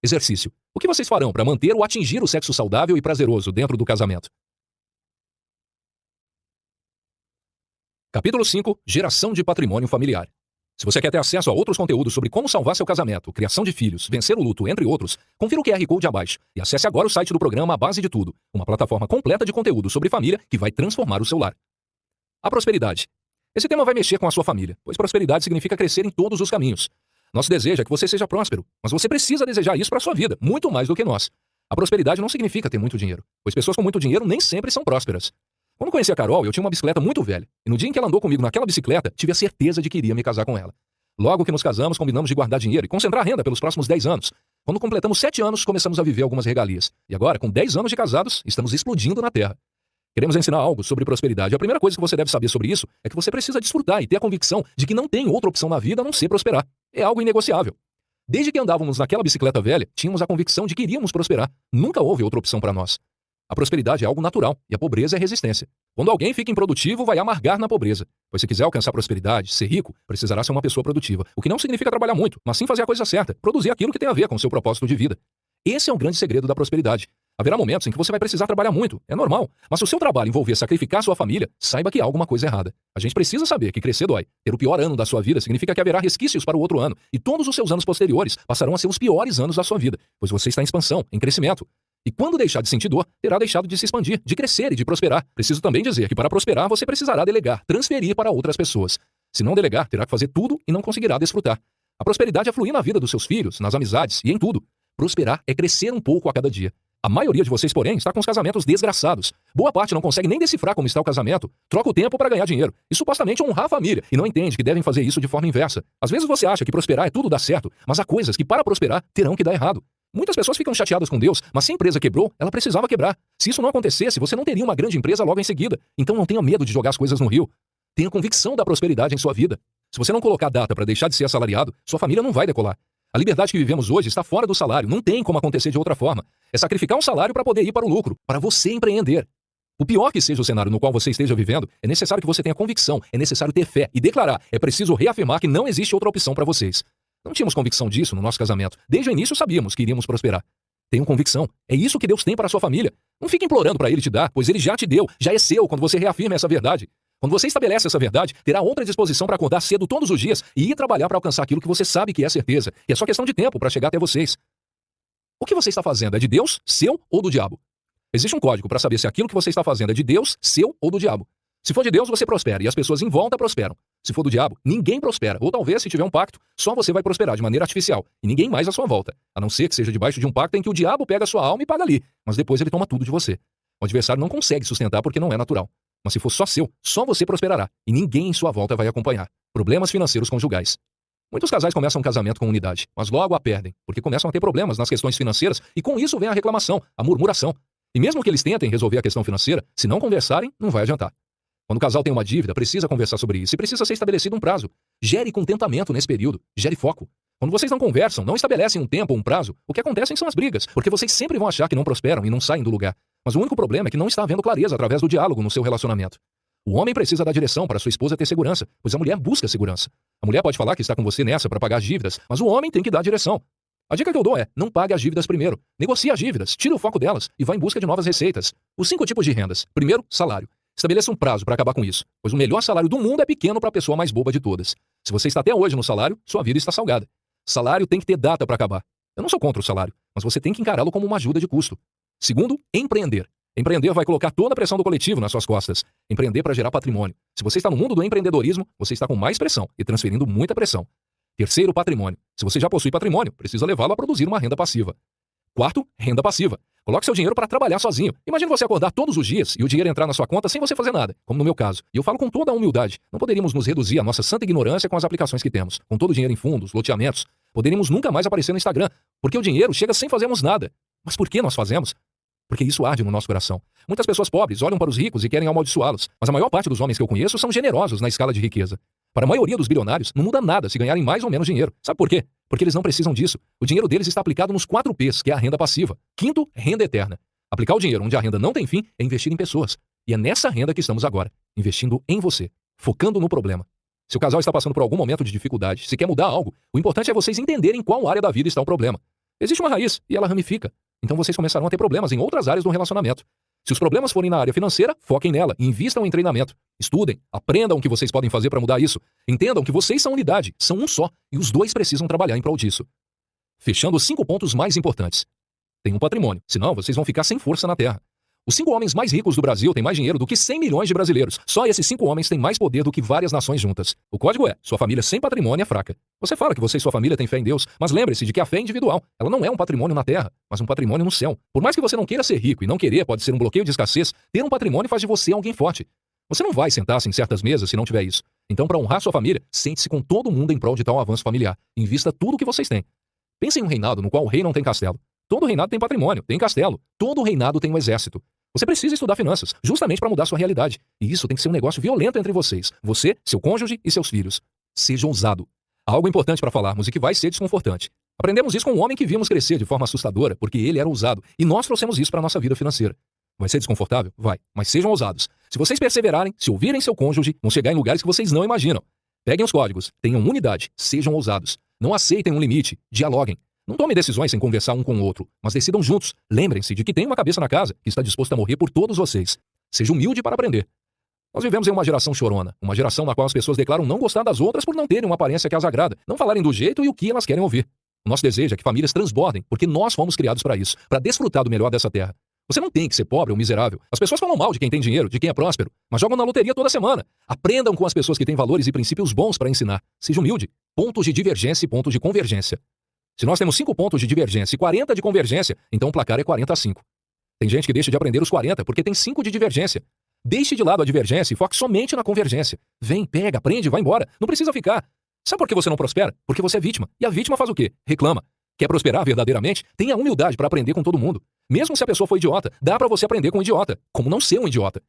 Exercício. O que vocês farão para manter ou atingir o sexo saudável e prazeroso dentro do casamento? Capítulo 5. Geração de patrimônio familiar. Se você quer ter acesso a outros conteúdos sobre como salvar seu casamento, criação de filhos, vencer o luto, entre outros, confira o QR Code abaixo e acesse agora o site do programa A Base de Tudo, uma plataforma completa de conteúdo sobre família que vai transformar o seu lar. A prosperidade. Esse tema vai mexer com a sua família, pois prosperidade significa crescer em todos os caminhos. Nosso desejo é que você seja próspero, mas você precisa desejar isso para a sua vida, muito mais do que nós. A prosperidade não significa ter muito dinheiro, pois pessoas com muito dinheiro nem sempre são prósperas. Quando conheci a Carol, eu tinha uma bicicleta muito velha, e no dia em que ela andou comigo naquela bicicleta, tive a certeza de que iria me casar com ela. Logo que nos casamos, combinamos de guardar dinheiro e concentrar a renda pelos próximos 10 anos. Quando completamos 7 anos, começamos a viver algumas regalias. E agora, com 10 anos de casados, estamos explodindo na Terra. Queremos ensinar algo sobre prosperidade. A primeira coisa que você deve saber sobre isso é que você precisa desfrutar e ter a convicção de que não tem outra opção na vida a não ser prosperar. É algo inegociável. Desde que andávamos naquela bicicleta velha, tínhamos a convicção de que iríamos prosperar. Nunca houve outra opção para nós. A prosperidade é algo natural e a pobreza é resistência. Quando alguém fica improdutivo, vai amargar na pobreza. Pois se quiser alcançar prosperidade, ser rico, precisará ser uma pessoa produtiva. O que não significa trabalhar muito, mas sim fazer a coisa certa, produzir aquilo que tem a ver com o seu propósito de vida. Esse é o grande segredo da prosperidade. Haverá momentos em que você vai precisar trabalhar muito, é normal. Mas se o seu trabalho envolver sacrificar sua família, saiba que há alguma coisa errada. A gente precisa saber que crescer dói. Ter o pior ano da sua vida significa que haverá resquícios para o outro ano, e todos os seus anos posteriores passarão a ser os piores anos da sua vida, pois você está em expansão, em crescimento. E quando deixar de sentir dor, terá deixado de se expandir, de crescer e de prosperar. Preciso também dizer que para prosperar você precisará delegar, transferir para outras pessoas. Se não delegar, terá que fazer tudo e não conseguirá desfrutar. A prosperidade é fluir na vida dos seus filhos, nas amizades e em tudo. Prosperar é crescer um pouco a cada dia. A maioria de vocês, porém, está com os casamentos desgraçados. Boa parte não consegue nem decifrar como está o casamento, troca o tempo para ganhar dinheiro e supostamente honrar a família, e não entende que devem fazer isso de forma inversa. Às vezes você acha que prosperar é tudo dar certo, mas há coisas que para prosperar terão que dar errado. Muitas pessoas ficam chateadas com Deus, mas se a empresa quebrou, ela precisava quebrar. Se isso não acontecesse, você não teria uma grande empresa logo em seguida. Então não tenha medo de jogar as coisas no rio. Tenha convicção da prosperidade em sua vida. Se você não colocar data para deixar de ser assalariado, sua família não vai decolar. A liberdade que vivemos hoje está fora do salário, não tem como acontecer de outra forma. É sacrificar um salário para poder ir para o lucro, para você empreender. O pior que seja o cenário no qual você esteja vivendo, é necessário que você tenha convicção, é necessário ter fé e declarar, é preciso reafirmar que não existe outra opção para vocês. Não tínhamos convicção disso no nosso casamento. Desde o início sabíamos que iríamos prosperar. Tenham convicção. É isso que Deus tem para a sua família. Não fique implorando para Ele te dar, pois Ele já te deu, já é seu quando você reafirma essa verdade. Quando você estabelece essa verdade, terá outra disposição para acordar cedo todos os dias e ir trabalhar para alcançar aquilo que você sabe que é certeza, e é só questão de tempo para chegar até vocês. O que você está fazendo é de Deus, seu ou do diabo? Existe um código para saber se aquilo que você está fazendo é de Deus, seu ou do diabo. Se for de Deus, você prospera e as pessoas em volta prosperam. Se for do diabo, ninguém prospera. Ou talvez, se tiver um pacto, só você vai prosperar de maneira artificial e ninguém mais à sua volta. A não ser que seja debaixo de um pacto em que o diabo pega a sua alma e paga ali, mas depois ele toma tudo de você. O adversário não consegue sustentar porque não é natural. Mas se for só seu, só você prosperará e ninguém em sua volta vai acompanhar. Problemas financeiros conjugais. Muitos casais começam um casamento com unidade, mas logo a perdem, porque começam a ter problemas nas questões financeiras e com isso vem a reclamação, a murmuração. E mesmo que eles tentem resolver a questão financeira, se não conversarem, não vai adiantar. Quando o casal tem uma dívida, precisa conversar sobre isso e precisa ser estabelecido um prazo. Gere contentamento nesse período, gere foco. Quando vocês não conversam, não estabelecem um tempo ou um prazo, o que acontece são as brigas, porque vocês sempre vão achar que não prosperam e não saem do lugar. Mas o único problema é que não está havendo clareza através do diálogo no seu relacionamento. O homem precisa dar direção para sua esposa ter segurança, pois a mulher busca segurança. A mulher pode falar que está com você nessa para pagar as dívidas, mas o homem tem que dar direção. A dica que eu dou é, não pague as dívidas primeiro. Negocie as dívidas, tire o foco delas e vá em busca de novas receitas. Os 5 tipos de rendas. Primeiro, salário. Estabeleça um prazo para acabar com isso, pois o melhor salário do mundo é pequeno para a pessoa mais boba de todas. Se você está até hoje no salário, sua vida está salgada. Salário tem que ter data para acabar. Eu não sou contra o salário, mas você tem que encará-lo como uma ajuda de custo. Segundo, empreender. Empreender vai colocar toda a pressão do coletivo nas suas costas. Empreender para gerar patrimônio. Se você está no mundo do empreendedorismo, você está com mais pressão e transferindo muita pressão. Terceiro, patrimônio. Se você já possui patrimônio, precisa levá-lo a produzir uma renda passiva. Quarto, renda passiva. Coloque seu dinheiro para trabalhar sozinho. Imagine você acordar todos os dias e o dinheiro entrar na sua conta sem você fazer nada, como no meu caso. E eu falo com toda a humildade. Não poderíamos nos reduzir à nossa santa ignorância com as aplicações que temos. Com todo o dinheiro em fundos, loteamentos, poderíamos nunca mais aparecer no Instagram, porque o dinheiro chega sem fazermos nada. Mas por que nós fazemos? Porque isso arde no nosso coração. Muitas pessoas pobres olham para os ricos e querem amaldiçoá-los, mas a maior parte dos homens que eu conheço são generosos na escala de riqueza. Para a maioria dos bilionários, não muda nada se ganharem mais ou menos dinheiro. Sabe por quê? Porque eles não precisam disso. O dinheiro deles está aplicado nos 4 P's, que é a renda passiva. Quinto, renda eterna. Aplicar o dinheiro onde a renda não tem fim é investir em pessoas. E é nessa renda que estamos agora, investindo em você, focando no problema. Se o casal está passando por algum momento de dificuldade, se quer mudar algo, o importante é vocês entenderem em qual área da vida está o problema. Existe uma raiz e ela ramifica. Então vocês começarão a ter problemas em outras áreas do relacionamento. Se os problemas forem na área financeira, foquem nela e invistam em treinamento. Estudem, aprendam o que vocês podem fazer para mudar isso. Entendam que vocês são unidade, são um só, e os dois precisam trabalhar em prol disso. Fechando os 5 pontos mais importantes. Tem um patrimônio, senão vocês vão ficar sem força na terra. Os 5 homens mais ricos do Brasil têm mais dinheiro do que 100 milhões de brasileiros. Só esses 5 homens têm mais poder do que várias nações juntas. O código é: sua família sem patrimônio é fraca. Você fala que você e sua família têm fé em Deus, mas lembre-se de que a fé é individual. Ela não é um patrimônio na terra, mas um patrimônio no céu. Por mais que você não queira ser rico, e não querer pode ser um bloqueio de escassez, ter um patrimônio faz de você alguém forte. Você não vai sentar-se em certas mesas se não tiver isso. Então, para honrar sua família, sente-se com todo mundo em prol de tal avanço familiar. Invista tudo o que vocês têm. Pense em um reinado no qual o rei não tem castelo. Todo reinado tem patrimônio, tem castelo. Todo reinado tem um exército. Você precisa estudar finanças, justamente para mudar sua realidade. E isso tem que ser um negócio violento entre vocês. Você, seu cônjuge e seus filhos. Seja ousado. Há algo importante para falarmos e que vai ser desconfortante. Aprendemos isso com um homem que vimos crescer de forma assustadora, porque ele era ousado. E nós trouxemos isso para a nossa vida financeira. Vai ser desconfortável? Vai. Mas sejam ousados. Se vocês perseverarem, se ouvirem seu cônjuge, vão chegar em lugares que vocês não imaginam. Peguem os códigos, tenham unidade, sejam ousados. Não aceitem um limite, dialoguem. Não tomem decisões sem conversar um com o outro, mas decidam juntos. Lembrem-se de que tem uma cabeça na casa que está disposta a morrer por todos vocês. Seja humilde para aprender. Nós vivemos em uma geração chorona, uma geração na qual as pessoas declaram não gostar das outras por não terem uma aparência que as agrada, não falarem do jeito e o que elas querem ouvir. O nosso desejo é que famílias transbordem, porque nós fomos criados para isso, para desfrutar do melhor dessa terra. Você não tem que ser pobre ou miserável. As pessoas falam mal de quem tem dinheiro, de quem é próspero, mas jogam na loteria toda semana. Aprendam com as pessoas que têm valores e princípios bons para ensinar. Seja humilde. Pontos de divergência e pontos de convergência. Se nós temos 5 pontos de divergência e 40 de convergência, então o placar é 40-5. Tem gente que deixa de aprender os 40 porque tem 5 de divergência. Deixe de lado a divergência e foque somente na convergência. Vem, pega, aprende, vai embora. Não precisa ficar. Sabe por que você não prospera? Porque você é vítima. E a vítima faz o quê? Reclama. Quer prosperar verdadeiramente? Tenha humildade para aprender com todo mundo. Mesmo se a pessoa for idiota, dá para você aprender com um idiota. Como não ser um idiota?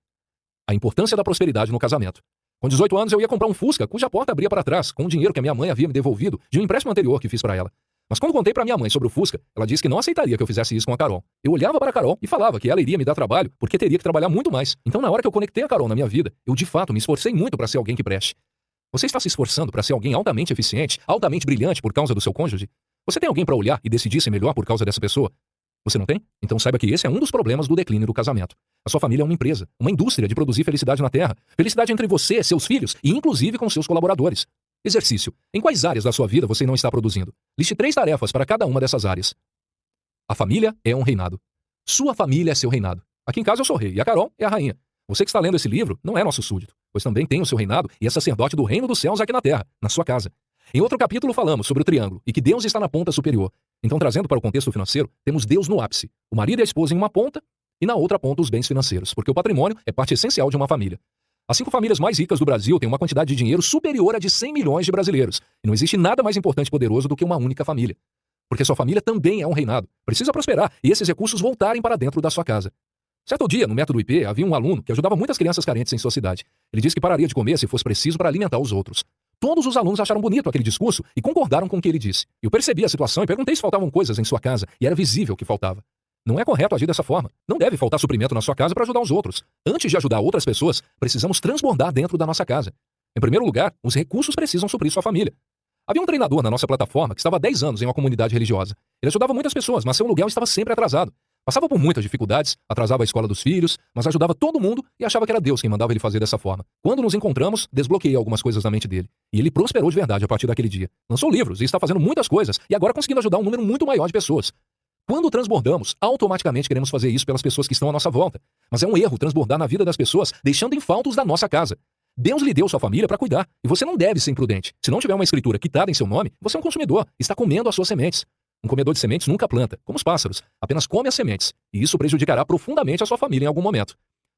A importância da prosperidade no casamento. Com 18 anos eu ia comprar um Fusca, cuja porta abria para trás, com o dinheiro que a minha mãe havia me devolvido de um empréstimo anterior que fiz para ela. Mas quando contei para minha mãe sobre o Fusca, ela disse que não aceitaria que eu fizesse isso com a Carol. Eu olhava para a Carol e falava que ela iria me dar trabalho porque teria que trabalhar muito mais. Então, na hora que eu conectei a Carol na minha vida, eu de fato me esforcei muito para ser alguém que preste. Você está se esforçando para ser alguém altamente eficiente, altamente brilhante por causa do seu cônjuge? Você tem alguém para olhar e decidir ser melhor por causa dessa pessoa? Você não tem? Então saiba que esse é um dos problemas do declínio do casamento. A sua família é uma empresa, uma indústria de produzir felicidade na Terra. Felicidade entre você, seus filhos e inclusive com seus colaboradores. Exercício. Em quais áreas da sua vida você não está produzindo? Liste 3 tarefas para cada uma dessas áreas. A família é um reinado. Sua família é seu reinado. Aqui em casa eu sou rei e a Carol é a rainha. Você que está lendo esse livro não é nosso súdito, pois também tem o seu reinado e é sacerdote do reino dos céus aqui na terra, na sua casa. Em outro capítulo falamos sobre o triângulo e que Deus está na ponta superior. Então, trazendo para o contexto financeiro, temos Deus no ápice, o marido e a esposa em uma ponta e na outra ponta os bens financeiros, porque o patrimônio é parte essencial de uma família. As 5 famílias mais ricas do Brasil têm uma quantidade de dinheiro superior a de 100 milhões de brasileiros. E não existe nada mais importante e poderoso do que uma única família. Porque sua família também é um reinado. Precisa prosperar e esses recursos voltarem para dentro da sua casa. Certo dia, no método IP, havia um aluno que ajudava muitas crianças carentes em sua cidade. Ele disse que pararia de comer se fosse preciso para alimentar os outros. Todos os alunos acharam bonito aquele discurso e concordaram com o que ele disse. Eu percebi a situação e perguntei se faltavam coisas em sua casa, e era visível que faltava. Não é correto agir dessa forma. Não deve faltar suprimento na sua casa para ajudar os outros. Antes de ajudar outras pessoas, precisamos transbordar dentro da nossa casa. Em primeiro lugar, os recursos precisam suprir sua família. Havia um treinador na nossa plataforma que estava há 10 anos em uma comunidade religiosa. Ele ajudava muitas pessoas, mas seu aluguel estava sempre atrasado. Passava por muitas dificuldades, atrasava a escola dos filhos, mas ajudava todo mundo e achava que era Deus quem mandava ele fazer dessa forma. Quando nos encontramos, desbloqueei algumas coisas na mente dele. E ele prosperou de verdade a partir daquele dia. Lançou livros e está fazendo muitas coisas e agora conseguindo ajudar um número muito maior de pessoas. Quando transbordamos, automaticamente queremos fazer isso pelas pessoas que estão à nossa volta. Mas é um erro transbordar na vida das pessoas, deixando em falta os da nossa casa. Deus lhe deu sua família para cuidar, e você não deve ser imprudente. Se não tiver uma escritura quitada em seu nome, você é um consumidor, está comendo as suas sementes. Um comedor de sementes nunca planta, como os pássaros, apenas come as sementes, e isso prejudicará profundamente a sua família em algum momento.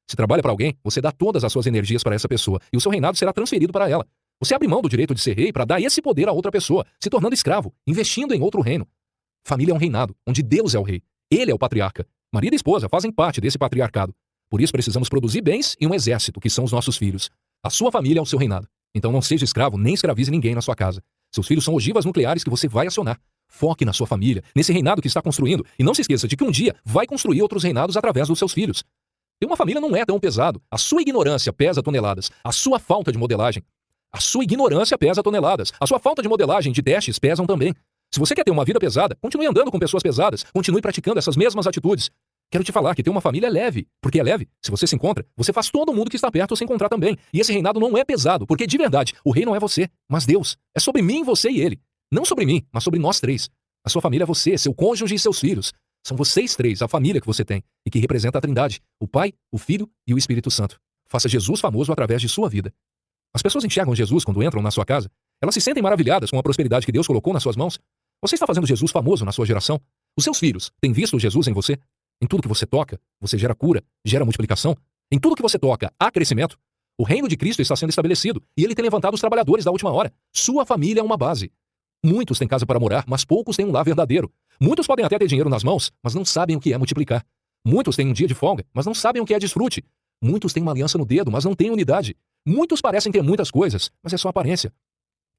Se trabalha para alguém, você dá todas as suas energias para essa pessoa, e o seu reinado será transferido para ela. Você abre mão do direito de ser rei para dar esse poder a outra pessoa, se tornando escravo, investindo em outro reino. Família é um reinado, onde Deus é o rei. Ele é o patriarca. Marido e esposa fazem parte desse patriarcado. Por isso precisamos produzir bens e um exército, que são os nossos filhos. A sua família é o seu reinado. Então não seja escravo nem escravize ninguém na sua casa. Seus filhos são ogivas nucleares que você vai acionar. Foque na sua família, nesse reinado que está construindo. E não se esqueça de que um dia vai construir outros reinados através dos seus filhos. Ter uma família não é tão pesado. A sua ignorância pesa toneladas. A sua falta de modelagem. A sua ignorância pesa toneladas. A sua falta de modelagem de testes pesam também. Se você quer ter uma vida pesada, continue andando com pessoas pesadas. Continue praticando essas mesmas atitudes. Quero te falar que ter uma família é leve. Porque é leve. Se você se encontra, você faz todo mundo que está perto se encontrar também. E esse reinado não é pesado, porque de verdade, o rei não é você, mas Deus. É sobre mim, você e ele. Não sobre mim, mas sobre nós 3. A sua família é você, seu cônjuge e seus filhos. São vocês três, a família que você tem, e que representa a Trindade, o Pai, o Filho e o Espírito Santo. Faça Jesus famoso através de sua vida. As pessoas enxergam Jesus quando entram na sua casa. Elas se sentem maravilhadas com a prosperidade que Deus colocou nas suas mãos. Você está fazendo Jesus famoso na sua geração? Os seus filhos têm visto Jesus em você? Em tudo que você toca, você gera cura, gera multiplicação. Em tudo que você toca, há crescimento. O reino de Cristo está sendo estabelecido e ele tem levantado os trabalhadores da última hora. Sua família é uma base. Muitos têm casa para morar, mas poucos têm um lar verdadeiro. Muitos podem até ter dinheiro nas mãos, mas não sabem o que é multiplicar. Muitos têm um dia de folga, mas não sabem o que é desfrute. Muitos têm uma aliança no dedo, mas não têm unidade. Muitos parecem ter muitas coisas, mas é só aparência.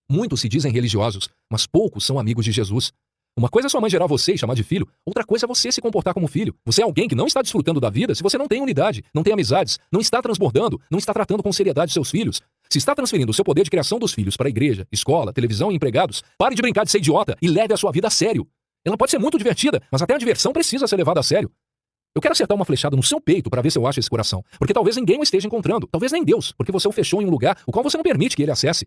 Muitos se dizem religiosos, mas poucos são amigos de Jesus. Uma coisa é sua mãe gerar você e chamar de filho, outra coisa é você se comportar como filho. Você é alguém que não está desfrutando da vida se você não tem unidade, não tem amizades, não está transbordando, não está tratando com seriedade seus filhos. Se está transferindo o seu poder de criação dos filhos para a igreja, escola, televisão e empregados, pare de brincar de ser idiota e leve a sua vida a sério. Ela pode ser muito divertida, mas até a diversão precisa ser levada a sério. Eu quero acertar uma flechada no seu peito para ver se eu acho esse coração, porque talvez ninguém o esteja encontrando, talvez nem Deus, porque você o fechou em um lugar o qual você não permite que ele acesse.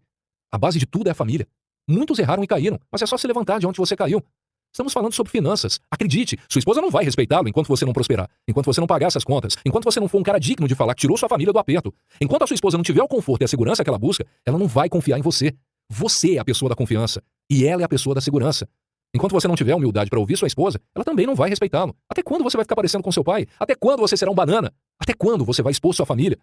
A base de tudo é a família. Muitos erraram e caíram, mas é só se levantar de onde você caiu. Estamos falando sobre finanças. Acredite, sua esposa não vai respeitá-lo enquanto você não prosperar, enquanto você não pagar essas contas, enquanto você não for um cara digno de falar que tirou sua família do aperto. Enquanto a sua esposa não tiver o conforto e a segurança que ela busca, ela não vai confiar em você. Você é a pessoa da confiança e ela é a pessoa da segurança. Enquanto você não tiver humildade para ouvir sua esposa, ela também não vai respeitá-lo. Até quando você vai ficar parecendo com seu pai? Até quando você será um banana? Até quando você vai expor sua família?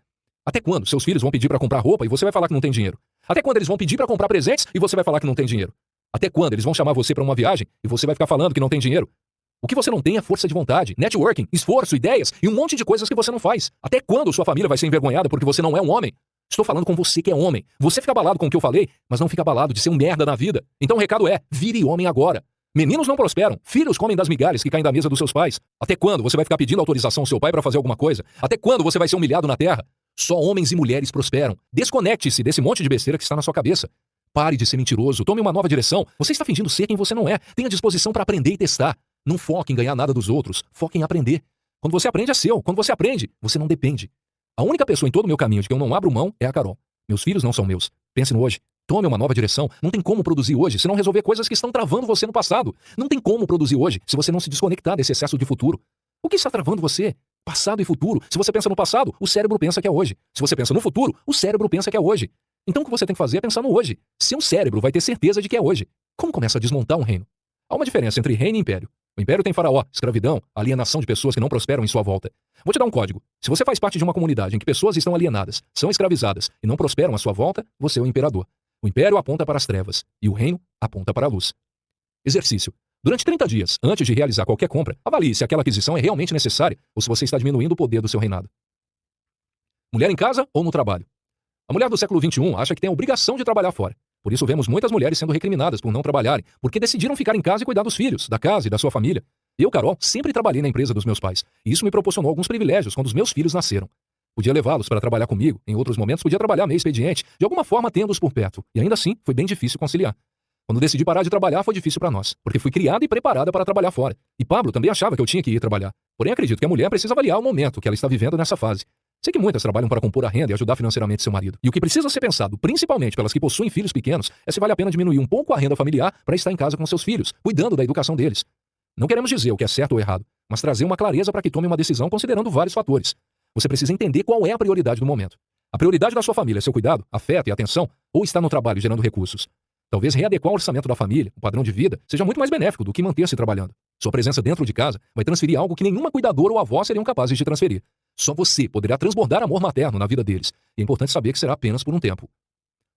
Até quando seus filhos vão pedir para comprar roupa e você vai falar que não tem dinheiro? Até quando eles vão pedir para comprar presentes e você vai falar que não tem dinheiro? Até quando eles vão chamar você para uma viagem e você vai ficar falando que não tem dinheiro? O que você não tem é força de vontade, networking, esforço, ideias e um monte de coisas que você não faz. Até quando sua família vai ser envergonhada porque você não é um homem? Estou falando com você que é homem. Você fica abalado com o que eu falei, mas não fica abalado de ser um merda na vida. Então o recado é, vire homem agora. Meninos não prosperam, filhos comem das migalhas que caem da mesa dos seus pais. Até quando você vai ficar pedindo autorização ao seu pai para fazer alguma coisa? Até quando você vai ser humilhado na terra? Só homens e mulheres prosperam. Desconecte-se desse monte de besteira que está na sua cabeça. Pare de ser mentiroso, tome uma nova direção. Você está fingindo ser quem você não é. Tenha disposição para aprender e testar. Não foque em ganhar nada dos outros, foque em aprender. Quando você aprende é seu, quando você aprende, você não depende. A única pessoa em todo o meu caminho de que eu não abro mão é a Carol. Meus filhos não são meus. Pense no hoje. Tome uma nova direção. Não tem como produzir hoje se não resolver coisas que estão travando você no passado. Não tem como produzir hoje se você não se desconectar desse excesso de futuro. O que está travando você? Passado e futuro. Se você pensa no passado, o cérebro pensa que é hoje. Se você pensa no futuro, o cérebro pensa que é hoje. Então o que você tem que fazer é pensar no hoje. Seu cérebro vai ter certeza de que é hoje. Como começa a desmontar um reino? Há uma diferença entre reino e império. O império tem faraó, escravidão, alienação de pessoas que não prosperam em sua volta. Vou te dar um código. Se você faz parte de uma comunidade em que pessoas estão alienadas, são escravizadas e não prosperam à sua volta, você é o imperador. O império aponta para as trevas e o reino aponta para a luz. Exercício. Durante 30 dias, antes de realizar qualquer compra, avalie se aquela aquisição é realmente necessária ou se você está diminuindo o poder do seu reinado. Mulher em casa ou no trabalho? A mulher do século XXI acha que tem a obrigação de trabalhar fora. Por isso vemos muitas mulheres sendo recriminadas por não trabalharem, porque decidiram ficar em casa e cuidar dos filhos, da casa e da sua família. Eu, Carol, sempre trabalhei na empresa dos meus pais, e isso me proporcionou alguns privilégios quando os meus filhos nasceram. Podia levá-los para trabalhar comigo, em outros momentos podia trabalhar meio expediente, de alguma forma tendo-os por perto, e ainda assim foi bem difícil conciliar. Quando decidi parar de trabalhar foi difícil para nós, porque fui criada e preparada para trabalhar fora. E Pablo também achava que eu tinha que ir trabalhar. Porém acredito que a mulher precisa avaliar o momento que ela está vivendo nessa fase. Sei que muitas trabalham para compor a renda e ajudar financeiramente seu marido. E o que precisa ser pensado, principalmente pelas que possuem filhos pequenos, é se vale a pena diminuir um pouco a renda familiar para estar em casa com seus filhos, cuidando da educação deles. Não queremos dizer o que é certo ou errado, mas trazer uma clareza para que tome uma decisão considerando vários fatores. Você precisa entender qual é a prioridade do momento. A prioridade da sua família é seu cuidado, afeto e atenção, ou está no trabalho gerando recursos? Talvez readequar o orçamento da família, o padrão de vida, seja muito mais benéfico do que manter-se trabalhando. Sua presença dentro de casa vai transferir algo que nenhuma cuidadora ou avó seriam capazes de transferir. Só você poderá transbordar amor materno na vida deles. E é importante saber que será apenas por um tempo.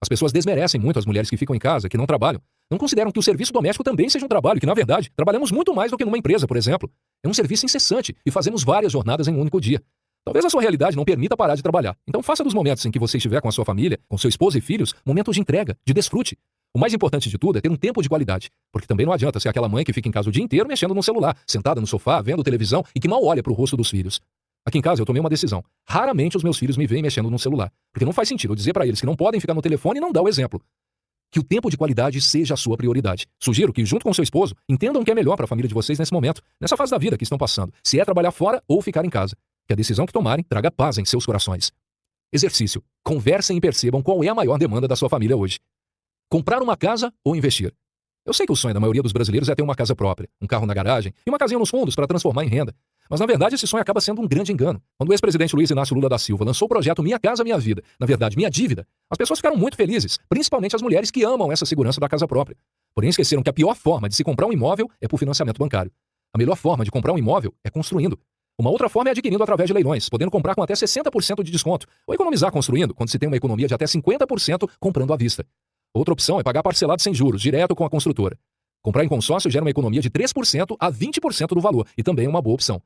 As pessoas desmerecem muito as mulheres que ficam em casa, que não trabalham. Não consideram que o serviço doméstico também seja um trabalho, que na verdade, trabalhamos muito mais do que numa empresa, por exemplo. É um serviço incessante e fazemos várias jornadas em um único dia. Talvez a sua realidade não permita parar de trabalhar. Então faça dos momentos em que você estiver com a sua família, com seu esposo e filhos, momentos de entrega, de desfrute. O mais importante de tudo é ter um tempo de qualidade, porque também não adianta ser aquela mãe que fica em casa o dia inteiro mexendo no celular, sentada no sofá, vendo televisão e que mal olha para o rosto dos filhos. Aqui em casa eu tomei uma decisão. Raramente os meus filhos me veem mexendo no celular, porque não faz sentido eu dizer para eles que não podem ficar no telefone e não dar o exemplo. Que o tempo de qualidade seja a sua prioridade. Sugiro que, junto com seu esposo, entendam o que é melhor para a família de vocês nesse momento, nessa fase da vida que estão passando, se é trabalhar fora ou ficar em casa. Que a decisão que tomarem traga paz em seus corações. Exercício. Conversem e percebam qual é a maior demanda da sua família hoje. Comprar uma casa ou investir? Eu sei que o sonho da maioria dos brasileiros é ter uma casa própria, um carro na garagem e uma casinha nos fundos para transformar em renda. Mas, na verdade, esse sonho acaba sendo um grande engano. Quando o ex-presidente Luiz Inácio Lula da Silva lançou o projeto Minha Casa Minha Vida, na verdade, Minha Dívida, as pessoas ficaram muito felizes, principalmente as mulheres que amam essa segurança da casa própria. Porém, esqueceram que a pior forma de se comprar um imóvel é por financiamento bancário. A melhor forma de comprar um imóvel é construindo. Uma outra forma é adquirindo através de leilões, podendo comprar com até 60% de desconto, ou economizar construindo, quando se tem uma economia de até 50% comprando à vista. Outra opção é pagar parcelado sem juros, direto com a construtora. Comprar em consórcio gera uma economia de 3% a 20% do valor, e também é uma boa opção.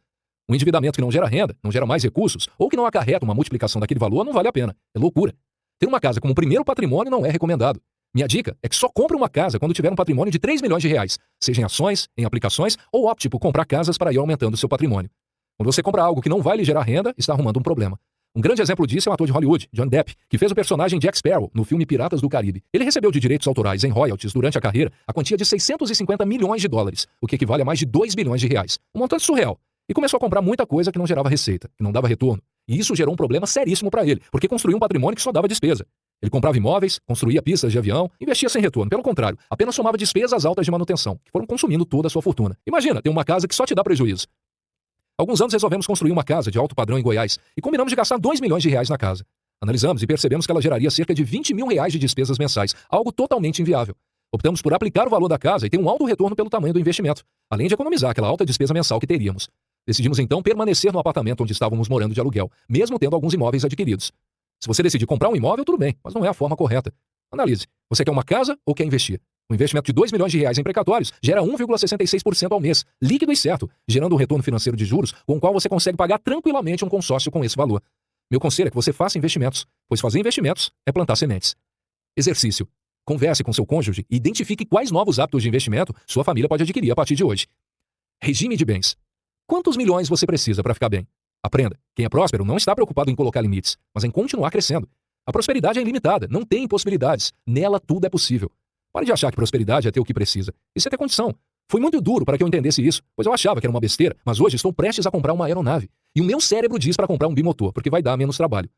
Um endividamento que não gera renda, não gera mais recursos, ou que não acarreta uma multiplicação daquele valor, não vale a pena. É loucura. Ter uma casa como primeiro patrimônio não é recomendado. Minha dica é que só compre uma casa quando tiver um patrimônio de 3 milhões de reais, seja em ações, em aplicações, ou opte por comprar casas para ir aumentando o seu patrimônio. Quando você compra algo que não vai lhe gerar renda, está arrumando um problema. Um grande exemplo disso é o ator de Hollywood, Johnny Depp, que fez o personagem Jack Sparrow no filme Piratas do Caribe. Ele recebeu de direitos autorais em royalties durante a carreira a quantia de 650 milhões de dólares, o que equivale a mais de 2 bilhões de reais. Um montante surreal. E começou a comprar muita coisa que não gerava receita, que não dava retorno. E isso gerou um problema seríssimo para ele, porque construiu um patrimônio que só dava despesa. Ele comprava imóveis, construía pistas de avião, investia sem retorno. Pelo contrário, apenas somava despesas altas de manutenção, que foram consumindo toda a sua fortuna. Imagina, ter uma casa que só te dá prejuízo. Há alguns anos resolvemos construir uma casa de alto padrão em Goiás e combinamos de gastar 2 milhões de reais na casa. Analisamos e percebemos que ela geraria cerca de 20 mil reais de despesas mensais, algo totalmente inviável. Optamos por aplicar o valor da casa e ter um alto retorno pelo tamanho do investimento, além de economizar aquela alta despesa mensal que teríamos. Decidimos então permanecer no apartamento onde estávamos morando de aluguel, mesmo tendo alguns imóveis adquiridos. Se você decidir comprar um imóvel, tudo bem, mas não é a forma correta. Analise. Você quer uma casa ou quer investir? O investimento de 2 milhões de reais em precatórios gera 1,66% ao mês, líquido e certo, gerando um retorno financeiro de juros com o qual você consegue pagar tranquilamente um consórcio com esse valor. Meu conselho é que você faça investimentos, pois fazer investimentos é plantar sementes. Exercício. Converse com seu cônjuge e identifique quais novos hábitos de investimento sua família pode adquirir a partir de hoje. Regime de bens. Quantos milhões você precisa para ficar bem? Aprenda. Quem é próspero não está preocupado em colocar limites, mas em continuar crescendo. A prosperidade é ilimitada, não tem impossibilidades. Nela tudo é possível. Pare de achar que prosperidade é ter o que precisa. Isso é ter condição. Foi muito duro para que eu entendesse isso, pois eu achava que era uma besteira, mas hoje estou prestes a comprar uma aeronave. E o meu cérebro diz para comprar um bimotor, porque vai dar menos trabalho.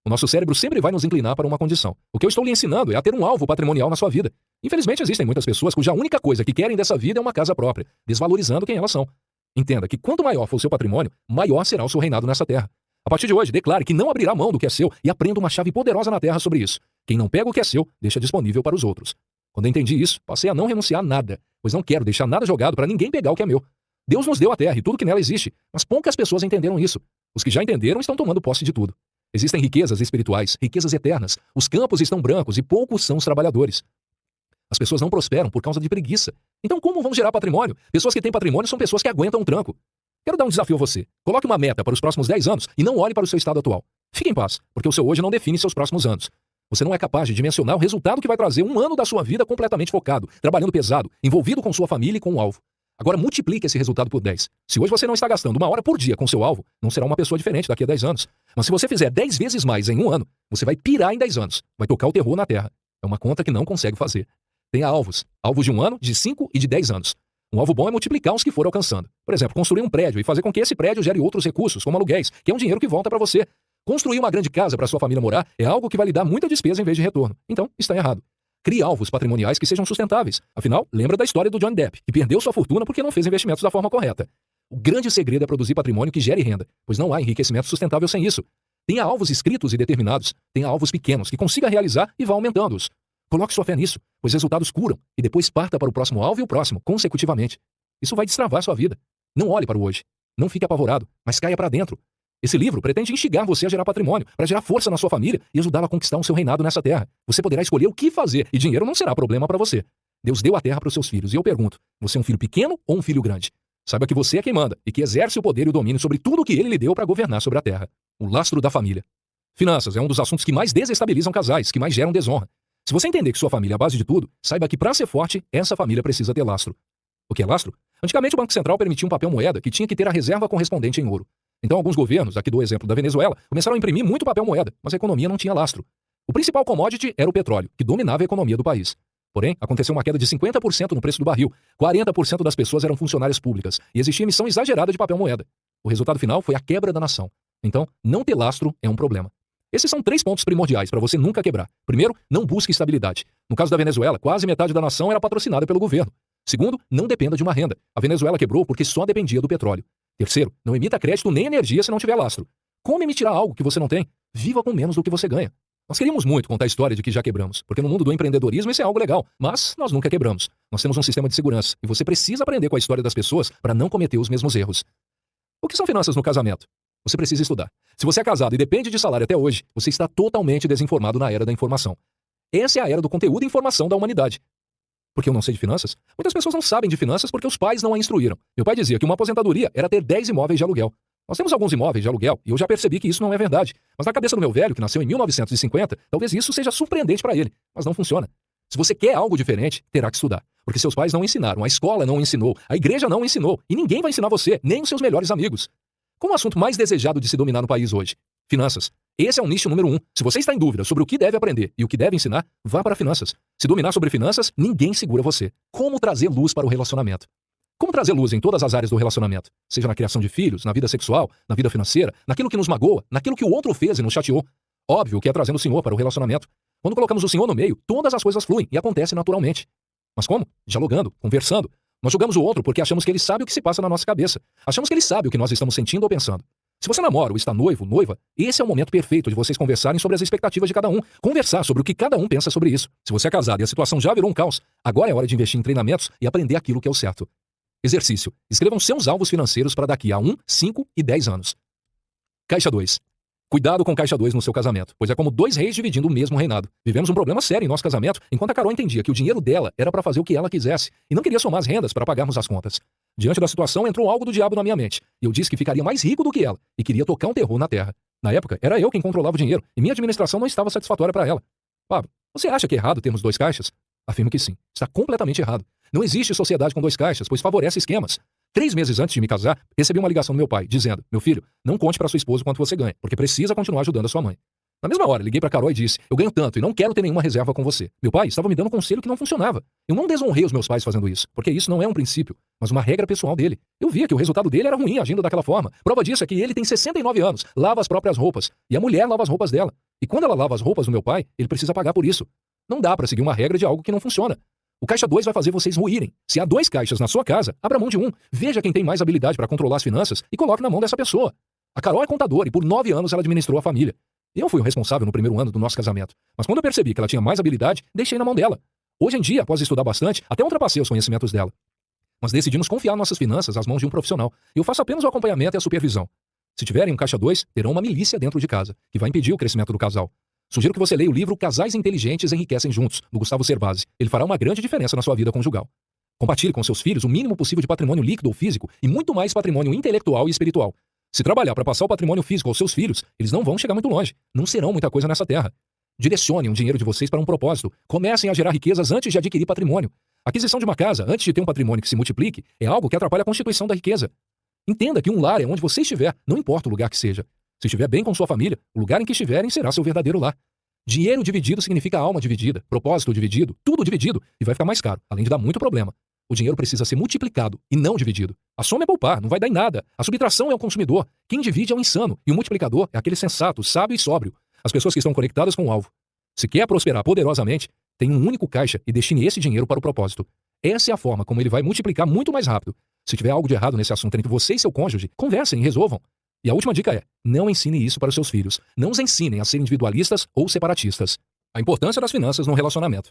O nosso cérebro sempre vai nos inclinar para uma condição. O que eu estou lhe ensinando é a ter um alvo patrimonial na sua vida. Infelizmente, existem muitas pessoas cuja única coisa que querem dessa vida é uma casa própria, desvalorizando quem elas são. Entenda que quanto maior for o seu patrimônio, maior será o seu reinado nessa terra. A partir de hoje, declare que não abrirá mão do que é seu e aprenda uma chave poderosa na terra sobre isso. Quem não pega o que é seu, deixa disponível para os outros. Quando eu entendi isso, passei a não renunciar a nada, pois não quero deixar nada jogado para ninguém pegar o que é meu. Deus nos deu a terra e tudo que nela existe, mas poucas pessoas entenderam isso. Os que já entenderam estão tomando posse de tudo. Existem riquezas espirituais, riquezas eternas. Os campos estão brancos e poucos são os trabalhadores. As pessoas não prosperam por causa de preguiça. Então como vão gerar patrimônio? Pessoas que têm patrimônio são pessoas que aguentam um tranco. Quero dar um desafio a você. Coloque uma meta para os próximos 10 anos e não olhe para o seu estado atual. Fique em paz, porque o seu hoje não define seus próximos anos. Você não é capaz de dimensionar o resultado que vai trazer um ano da sua vida completamente focado, trabalhando pesado, envolvido com sua família e com o alvo. Agora multiplique esse resultado por 10. Se hoje você não está gastando 1 hora por dia com seu alvo, não será uma pessoa diferente daqui a 10 anos. Mas se você fizer 10 vezes mais em um ano, você vai pirar em 10 anos. Vai tocar o terror na terra. É uma conta que não consegue fazer. Tenha alvos. Alvos de 1 ano, de 5 e de 10 anos. Um alvo bom é multiplicar os que for alcançando. Por exemplo, construir um prédio e fazer com que esse prédio gere outros recursos, como aluguéis, que é um dinheiro que volta para você. Construir uma grande casa para sua família morar é algo que vai lhe dar muita despesa em vez de retorno. Então, está errado. Crie alvos patrimoniais que sejam sustentáveis. Afinal, lembra da história do Johnny Depp, que perdeu sua fortuna porque não fez investimentos da forma correta. O grande segredo é produzir patrimônio que gere renda, pois não há enriquecimento sustentável sem isso. Tenha alvos escritos e determinados. Tenha alvos pequenos que consiga realizar e vá aumentando-os. Coloque sua fé nisso, pois resultados curam, e depois parta para o próximo alvo e o próximo, consecutivamente. Isso vai destravar sua vida. Não olhe para o hoje. Não fique apavorado, mas caia para dentro. Esse livro pretende instigar você a gerar patrimônio, para gerar força na sua família e ajudá-la a conquistar o seu reinado nessa terra. Você poderá escolher o que fazer, e dinheiro não será problema para você. Deus deu a terra para os seus filhos, e eu pergunto, você é um filho pequeno ou um filho grande? Saiba que você é quem manda, e que exerce o poder e o domínio sobre tudo o que ele lhe deu para governar sobre a terra. O lastro da família. Finanças é um dos assuntos que mais desestabilizam casais, que mais geram desonra. Se você entender que sua família é a base de tudo, saiba que para ser forte, essa família precisa ter lastro. O que é lastro? Antigamente o Banco Central permitia um papel moeda que tinha que ter a reserva correspondente em ouro. Então alguns governos, aqui do exemplo da Venezuela, começaram a imprimir muito papel moeda, mas a economia não tinha lastro. O principal commodity era o petróleo, que dominava a economia do país. Porém, aconteceu uma queda de 50% no preço do barril, 40% das pessoas eram funcionárias públicas e existia emissão exagerada de papel moeda. O resultado final foi a quebra da nação. Então, não ter lastro é um problema. Esses são 3 pontos primordiais para você nunca quebrar. Primeiro, não busque estabilidade. No caso da Venezuela, quase metade da nação era patrocinada pelo governo. Segundo, não dependa de uma renda. A Venezuela quebrou porque só dependia do petróleo. Terceiro, não emita crédito nem energia se não tiver lastro. Como emitirá algo que você não tem? Viva com menos do que você ganha. Nós queríamos muito contar a história de que já quebramos, porque no mundo do empreendedorismo isso é algo legal, mas nós nunca quebramos. Nós temos um sistema de segurança e você precisa aprender com a história das pessoas para não cometer os mesmos erros. O que são finanças no casamento? Você precisa estudar. Se você é casado e depende de salário até hoje, você está totalmente desinformado na era da informação. Essa é a era do conteúdo e informação da humanidade. Porque eu não sei de finanças? Muitas pessoas não sabem de finanças porque os pais não a instruíram. Meu pai dizia que uma aposentadoria era ter 10 imóveis de aluguel. Nós temos alguns imóveis de aluguel e eu já percebi que isso não é verdade. Mas na cabeça do meu velho, que nasceu em 1950, talvez isso seja surpreendente para ele. Mas não funciona. Se você quer algo diferente, terá que estudar. Porque seus pais não ensinaram, a escola não ensinou, a igreja não ensinou. E ninguém vai ensinar você, nem os seus melhores amigos. Qual é o assunto mais desejado de se dominar no país hoje? Finanças. Esse é o nicho número 1. Se você está em dúvida sobre o que deve aprender e o que deve ensinar, vá para finanças. Se dominar sobre finanças, ninguém segura você. Como trazer luz para o relacionamento? Como trazer luz em todas as áreas do relacionamento? Seja na criação de filhos, na vida sexual, na vida financeira, naquilo que nos magoa, naquilo que o outro fez e nos chateou. Óbvio que é trazendo o Senhor para o relacionamento. Quando colocamos o Senhor no meio, todas as coisas fluem e acontecem naturalmente. Mas como? Dialogando, conversando. Nós julgamos o outro porque achamos que ele sabe o que se passa na nossa cabeça. Achamos que ele sabe o que nós estamos sentindo ou pensando. Se você namora ou está noivo, noiva, esse é o momento perfeito de vocês conversarem sobre as expectativas de cada um. Conversar sobre o que cada um pensa sobre isso. Se você é casado e a situação já virou um caos, agora é hora de investir em treinamentos e aprender aquilo que é o certo. Exercício. Escrevam seus alvos financeiros para daqui a 1, 5 e 10 anos. Caixa 2. Cuidado com caixa 2 no seu casamento, pois é como 2 reis dividindo o mesmo reinado. Vivemos um problema sério em nosso casamento, enquanto a Carol entendia que o dinheiro dela era para fazer o que ela quisesse e não queria somar as rendas para pagarmos as contas. Diante da situação, entrou algo do diabo na minha mente, e eu disse que ficaria mais rico do que ela e queria tocar um terror na terra. Na época, era eu quem controlava o dinheiro e minha administração não estava satisfatória para ela. Pablo, você acha que é errado termos 2 caixas? Afirmo que sim. Está completamente errado. Não existe sociedade com 2 caixas, pois favorece esquemas. 3 meses antes de me casar, recebi uma ligação do meu pai, dizendo: meu filho, não conte para sua esposa quanto você ganha, porque precisa continuar ajudando a sua mãe. Na mesma hora, liguei para Carol e disse: eu ganho tanto e não quero ter nenhuma reserva com você. Meu pai estava me dando um conselho que não funcionava. Eu não desonrei os meus pais fazendo isso, porque isso não é um princípio, mas uma regra pessoal dele. Eu via que o resultado dele era ruim agindo daquela forma. Prova disso é que ele tem 69 anos, lava as próprias roupas, e a mulher lava as roupas dela. E quando ela lava as roupas do meu pai, ele precisa pagar por isso. Não dá para seguir uma regra de algo que não funciona. O caixa 2 vai fazer vocês ruírem. Se há 2 caixas na sua casa, abra mão de um. Veja quem tem mais habilidade para controlar as finanças e coloque na mão dessa pessoa. A Carol é contadora e por 9 anos ela administrou a família. Eu fui o responsável no primeiro ano do nosso casamento. Mas quando eu percebi que ela tinha mais habilidade, deixei na mão dela. Hoje em dia, após estudar bastante, até ultrapassei os conhecimentos dela. Mas decidimos confiar nossas finanças às mãos de um profissional. Eu faço apenas o acompanhamento e a supervisão. Se tiverem um caixa 2, terão uma milícia dentro de casa, que vai impedir o crescimento do casal. Sugiro que você leia o livro Casais Inteligentes Enriquecem Juntos, do Gustavo Cerbasi. Ele fará uma grande diferença na sua vida conjugal. Compartilhe com seus filhos o mínimo possível de patrimônio líquido ou físico e muito mais patrimônio intelectual e espiritual. Se trabalhar para passar o patrimônio físico aos seus filhos, eles não vão chegar muito longe. Não serão muita coisa nessa terra. Direcionem o dinheiro de vocês para um propósito. Comecem a gerar riquezas antes de adquirir patrimônio. A aquisição de uma casa, antes de ter um patrimônio que se multiplique, é algo que atrapalha a constituição da riqueza. Entenda que um lar é onde você estiver, não importa o lugar que seja. Se estiver bem com sua família, o lugar em que estiverem será seu verdadeiro lar. Dinheiro dividido significa alma dividida, propósito dividido, tudo dividido, e vai ficar mais caro, além de dar muito problema. O dinheiro precisa ser multiplicado e não dividido. A soma é poupar, não vai dar em nada. A subtração é o consumidor. Quem divide é o insano, e o multiplicador é aquele sensato, sábio e sóbrio. As pessoas que estão conectadas com o alvo. Se quer prosperar poderosamente, tenha um único caixa e destine esse dinheiro para o propósito. Essa é a forma como ele vai multiplicar muito mais rápido. Se tiver algo de errado nesse assunto entre você e seu cônjuge, conversem e resolvam. E a última dica é: não ensine isso para os seus filhos. Não os ensinem a ser individualistas ou separatistas. A importância das finanças no relacionamento.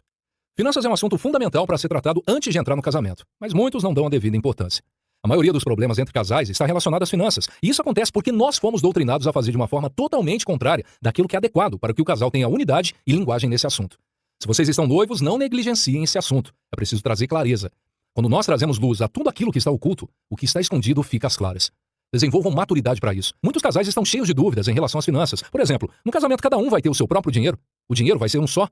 Finanças é um assunto fundamental para ser tratado antes de entrar no casamento, mas muitos não dão a devida importância. A maioria dos problemas entre casais está relacionada às finanças, e isso acontece porque nós fomos doutrinados a fazer de uma forma totalmente contrária daquilo que é adequado para que o casal tenha unidade e linguagem nesse assunto. Se vocês estão noivos, não negligenciem esse assunto. É preciso trazer clareza. Quando nós trazemos luz a tudo aquilo que está oculto, o que está escondido fica às claras. Desenvolvam maturidade para isso. Muitos casais estão cheios de dúvidas em relação às finanças. Por exemplo, no casamento cada um vai ter o seu próprio dinheiro. O dinheiro vai ser um só.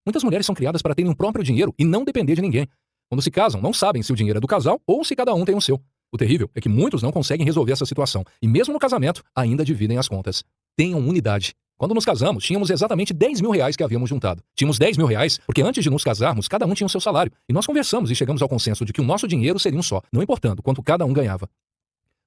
Muitas mulheres são criadas para terem um próprio dinheiro e não depender de ninguém. Quando se casam, não sabem se o dinheiro é do casal ou se cada um tem o seu. O terrível é que muitos não conseguem resolver essa situação e mesmo no casamento ainda dividem as contas. Tenham unidade. Quando nos casamos, tínhamos exatamente 10 mil reais que havíamos juntado. Tínhamos 10 mil reais porque antes de nos casarmos, cada um tinha o seu salário. E nós conversamos e chegamos ao consenso de que o nosso dinheiro seria um só, não importando quanto cada um ganhava.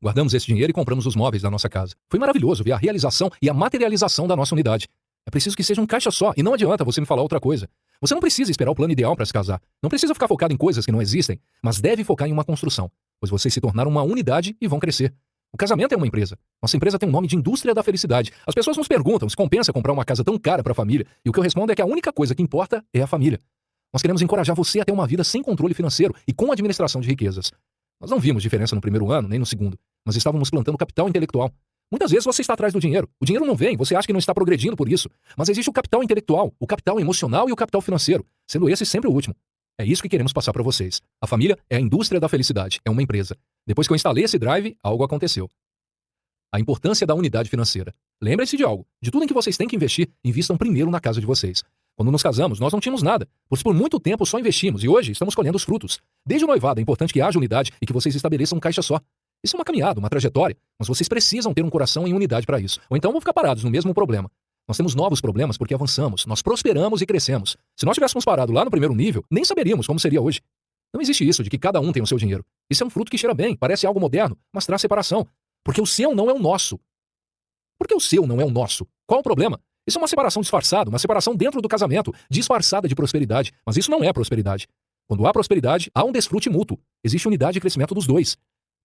Guardamos esse dinheiro e compramos os móveis da nossa casa. Foi maravilhoso ver a realização e a materialização da nossa unidade. É preciso que seja um caixa só, e não adianta você me falar outra coisa. Você não precisa esperar o plano ideal para se casar. Não precisa ficar focado em coisas que não existem, mas deve focar em uma construção, pois vocês se tornaram uma unidade e vão crescer. O casamento é uma empresa. Nossa empresa tem um nome de indústria da felicidade. As pessoas nos perguntam se compensa comprar uma casa tão cara para a família, e o que eu respondo é que a única coisa que importa é a família. Nós queremos encorajar você a ter uma vida sem controle financeiro e com administração de riquezas. Nós não vimos diferença no primeiro ano, nem no segundo, mas estávamos plantando capital intelectual. Muitas vezes você está atrás do dinheiro. O dinheiro não vem, você acha que não está progredindo por isso. Mas existe o capital intelectual, o capital emocional e o capital financeiro, sendo esse sempre o último. É isso que queremos passar para vocês. A família é a indústria da felicidade, é uma empresa. Depois que eu instalei esse drive, algo aconteceu. A importância da unidade financeira. Lembre-se de algo. De tudo em que vocês têm que investir, invistam primeiro na casa de vocês. Quando nos casamos, nós não tínhamos nada, pois por muito tempo só investimos e hoje estamos colhendo os frutos. Desde o noivado é importante que haja unidade e que vocês estabeleçam um caixa só. Isso é uma caminhada, uma trajetória, mas vocês precisam ter um coração em unidade para isso. Ou então vão ficar parados no mesmo problema. Nós temos novos problemas porque avançamos, nós prosperamos e crescemos. Se nós tivéssemos parado lá no primeiro nível, nem saberíamos como seria hoje. Não existe isso de que cada um tem o seu dinheiro. Isso é um fruto que cheira bem, parece algo moderno, mas traz separação. Porque o seu não é o nosso. Por que o seu não é o nosso? Qual o problema? Isso é uma separação disfarçada, uma separação dentro do casamento, disfarçada de prosperidade. Mas isso não é prosperidade. Quando há prosperidade, há um desfrute mútuo. Existe unidade e crescimento dos dois.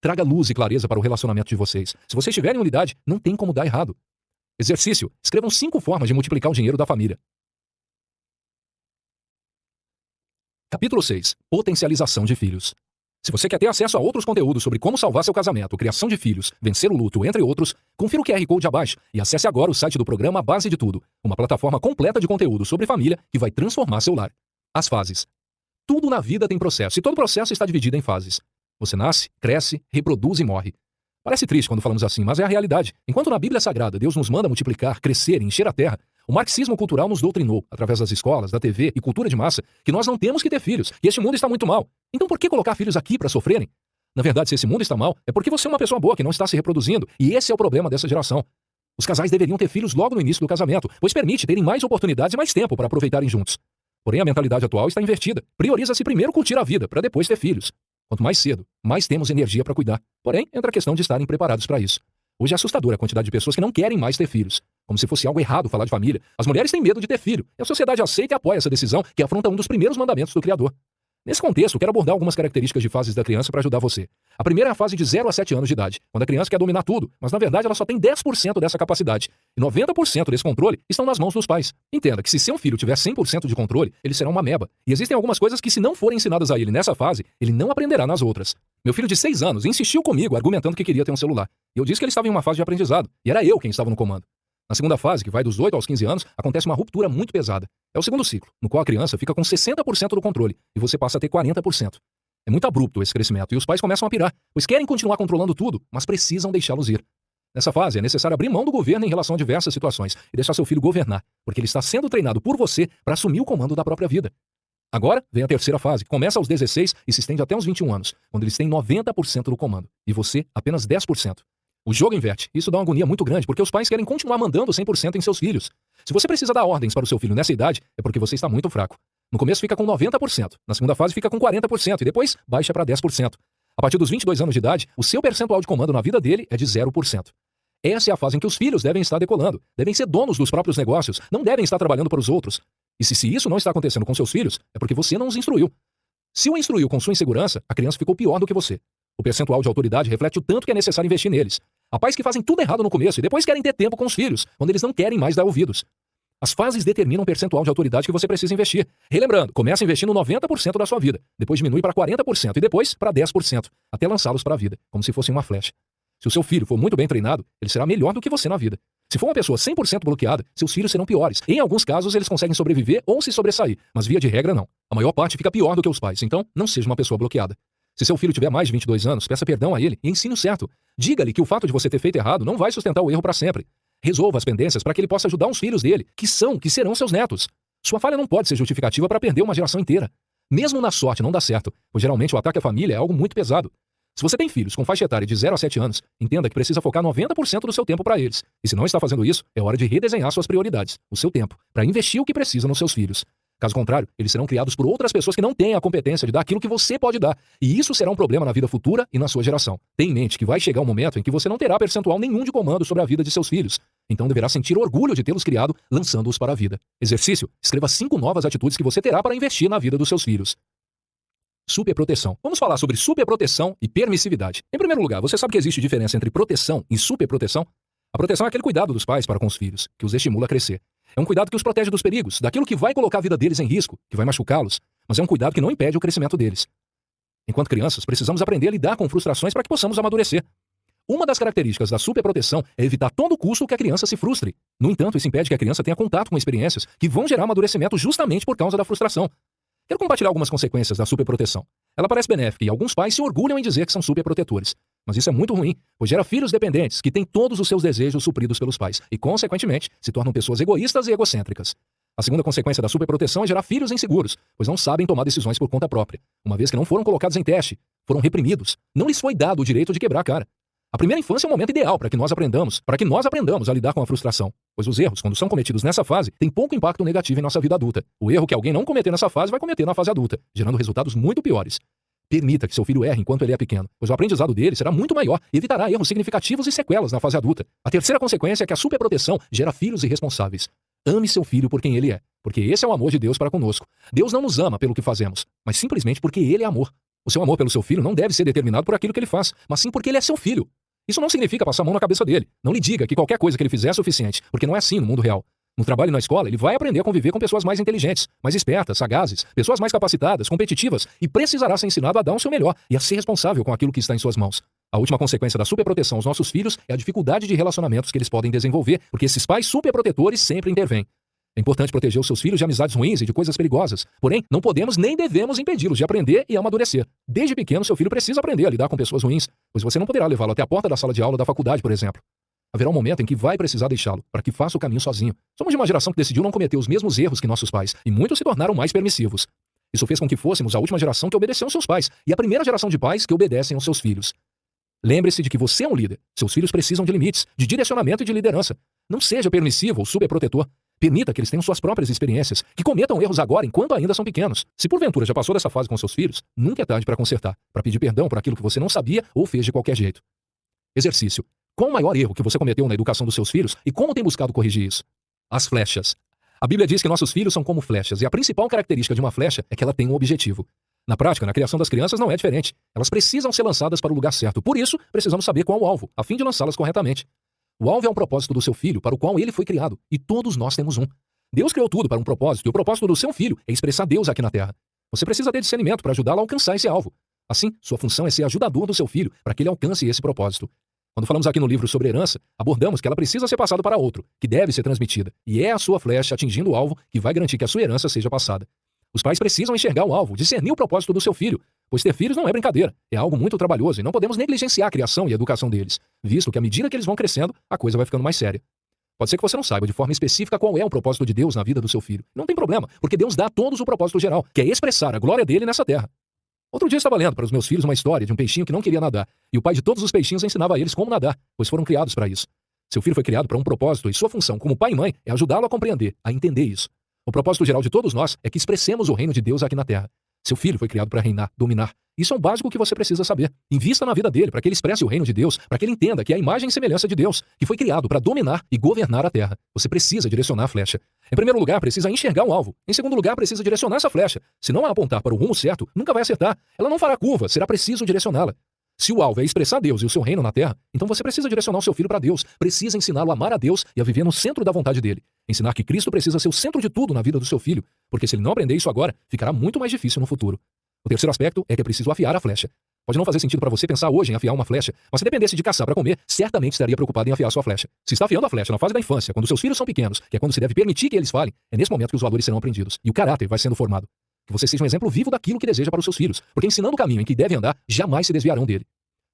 Traga luz e clareza para o relacionamento de vocês. Se vocês tiverem unidade, não tem como dar errado. Exercício. Escrevam 5 formas de multiplicar o dinheiro da família. Capítulo 6. Potencialização de filhos. Se você quer ter acesso a outros conteúdos sobre como salvar seu casamento, criação de filhos, vencer o luto, entre outros, confira o QR Code abaixo e acesse agora o site do programa A Base de Tudo, uma plataforma completa de conteúdo sobre família que vai transformar seu lar. As fases. Tudo na vida tem processo, e todo processo está dividido em fases. Você nasce, cresce, reproduz e morre. Parece triste quando falamos assim, mas é a realidade. Enquanto na Bíblia Sagrada Deus nos manda multiplicar, crescer e encher a terra, o marxismo cultural nos doutrinou, através das escolas, da TV e cultura de massa, que nós não temos que ter filhos, e este mundo está muito mal. Então por que colocar filhos aqui para sofrerem? Na verdade, se esse mundo está mal, é porque você é uma pessoa boa que não está se reproduzindo, e esse é o problema dessa geração. Os casais deveriam ter filhos logo no início do casamento, pois permite terem mais oportunidades e mais tempo para aproveitarem juntos. Porém, a mentalidade atual está invertida. Prioriza-se primeiro curtir a vida, para depois ter filhos. Quanto mais cedo, mais temos energia para cuidar. Porém, entra a questão de estarem preparados para isso. Hoje é assustadora a quantidade de pessoas que não querem mais ter filhos. Como se fosse algo errado falar de família. As mulheres têm medo de ter filho, e a sociedade aceita e apoia essa decisão, que afronta um dos primeiros mandamentos do Criador. Nesse contexto, quero abordar algumas características de fases da criança para ajudar você. A primeira é a fase de 0 a 7 anos de idade, quando a criança quer dominar tudo, mas na verdade ela só tem 10% dessa capacidade. E 90% desse controle estão nas mãos dos pais. Entenda que se seu filho tiver 100% de controle, ele será uma ameba. E existem algumas coisas que, se não forem ensinadas a ele nessa fase, ele não aprenderá nas outras. Meu filho de 6 anos insistiu comigo, argumentando que queria ter um celular. E eu disse que ele estava em uma fase de aprendizado, e era eu quem estava no comando. Na segunda fase, que vai dos 8 aos 15 anos, acontece uma ruptura muito pesada. É o segundo ciclo, no qual a criança fica com 60% do controle e você passa a ter 40%. É muito abrupto esse crescimento e os pais começam a pirar, pois querem continuar controlando tudo, mas precisam deixá-los ir. Nessa fase, é necessário abrir mão do governo em relação a diversas situações e deixar seu filho governar, porque ele está sendo treinado por você para assumir o comando da própria vida. Agora, vem a terceira fase, que começa aos 16 e se estende até os 21 anos, quando eles têm 90% do comando e você apenas 10%. O jogo inverte. Isso dá uma agonia muito grande, porque os pais querem continuar mandando 100% em seus filhos. Se você precisa dar ordens para o seu filho nessa idade, é porque você está muito fraco. No começo fica com 90%, na segunda fase fica com 40% e depois baixa para 10%. A partir dos 22 anos de idade, o seu percentual de comando na vida dele é de 0%. Essa é a fase em que os filhos devem estar decolando, devem ser donos dos próprios negócios, não devem estar trabalhando para os outros. E se isso não está acontecendo com seus filhos, é porque você não os instruiu. Se o instruiu com sua insegurança, a criança ficou pior do que você. O percentual de autoridade reflete o tanto que é necessário investir neles. Há pais que fazem tudo errado no começo e depois querem ter tempo com os filhos, quando eles não querem mais dar ouvidos. As fases determinam o percentual de autoridade que você precisa investir. Relembrando, começa investindo 90% da sua vida, depois diminui para 40% e depois para 10%, até lançá-los para a vida, como se fosse uma flecha. Se o seu filho for muito bem treinado, ele será melhor do que você na vida. Se for uma pessoa 100% bloqueada, seus filhos serão piores. Em alguns casos, eles conseguem sobreviver ou se sobressair, mas via de regra não. A maior parte fica pior do que os pais, então não seja uma pessoa bloqueada. Se seu filho tiver mais de 22 anos, peça perdão a ele e ensine o certo. Diga-lhe que o fato de você ter feito errado não vai sustentar o erro para sempre. Resolva as pendências para que ele possa ajudar os filhos dele, que serão seus netos. Sua falha não pode ser justificativa para perder uma geração inteira. Mesmo na sorte não dá certo, pois geralmente o ataque à família é algo muito pesado. Se você tem filhos com faixa etária de 0 a 7 anos, entenda que precisa focar 90% do seu tempo para eles. E se não está fazendo isso, é hora de redesenhar suas prioridades, o seu tempo, para investir o que precisa nos seus filhos. Caso contrário, eles serão criados por outras pessoas que não têm a competência de dar aquilo que você pode dar. E isso será um problema na vida futura e na sua geração. Tenha em mente que vai chegar um momento em que você não terá percentual nenhum de comando sobre a vida de seus filhos. Então deverá sentir orgulho de tê-los criado, lançando-os para a vida. Exercício: escreva 5 novas atitudes que você terá para investir na vida dos seus filhos. Superproteção. Vamos falar sobre superproteção e permissividade. Em primeiro lugar, você sabe que existe diferença entre proteção e superproteção? A proteção é aquele cuidado dos pais para com os filhos, que os estimula a crescer. É um cuidado que os protege dos perigos, daquilo que vai colocar a vida deles em risco, que vai machucá-los, mas é um cuidado que não impede o crescimento deles. Enquanto crianças, precisamos aprender a lidar com frustrações para que possamos amadurecer. Uma das características da superproteção é evitar a todo custo que a criança se frustre. No entanto, isso impede que a criança tenha contato com experiências que vão gerar amadurecimento justamente por causa da frustração. Quero compartilhar algumas consequências da superproteção. Ela parece benéfica e alguns pais se orgulham em dizer que são superprotetores. Mas isso é muito ruim, pois gera filhos dependentes que têm todos os seus desejos supridos pelos pais e, consequentemente, se tornam pessoas egoístas e egocêntricas. A segunda consequência da superproteção é gerar filhos inseguros, pois não sabem tomar decisões por conta própria. Uma vez que não foram colocados em teste, foram reprimidos, não lhes foi dado o direito de quebrar a cara. A primeira infância é o momento ideal para que nós aprendamos a lidar com a frustração, pois os erros, quando são cometidos nessa fase, têm pouco impacto negativo em nossa vida adulta. O erro que alguém não cometer nessa fase vai cometer na fase adulta, gerando resultados muito piores. Permita que seu filho erre enquanto ele é pequeno, pois o aprendizado dele será muito maior e evitará erros significativos e sequelas na fase adulta. A terceira consequência é que a superproteção gera filhos irresponsáveis. Ame seu filho por quem ele é, porque esse é o amor de Deus para conosco. Deus não nos ama pelo que fazemos, mas simplesmente porque ele é amor. O seu amor pelo seu filho não deve ser determinado por aquilo que ele faz, mas sim porque ele é seu filho. Isso não significa passar a mão na cabeça dele. Não lhe diga que qualquer coisa que ele fizer é suficiente, porque não é assim no mundo real. No trabalho e na escola, ele vai aprender a conviver com pessoas mais inteligentes, mais espertas, sagazes, pessoas mais capacitadas, competitivas, e precisará ser ensinado a dar o seu melhor e a ser responsável com aquilo que está em suas mãos. A última consequência da superproteção aos nossos filhos é a dificuldade de relacionamentos que eles podem desenvolver, porque esses pais superprotetores sempre intervêm. É importante proteger os seus filhos de amizades ruins e de coisas perigosas. Porém, não podemos nem devemos impedi-los de aprender e amadurecer. Desde pequeno, seu filho precisa aprender a lidar com pessoas ruins, pois você não poderá levá-lo até a porta da sala de aula da faculdade, por exemplo. Haverá um momento em que vai precisar deixá-lo, para que faça o caminho sozinho. Somos de uma geração que decidiu não cometer os mesmos erros que nossos pais, e muitos se tornaram mais permissivos. Isso fez com que fôssemos a última geração que obedeceu aos seus pais, e a primeira geração de pais que obedecem aos seus filhos. Lembre-se de que você é um líder. Seus filhos precisam de limites, de direcionamento e de liderança. Não seja permissivo ou superprotetor. Permita que eles tenham suas próprias experiências, que cometam erros agora enquanto ainda são pequenos. Se porventura já passou dessa fase com seus filhos, nunca é tarde para consertar, para pedir perdão por aquilo que você não sabia ou fez de qualquer jeito. Exercício. Qual o maior erro que você cometeu na educação dos seus filhos e como tem buscado corrigir isso? As flechas. A Bíblia diz que nossos filhos são como flechas, e a principal característica de uma flecha é que ela tem um objetivo. Na prática, na criação das crianças não é diferente. Elas precisam ser lançadas para o lugar certo. Por isso, precisamos saber qual é o alvo, a fim de lançá-las corretamente. O alvo é um propósito do seu filho para o qual ele foi criado, e todos nós temos um. Deus criou tudo para um propósito, e o propósito do seu filho é expressar Deus aqui na Terra. Você precisa ter discernimento para ajudá-lo a alcançar esse alvo. Assim, sua função é ser ajudador do seu filho para que ele alcance esse propósito. Quando falamos aqui no livro sobre herança, abordamos que ela precisa ser passada para outro, que deve ser transmitida, e é a sua flecha atingindo o alvo que vai garantir que a sua herança seja passada. Os pais precisam enxergar o alvo, discernir o propósito do seu filho, pois ter filhos não é brincadeira, é algo muito trabalhoso e não podemos negligenciar a criação e a educação deles, visto que à medida que eles vão crescendo, a coisa vai ficando mais séria. Pode ser que você não saiba de forma específica qual é o propósito de Deus na vida do seu filho. Não tem problema, porque Deus dá a todos o propósito geral, que é expressar a glória dele nessa terra. Outro dia eu estava lendo para os meus filhos uma história de um peixinho que não queria nadar, e o pai de todos os peixinhos ensinava a eles como nadar, pois foram criados para isso. Seu filho foi criado para um propósito e sua função como pai e mãe é ajudá-lo a compreender, a entender isso. O propósito geral de todos nós é que expressemos o reino de Deus aqui na terra. Seu filho foi criado para reinar, dominar. Isso é o básico que você precisa saber. Invista na vida dele para que ele expresse o reino de Deus, para que ele entenda que é a imagem e semelhança de Deus, que foi criado para dominar e governar a terra. Você precisa direcionar a flecha. Em primeiro lugar, precisa enxergar o alvo. Em segundo lugar, precisa direcionar essa flecha. Se não a apontar para o rumo certo, nunca vai acertar. Ela não fará curva, será preciso direcioná-la. Se o alvo é expressar Deus e o seu reino na terra, então você precisa direcionar o seu filho para Deus, precisa ensiná-lo a amar a Deus e a viver no centro da vontade dele. Ensinar que Cristo precisa ser o centro de tudo na vida do seu filho, porque se ele não aprender isso agora, ficará muito mais difícil no futuro. O terceiro aspecto é que é preciso afiar a flecha. Pode não fazer sentido para você pensar hoje em afiar uma flecha, mas se dependesse de caçar para comer, certamente estaria preocupado em afiar sua flecha. Se está afiando a flecha na fase da infância, quando seus filhos são pequenos, que é quando se deve permitir que eles falem, é nesse momento que os valores serão aprendidos e o caráter vai sendo formado. Que você seja um exemplo vivo daquilo que deseja para os seus filhos, porque ensinando o caminho em que devem andar, jamais se desviarão dele.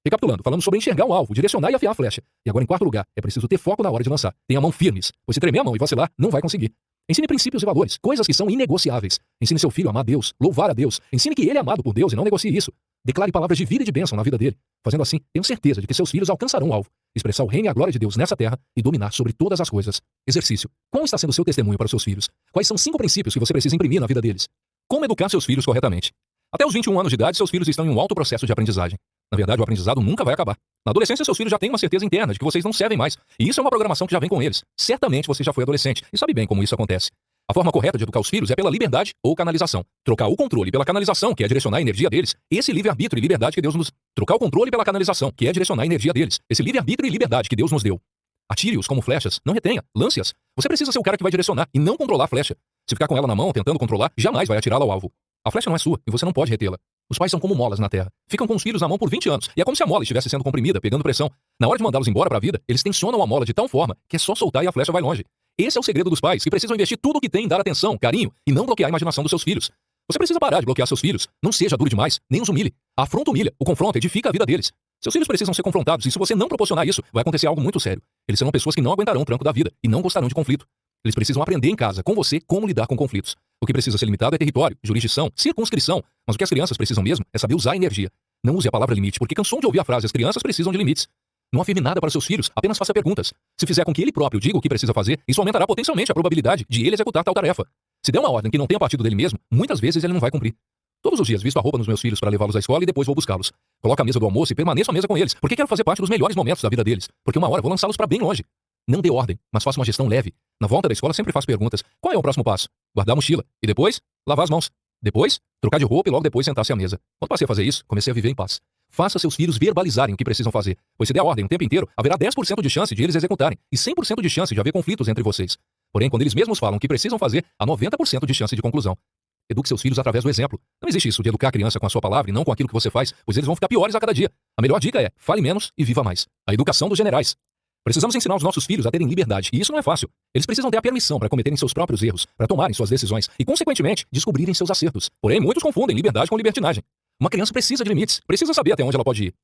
Recapitulando, falamos sobre enxergar um alvo, direcionar e afiar a flecha. E agora, em quarto lugar, é preciso ter foco na hora de lançar. Tenha a mão firmes, pois se tremer a mão e vacilar, não vai conseguir. Ensine princípios e valores, coisas que são inegociáveis. Ensine seu filho a amar Deus, louvar a Deus. Ensine que ele é amado por Deus e não negocie isso. Declare palavras de vida e de bênção na vida dele. Fazendo assim, tenho certeza de que seus filhos alcançarão o alvo, expressar o reino e a glória de Deus nessa terra e dominar sobre todas as coisas. Exercício. Qual está sendo o seu testemunho para os seus filhos? Quais são 5 princípios que você precisa imprimir na vida deles? Como educar seus filhos corretamente? Até os 21 anos de idade, seus filhos estão em um alto processo de aprendizagem. Na verdade, o aprendizado nunca vai acabar. Na adolescência, seus filhos já têm uma certeza interna de que vocês não servem mais. E isso é uma programação que já vem com eles. Certamente você já foi adolescente e sabe bem como isso acontece. A forma correta de educar os filhos é pela liberdade ou canalização. Trocar o controle pela canalização, que é direcionar a energia deles, esse livre-arbítrio e liberdade que Deus nos... Trocar o controle pela canalização, que é direcionar a energia deles, esse livre-arbítrio e liberdade que Deus nos deu. Atire-os como flechas, não retenha, lance-as. Você precisa ser o cara que vai direcionar e não controlar a flecha. Se ficar com ela na mão, tentando controlar, jamais vai atirá-la ao alvo. A flecha não é sua e você não pode retê-la. Os pais são como molas na terra. Ficam com os filhos na mão por 20 anos. E é como se a mola estivesse sendo comprimida, pegando pressão. Na hora de mandá-los embora para a vida, eles tensionam a mola de tal forma que é só soltar e a flecha vai longe. Esse é o segredo dos pais, que precisam investir tudo o que têm em dar atenção, carinho e não bloquear a imaginação dos seus filhos. Você precisa parar de bloquear seus filhos. Não seja duro demais, nem os humilhe. A afronta humilha, o confronto edifica a vida deles. Seus filhos precisam ser confrontados e se você não proporcionar isso, vai acontecer algo muito sério. Eles serão pessoas que não aguentarão o tranco da vida e não gostarão de conflito. Eles precisam aprender em casa, com você, como lidar com conflitos. O que precisa ser limitado é território, jurisdição, circunscrição. Mas o que as crianças precisam mesmo é saber usar a energia. Não use a palavra limite, porque cansou de ouvir a frase as crianças precisam de limites. Não afirme nada para seus filhos, apenas faça perguntas. Se fizer com que ele próprio diga o que precisa fazer, isso aumentará potencialmente a probabilidade de ele executar tal tarefa. Se der uma ordem que não tenha partido dele mesmo, muitas vezes ele não vai cumprir. Todos os dias visto a roupa nos meus filhos para levá-los à escola e depois vou buscá-los. Coloco a mesa do almoço e permaneço à mesa com eles, porque quero fazer parte dos melhores momentos da vida deles, porque uma hora vou lançá-los para bem longe. Não dê ordem, mas faça uma gestão leve. Na volta da escola sempre faço perguntas. Qual é o próximo passo? Guardar a mochila. E depois, lavar as mãos. Depois, trocar de roupa e logo depois sentar-se à mesa. Quando passei a fazer isso, comecei a viver em paz. Faça seus filhos verbalizarem o que precisam fazer, pois se der ordem o tempo inteiro, haverá 10% de chance de eles executarem e 100% de chance de haver conflitos entre vocês. Porém, quando eles mesmos falam o que precisam fazer, há 90% de chance de conclusão. Eduque seus filhos através do exemplo. Não existe isso de educar a criança com a sua palavra e não com aquilo que você faz, pois eles vão ficar piores a cada dia. A melhor dica é, fale menos e viva mais. A educação dos generais. Precisamos ensinar os nossos filhos a terem liberdade, e isso não é fácil. Eles precisam ter a permissão para cometerem seus próprios erros, para tomarem suas decisões e, consequentemente, descobrirem seus acertos. Porém, muitos confundem liberdade com libertinagem. Uma criança precisa de limites, precisa saber até onde ela pode ir.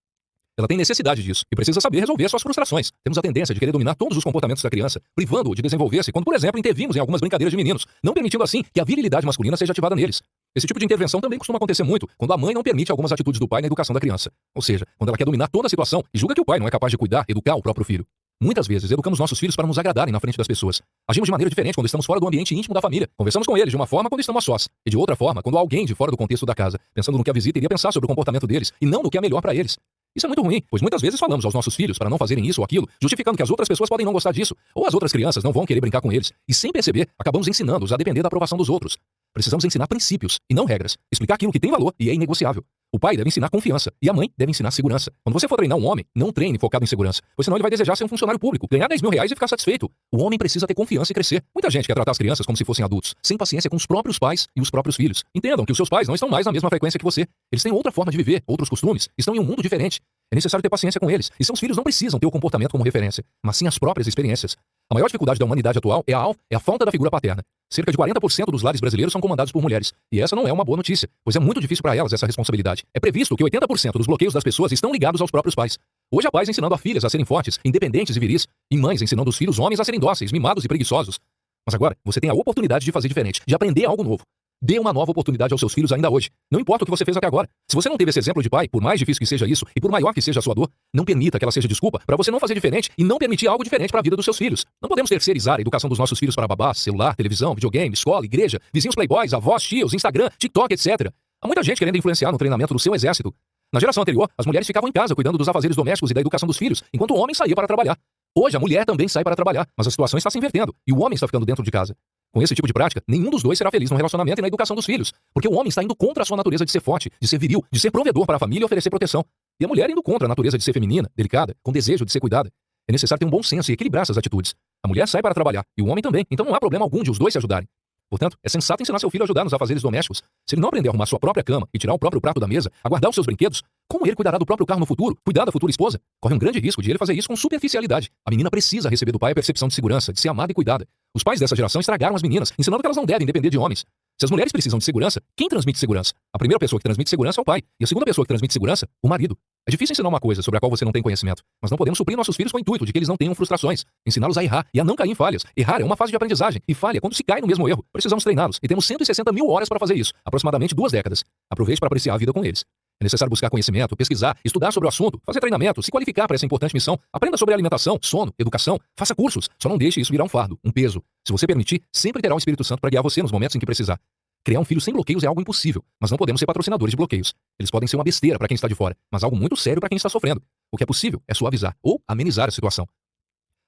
Ela tem necessidade disso e precisa saber resolver suas frustrações. Temos a tendência de querer dominar todos os comportamentos da criança, privando-o de desenvolver-se quando, por exemplo, intervimos em algumas brincadeiras de meninos, não permitindo assim que a virilidade masculina seja ativada neles. Esse tipo de intervenção também costuma acontecer muito quando a mãe não permite algumas atitudes do pai na educação da criança. Ou seja, quando ela quer dominar toda a situação e julga que o pai não é capaz de cuidar, educar o próprio filho. Muitas vezes educamos nossos filhos para nos agradarem na frente das pessoas. Agimos de maneira diferente quando estamos fora do ambiente íntimo da família. Conversamos com eles de uma forma quando estamos a sós, e de outra forma quando há alguém de fora do contexto da casa, pensando no que a visita iria pensar sobre o comportamento deles e não no que é melhor para eles. Isso é muito ruim, pois muitas vezes falamos aos nossos filhos para não fazerem isso ou aquilo, justificando que as outras pessoas podem não gostar disso, ou as outras crianças não vão querer brincar com eles, e sem perceber, acabamos ensinando-os a depender da aprovação dos outros. Precisamos ensinar princípios, e não regras. Explicar aquilo que tem valor e é inegociável. O pai deve ensinar confiança, e a mãe deve ensinar segurança. Quando você for treinar um homem, não treine focado em segurança, pois senão ele vai desejar ser um funcionário público, ganhar 10 mil reais e ficar satisfeito. O homem precisa ter confiança e crescer. Muita gente quer tratar as crianças como se fossem adultos, sem paciência com os próprios pais e os próprios filhos. Entendam que os seus pais não estão mais na mesma frequência que você. Eles têm outra forma de viver, outros costumes, estão em um mundo diferente. É necessário ter paciência com eles, e seus filhos não precisam ter o comportamento como referência, mas sim as próprias experiências. A maior dificuldade da humanidade atual é a falta da figura paterna. Cerca de 40% dos lares brasileiros são comandados por mulheres, e essa não é uma boa notícia, pois é muito difícil para elas essa responsabilidade. É previsto que 80% dos bloqueios das pessoas estão ligados aos próprios pais. Hoje há pais ensinando a filhas a serem fortes, independentes e viris, e mães ensinando os filhos homens a serem dóceis, mimados e preguiçosos. Mas agora, você tem a oportunidade de fazer diferente, de aprender algo novo. Dê uma nova oportunidade aos seus filhos ainda hoje. Não importa o que você fez até agora. Se você não teve esse exemplo de pai, por mais difícil que seja isso, e por maior que seja a sua dor, não permita que ela seja desculpa para você não fazer diferente e não permitir algo diferente para a vida dos seus filhos. Não podemos terceirizar a educação dos nossos filhos para babás, celular, televisão, videogame, escola, igreja, vizinhos playboys, avós, tios, Instagram, TikTok, etc. Há muita gente querendo influenciar no treinamento do seu exército. Na geração anterior, as mulheres ficavam em casa cuidando dos afazeres domésticos e da educação dos filhos, enquanto o homem saía para trabalhar. Hoje a mulher também sai para trabalhar, mas a situação está se invertendo e o homem está ficando dentro de casa. Com esse tipo de prática, nenhum dos dois será feliz no relacionamento e na educação dos filhos, porque o homem está indo contra a sua natureza de ser forte, de ser viril, de ser provedor para a família e oferecer proteção. E a mulher indo contra a natureza de ser feminina, delicada, com desejo de ser cuidada. É necessário ter um bom senso e equilibrar essas atitudes. A mulher sai para trabalhar e o homem também, então não há problema algum de os dois se ajudarem. Portanto, é sensato ensinar seu filho a ajudar nos afazeres domésticos. Se ele não aprender a arrumar sua própria cama e tirar o próprio prato da mesa, a guardar os seus brinquedos, como ele cuidará do próprio carro no futuro, cuidar da futura esposa? Corre um grande risco de ele fazer isso com superficialidade. A menina precisa receber do pai a percepção de segurança, de ser amada e cuidada. Os pais dessa geração estragaram as meninas, ensinando que elas não devem depender de homens. Se as mulheres precisam de segurança, quem transmite segurança? A primeira pessoa que transmite segurança é o pai, e a segunda pessoa que transmite segurança, o marido. É difícil ensinar uma coisa sobre a qual você não tem conhecimento, mas não podemos suprir nossos filhos com o intuito de que eles não tenham frustrações. Ensiná-los a errar e a não cair em falhas. Errar é uma fase de aprendizagem, e falha quando se cai no mesmo erro. Precisamos treiná-los, e temos 160 mil horas para fazer isso, aproximadamente 2 décadas. Aproveite para apreciar a vida com eles. É necessário buscar conhecimento, pesquisar, estudar sobre o assunto, fazer treinamento, se qualificar para essa importante missão. Aprenda sobre alimentação, sono, educação, faça cursos. Só não deixe isso virar um fardo, um peso. Se você permitir, sempre terá o Espírito Santo para guiar você nos momentos em que precisar. Criar um filho sem bloqueios é algo impossível, mas não podemos ser patrocinadores de bloqueios. Eles podem ser uma besteira para quem está de fora, mas algo muito sério para quem está sofrendo. O que é possível é suavizar ou amenizar a situação.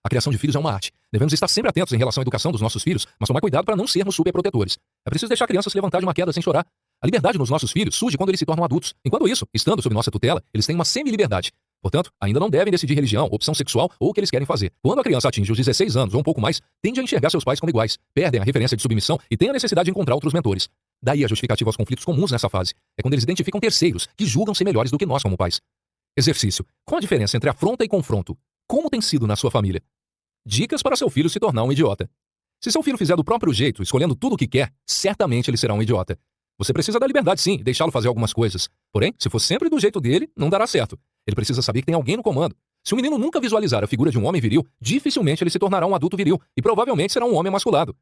A criação de filhos é uma arte. Devemos estar sempre atentos em relação à educação dos nossos filhos, mas tomar cuidado para não sermos superprotetores. É preciso deixar a criança se levantar de uma queda sem chorar. A liberdade nos nossos filhos surge quando eles se tornam adultos. Enquanto isso, estando sob nossa tutela, eles têm uma semi-liberdade. Portanto, ainda não devem decidir religião, opção sexual ou o que eles querem fazer. Quando a criança atinge os 16 anos ou um pouco mais, tende a enxergar seus pais como iguais, perdem a referência de submissão e têm a necessidade de encontrar outros mentores. Daí a justificativa aos conflitos comuns nessa fase. É quando eles identificam terceiros que julgam ser melhores do que nós como pais. Exercício. Qual a diferença entre afronta e confronto? Como tem sido na sua família? Dicas para seu filho se tornar um idiota. Se seu filho fizer do próprio jeito, escolhendo tudo o que quer, certamente ele será um idiota. Você precisa da liberdade, sim, e deixá-lo fazer algumas coisas. Porém, se for sempre do jeito dele, não dará certo. Ele precisa saber que tem alguém no comando. Se o menino nunca visualizar a figura de um homem viril, dificilmente ele se tornará um adulto viril e provavelmente será um homem emasculado.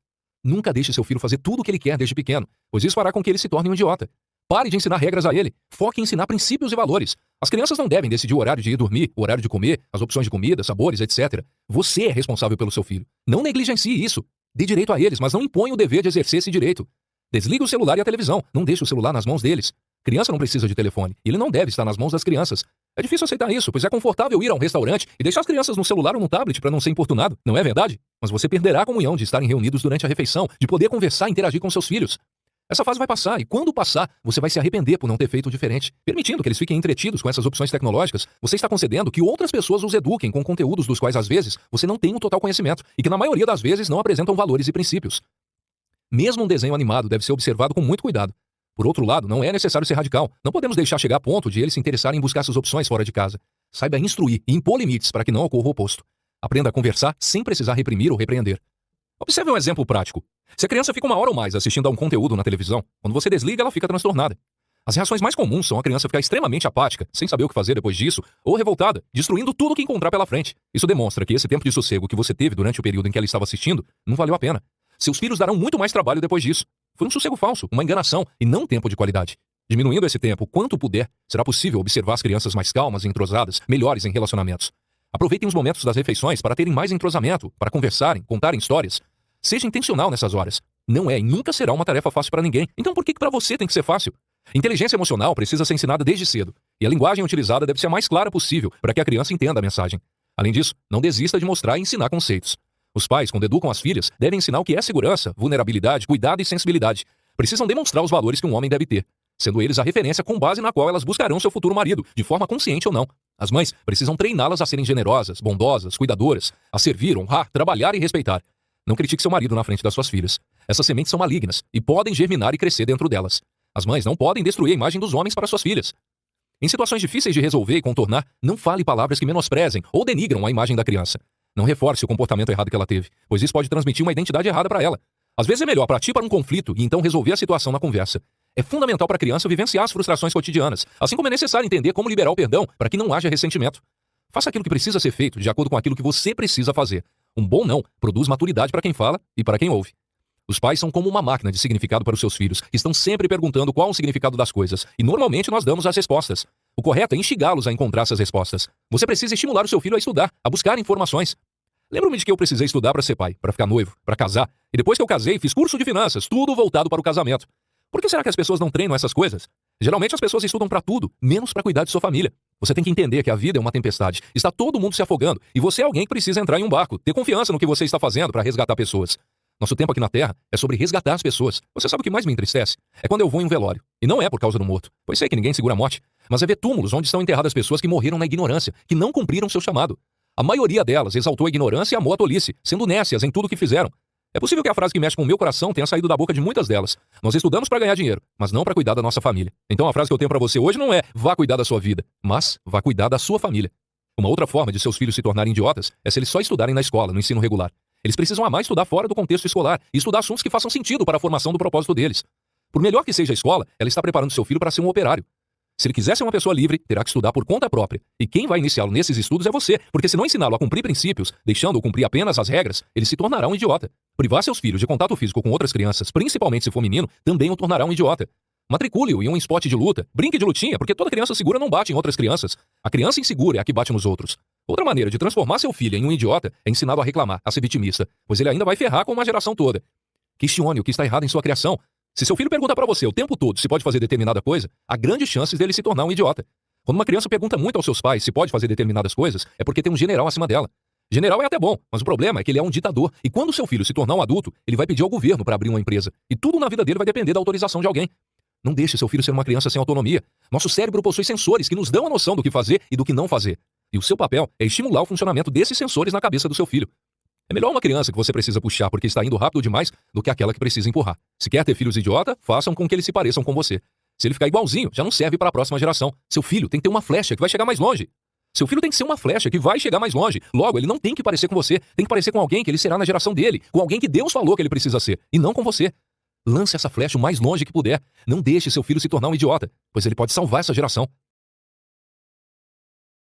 Nunca deixe seu filho fazer tudo o que ele quer desde pequeno, pois isso fará com que ele se torne um idiota. Pare de ensinar regras a ele. Foque em ensinar princípios e valores. As crianças não devem decidir o horário de ir dormir, o horário de comer, as opções de comida, sabores, etc. Você é responsável pelo seu filho. Não negligencie isso. Dê direito a eles, mas não imponha o dever de exercer esse direito. Desligue o celular e a televisão. Não deixe o celular nas mãos deles. Criança não precisa de telefone. E ele não deve estar nas mãos das crianças. É difícil aceitar isso, pois é confortável ir a um restaurante e deixar as crianças no celular ou no tablet para não ser importunado. Não é verdade? Mas você perderá a comunhão de estarem reunidos durante a refeição, de poder conversar e interagir com seus filhos. Essa fase vai passar, e quando passar, você vai se arrepender por não ter feito diferente. Permitindo que eles fiquem entretidos com essas opções tecnológicas, você está concedendo que outras pessoas os eduquem com conteúdos dos quais, às vezes, você não tem um total conhecimento e que, na maioria das vezes, não apresentam valores e princípios. Mesmo um desenho animado deve ser observado com muito cuidado. Por outro lado, não é necessário ser radical. Não podemos deixar chegar a ponto de eles se interessarem em buscar essas opções fora de casa. Saiba instruir e impor limites para que não ocorra o oposto. Aprenda a conversar sem precisar reprimir ou repreender. Observe um exemplo prático. Se a criança fica 1 hora ou mais assistindo a um conteúdo na televisão, quando você desliga, ela fica transtornada. As reações mais comuns são a criança ficar extremamente apática, sem saber o que fazer depois disso, ou revoltada, destruindo tudo o que encontrar pela frente. Isso demonstra que esse tempo de sossego que você teve durante o período em que ela estava assistindo não valeu a pena. Seus filhos darão muito mais trabalho depois disso. Foi um sossego falso, uma enganação, e não tempo de qualidade. Diminuindo esse tempo quanto puder, será possível observar as crianças mais calmas e entrosadas, melhores em relacionamentos. Aproveitem os momentos das refeições para terem mais entrosamento, para conversarem, contarem histórias. Seja intencional nessas horas. Não é e nunca será uma tarefa fácil para ninguém. Então por que para você tem que ser fácil? Inteligência emocional precisa ser ensinada desde cedo. E a linguagem utilizada deve ser a mais clara possível para que a criança entenda a mensagem. Além disso, não desista de mostrar e ensinar conceitos. Os pais, quando educam as filhas, devem ensinar o que é segurança, vulnerabilidade, cuidado e sensibilidade. Precisam demonstrar os valores que um homem deve ter, sendo eles a referência com base na qual elas buscarão seu futuro marido, de forma consciente ou não. As mães precisam treiná-las a serem generosas, bondosas, cuidadoras, a servir, honrar, trabalhar e respeitar. Não critique seu marido na frente das suas filhas. Essas sementes são malignas e podem germinar e crescer dentro delas. As mães não podem destruir a imagem dos homens para suas filhas. Em situações difíceis de resolver e contornar, não fale palavras que menosprezem ou denigram a imagem da criança. Não reforce o comportamento errado que ela teve, pois isso pode transmitir uma identidade errada para ela. Às vezes é melhor partir para um conflito e então resolver a situação na conversa. É fundamental para a criança vivenciar as frustrações cotidianas, assim como é necessário entender como liberar o perdão para que não haja ressentimento. Faça aquilo que precisa ser feito de acordo com aquilo que você precisa fazer. Um bom não produz maturidade para quem fala e para quem ouve. Os pais são como uma máquina de significado para os seus filhos, que estão sempre perguntando qual o significado das coisas, e normalmente nós damos as respostas. O correto é instigá-los a encontrar essas respostas. Você precisa estimular o seu filho a estudar, a buscar informações. Lembro-me de que eu precisei estudar para ser pai, para ficar noivo, para casar, e depois que eu casei, fiz curso de finanças, tudo voltado para o casamento. Por que será que as pessoas não treinam essas coisas? Geralmente as pessoas estudam para tudo, menos para cuidar de sua família. Você tem que entender que a vida é uma tempestade, está todo mundo se afogando, e você é alguém que precisa entrar em um barco, ter confiança no que você está fazendo para resgatar pessoas. Nosso tempo aqui na Terra é sobre resgatar as pessoas. Você sabe o que mais me entristece? É quando eu vou em um velório. E não é por causa do morto, pois sei que ninguém segura a morte, mas é ver túmulos onde estão enterradas pessoas que morreram na ignorância, que não cumpriram seu chamado. A maioria delas exaltou a ignorância e amou a tolice, sendo nécias em tudo o que fizeram. É possível que a frase que mexe com o meu coração tenha saído da boca de muitas delas. Nós estudamos para ganhar dinheiro, mas não para cuidar da nossa família. Então a frase que eu tenho para você hoje não é vá cuidar da sua vida, mas vá cuidar da sua família. Uma outra forma de seus filhos se tornarem idiotas é se eles só estudarem na escola, no ensino regular. Eles precisam amar estudar fora do contexto escolar e estudar assuntos que façam sentido para a formação do propósito deles. Por melhor que seja a escola, ela está preparando seu filho para ser um operário. Se ele quiser ser uma pessoa livre, terá que estudar por conta própria. E quem vai iniciá-lo nesses estudos é você, porque se não ensiná-lo a cumprir princípios, deixando-o cumprir apenas as regras, ele se tornará um idiota. Privar seus filhos de contato físico com outras crianças, principalmente se for menino, também o tornará um idiota. Matricule-o em um esporte de luta. Brinque de lutinha, porque toda criança segura não bate em outras crianças. A criança insegura é a que bate nos outros. Outra maneira de transformar seu filho em um idiota é ensiná-lo a reclamar, a ser vitimista, pois ele ainda vai ferrar com uma geração toda. Questione o que está errado em sua criação. Se seu filho pergunta para você o tempo todo se pode fazer determinada coisa, há grandes chances dele se tornar um idiota. Quando uma criança pergunta muito aos seus pais se pode fazer determinadas coisas, é porque tem um general acima dela. General é até bom, mas o problema é que ele é um ditador. E quando seu filho se tornar um adulto, ele vai pedir ao governo para abrir uma empresa. E tudo na vida dele vai depender da autorização de alguém. Não deixe seu filho ser uma criança sem autonomia. Nosso cérebro possui sensores que nos dão a noção do que fazer e do que não fazer. E o seu papel é estimular o funcionamento desses sensores na cabeça do seu filho. É melhor uma criança que você precisa puxar porque está indo rápido demais do que aquela que precisa empurrar. Se quer ter filhos idiota, façam com que eles se pareçam com você. Se ele ficar igualzinho, já não serve para a próxima geração. Seu filho tem que ter uma flecha que vai chegar mais longe. Seu filho tem que ser uma flecha que vai chegar mais longe. Logo, ele não tem que parecer com você, tem que parecer com alguém que ele será na geração dele, com alguém que Deus falou que ele precisa ser, e não com você. Lance essa flecha o mais longe que puder. Não deixe seu filho se tornar um idiota, pois ele pode salvar essa geração.